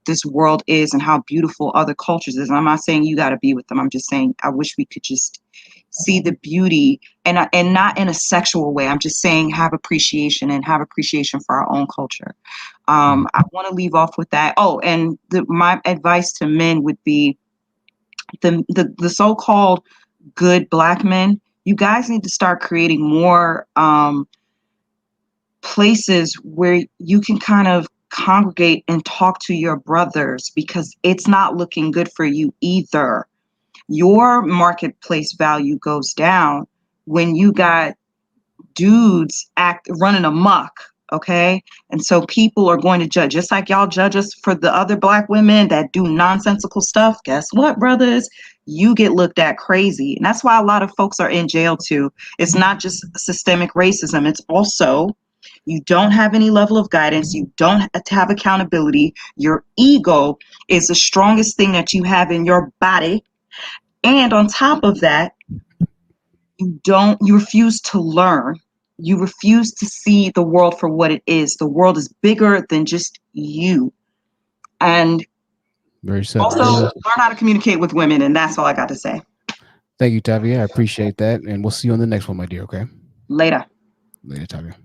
this world is and how beautiful other cultures is. And I'm not saying you got to be with them. I'm just saying I wish we could just see the beauty, and not in a sexual way. I'm just saying have appreciation, and have appreciation for our own culture. I want to leave off with that. Oh, and my advice to men would be the so-called good black men. You guys need to start creating more places where you can kind of congregate and talk to your brothers, because it's not looking good for you either. Your marketplace value goes down when you got dudes running amok. Okay. And so people are going to judge, just like y'all judge us for the other black women that do nonsensical stuff. Guess what, brothers? You get looked at crazy. And that's why a lot of folks are in jail too. It's not just systemic racism. It's also, you don't have any level of guidance. You don't have accountability. Your ego is the strongest thing that you have in your body. And on top of that, you refuse to learn. You refuse to see the world for what it is. The world is bigger than just you. And Very sad. also learn how to communicate with women. And that's all I got to say. Thank you, Tavia. I appreciate that. And we'll see you on the next one, my dear. Okay. Later. Later, Tavia.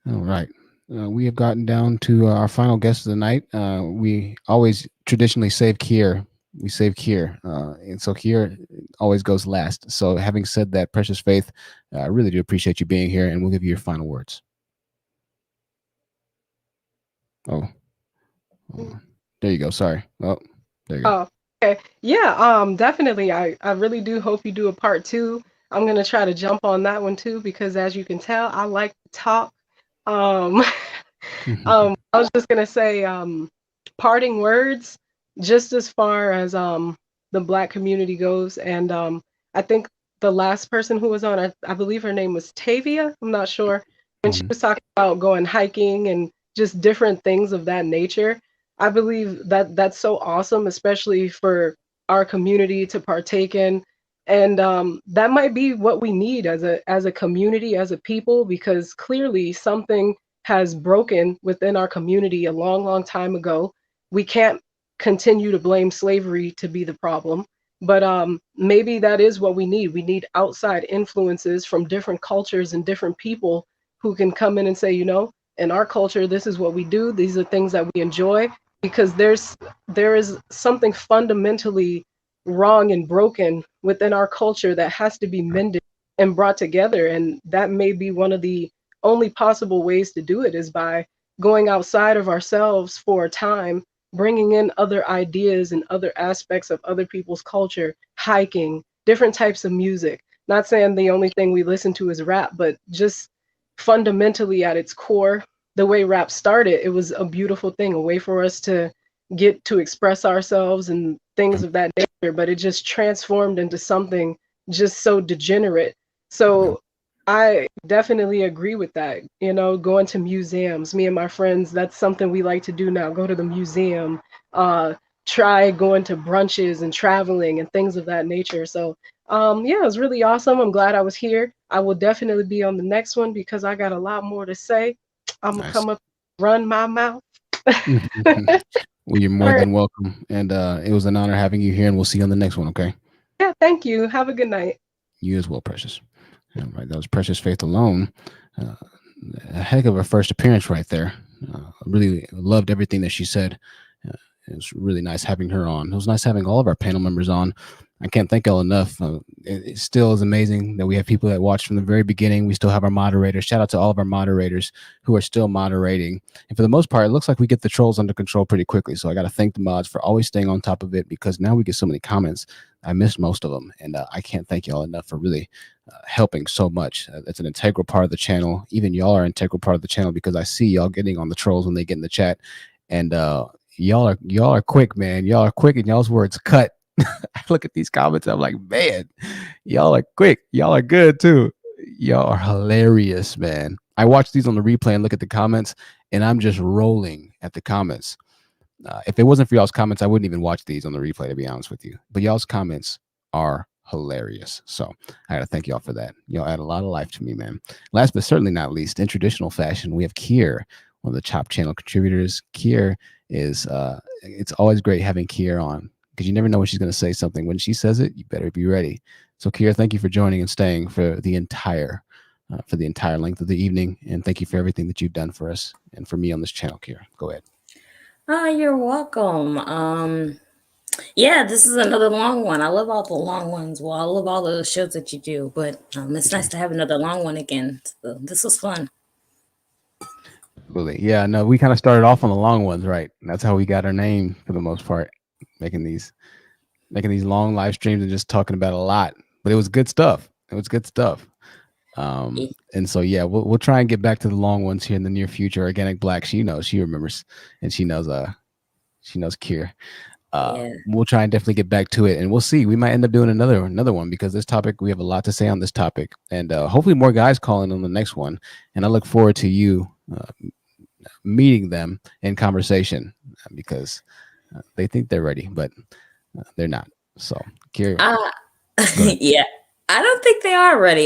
All right. We have gotten down to our final guest of the night. We always traditionally save Kier. We save Kier. And so Kier always goes last. So having said that, Precious Faith, I really do appreciate you being here, and we'll give you your final words. Oh, there you go. Sorry. Oh, there you go. Oh, okay. Yeah, definitely. I really do hope you do a part 2. I'm going to try to jump on that one too, because as you can tell, I like to talk. I was just going to say, parting words, just as far as the Black community goes. And I think the last person who was on, I believe her name was Tavia, I'm not sure, when she was talking about going hiking and just different things of that nature. I believe that that's so awesome, especially for our community to partake in. And that might be what we need as a community, as a people, because clearly something has broken within our community a long, long time ago. We can't continue to blame slavery to be the problem, but maybe that is what we need. We need outside influences from different cultures and different people who can come in and say, you know, in our culture, this is what we do. These are things that we enjoy. because there is something fundamentally wrong and broken within our culture that has to be mended and brought together. And that may be one of the only possible ways to do it, is by going outside of ourselves for a time, bringing in other ideas and other aspects of other people's culture, hiking, different types of music. Not saying the only thing we listen to is rap, but just fundamentally at its core, the way rap started, it was a beautiful thing, a way for us to get to express ourselves and things of that nature, but it just transformed into something just so degenerate. So I definitely agree with that. You know, going to museums, me and my friends, that's something we like to do now. Go to the museum, try going to brunches and traveling and things of that nature. So yeah, it was really awesome. I'm glad I was here. I will definitely be on the next one because I got a lot more to say. I'm gonna come up, run my mouth. Well, you're more All right. than welcome. And it was an honor having you here, and we'll see you on the next one, okay? Yeah, thank you. Have a good night. You as well, Precious. All right, that was Precious Faith Alone. A heck of a first appearance right there. Really loved everything that she said. It was really nice having her on. It was nice having all of our panel members on. I can't thank y'all enough. It still is amazing that we have people that watch from the very beginning. We still have our moderators. Shout out to all of our moderators who are still moderating. And for the most part, it looks like we get the trolls under control pretty quickly. So I got to thank the mods for always staying on top of it, because now we get so many comments. I missed most of them. And I can't thank y'all enough for really helping so much. It's an integral part of the channel. Even y'all are an integral part of the channel, because I see y'all getting on the trolls when they get in the chat. And y'all are quick, man. Y'all are quick, and y'all's words cut. I look at these comments, I'm like, man, y'all are quick. Y'all are good too. Y'all are hilarious, man. I watch these on the replay and look at the comments, and I'm just rolling at the comments. If it wasn't for y'all's comments, I wouldn't even watch these on the replay, to be honest with you. But y'all's comments are hilarious. So I gotta thank y'all for that. Y'all add a lot of life to me, man. Last but certainly not least, in traditional fashion, we have Kier, one of the Chop channel contributors. Kier is it's always great having Kier on, because you never know when she's going to say something. When she says it, you better be ready. So Kier, thank you for joining and staying for the entire length of the evening, and thank you for everything that you've done for us and for me on this channel. Kier, go ahead. You're welcome. Yeah, this is another long one. I love all the long ones. Well, I love all the shows that you do, but it's nice to have another long one again. So this was fun. Absolutely. Yeah, no, we kind of started off on the long ones, right? And that's how we got our name for the most part, making these long live streams and just talking about a lot. But it was good stuff. It was good stuff. And so yeah, we'll try and get back to the long ones here in the near future. Organic Black, she remembers, and she knows Kier. We'll try and definitely get back to it, and we'll see. We might end up doing another one, because this topic, we have a lot to say on this topic, and hopefully more guys calling on the next one. And I look forward to you meeting them in conversation, because they think they're ready, but they're not. So Kier, yeah, I don't think they are ready.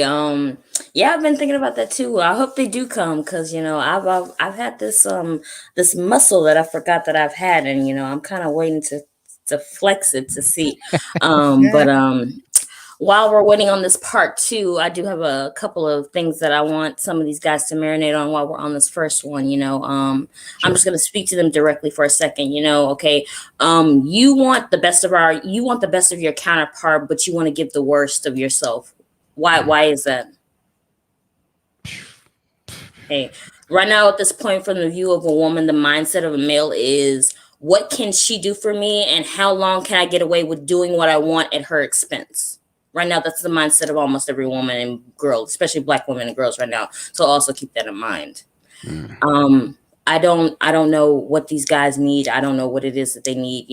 Yeah, I've been thinking about that too. I hope they do come, because I've had this this muscle that I forgot that I've had, and I'm kind of waiting to flex it to see. But while we're waiting on this part 2, I do have a couple of things that I want some of these guys to marinate on while we're on this first one. I'm just going to speak to them directly for a second. Okay, you want the best of your counterpart, but you want to give the worst of yourself. Why is that? Hey, right now at this point, from the view of a woman, the mindset of a male is, what can she do for me, and how long can I get away with doing what I want at her expense? Right now, that's the mindset of almost every woman and girl, especially Black women and girls right now. So also keep that in mind. I don't know what these guys need. I don't know what it is that they need.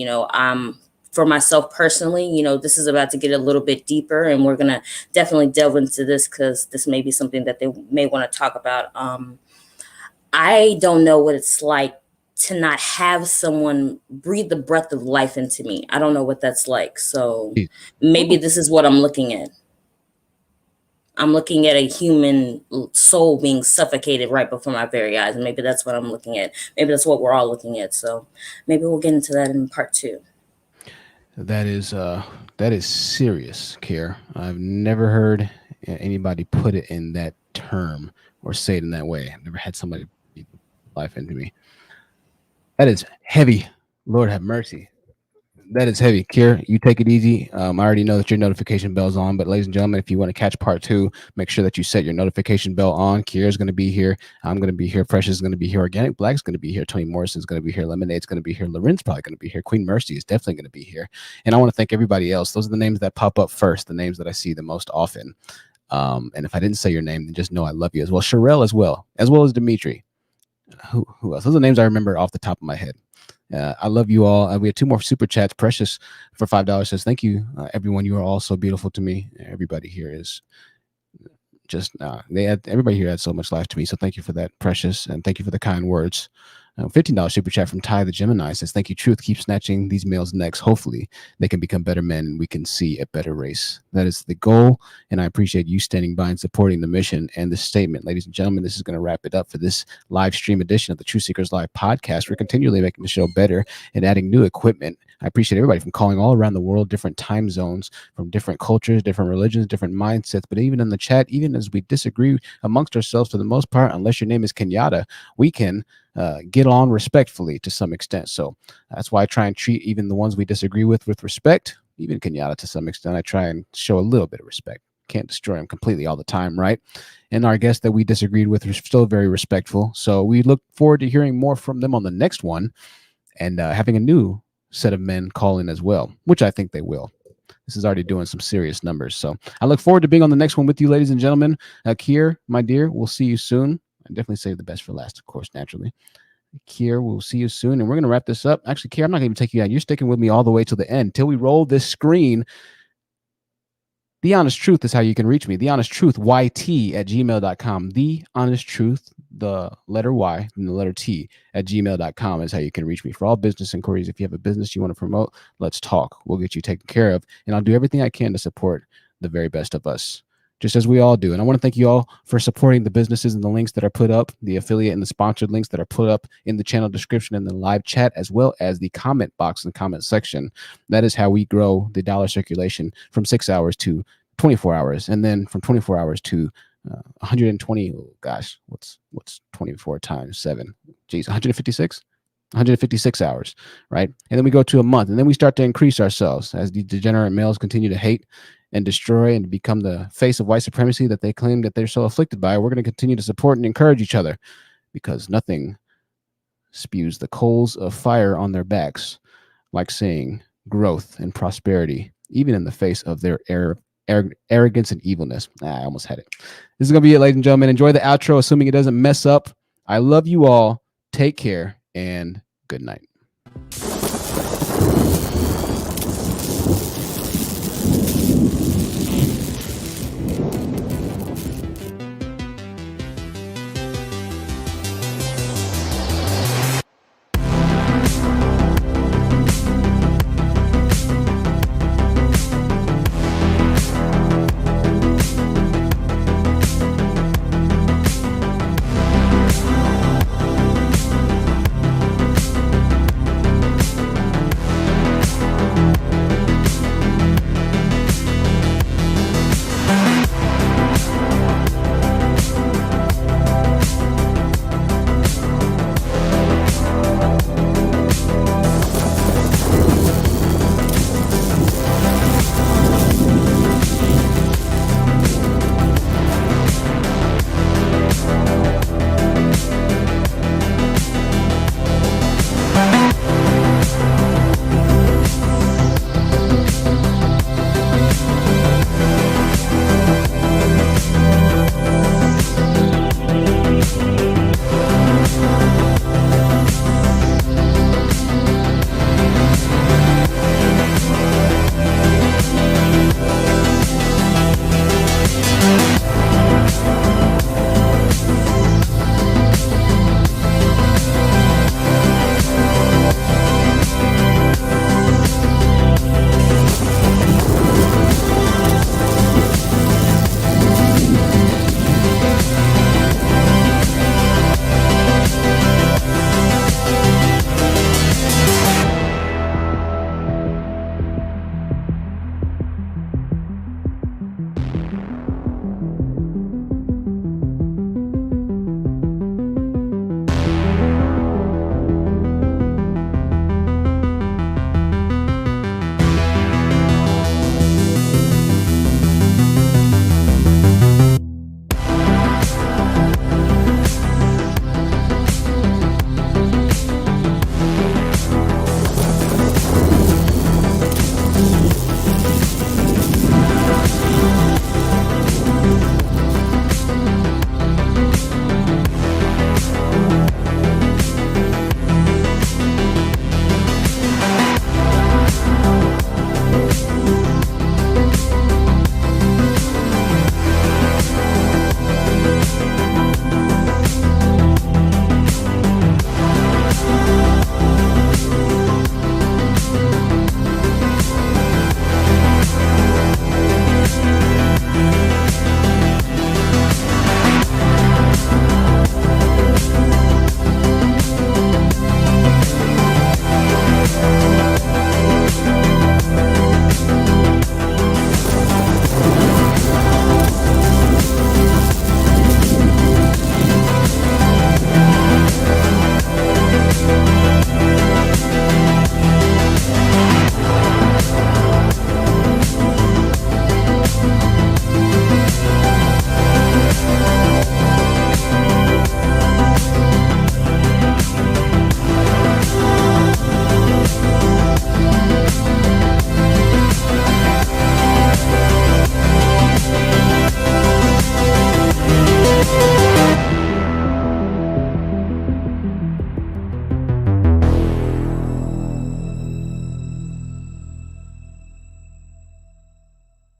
For myself personally, this is about to get a little bit deeper, and we're gonna definitely delve into this, because this may be something that they may want to talk about. I don't know what it's like to not have someone breathe the breath of life into me. I don't know what that's like. So maybe this is what I'm looking at. I'm looking at a human soul being suffocated right before my very eyes. And maybe that's what I'm looking at. Maybe that's what we're all looking at. So maybe we'll get into that in part 2. That is serious, Kier. I've never heard anybody put it in that term or say it in that way. I've never had somebody breathe life into me. That is heavy. Lord have mercy. That is heavy. Kier, you take it easy. I already know that your notification bell's on, but ladies and gentlemen, if you want to catch part 2, make sure that you set your notification bell on. Kier is going to be here. I'm going to be here. Precious is going to be here. Organic Black is going to be here. Tony Morrison is going to be here. Lemonade's going to be here. Loren's probably going to be here. Queen Mercy is definitely going to be here. And I want to thank everybody else. Those are the names that pop up first, the names that I see the most often. And if I didn't say your name, then just know I love you as well. Sherelle as well as Dimitri. Who else? Those are names I remember off the top of my head. I love you all. We have 2 more super chats. Precious for $5 says, thank you, everyone. You are all so beautiful to me. Everybody here is just everybody here had so much life to me. So thank you for that, Precious, and thank you for the kind words. $15 super chat from Ty the Gemini says, thank you, Truth. Keep snatching these males' necks. Hopefully they can become better men and we can see a better race. That is the goal. And I appreciate you standing by and supporting the mission and the statement. Ladies and gentlemen, this is going to wrap it up for this live stream edition of the Truth Seekers Live podcast. We're continually making the show better and adding new equipment. I appreciate everybody from calling all around the world, different time zones, from different cultures, different religions, different mindsets. But even in the chat, even as we disagree amongst ourselves for the most part, unless your name is Kenyatta, we can get on respectfully to some extent. So that's why I try and treat even the ones we disagree with respect. Even Kenyatta to some extent, I try and show a little bit of respect. Can't destroy him completely all the time, right? And our guests that we disagreed with are still very respectful. So we look forward to hearing more from them on the next one and having a new set of men call in as well, which I think they will. This is already doing some serious numbers. So I look forward to being on the next one with you, ladies and gentlemen. Kier, my dear, we'll see you soon. I definitely save the best for last, of course, naturally. Kier, we'll see you soon. And we're going to wrap this up. Actually, Kier, I'm not going to even take you out. You're sticking with me all the way to the end till we roll this screen. The Honest Truth is how you can reach me. The Honest Truth, YT@gmail.com. The Honest Truth, the letter Y and the letter T @gmail.com is how you can reach me for all business inquiries. If you have a business you want to promote, let's talk. We'll get you taken care of. And I'll do everything I can to support the very best of us, just as we all do. And I want to thank you all for supporting the businesses and the links that are put up, the affiliate and the sponsored links that are put up in the channel description and the live chat, as well as the comment box and comment section. That is how we grow the dollar circulation from 6 hours to 24 hours. And then from 24 hours to 120. Oh gosh, what's 24 times 7? Geez, 156 hours, right? And then we go to a month, and then we start to increase ourselves as the degenerate males continue to hate and destroy and become the face of white supremacy that they claim that they're so afflicted by. We're going to continue to support and encourage each other, because nothing spews the coals of fire on their backs like seeing growth and prosperity, even in the face of their arrogance and evilness. I almost had it. This is going to be it, ladies and gentlemen. Enjoy the outro, assuming it doesn't mess up. I love you all. Take care and good night.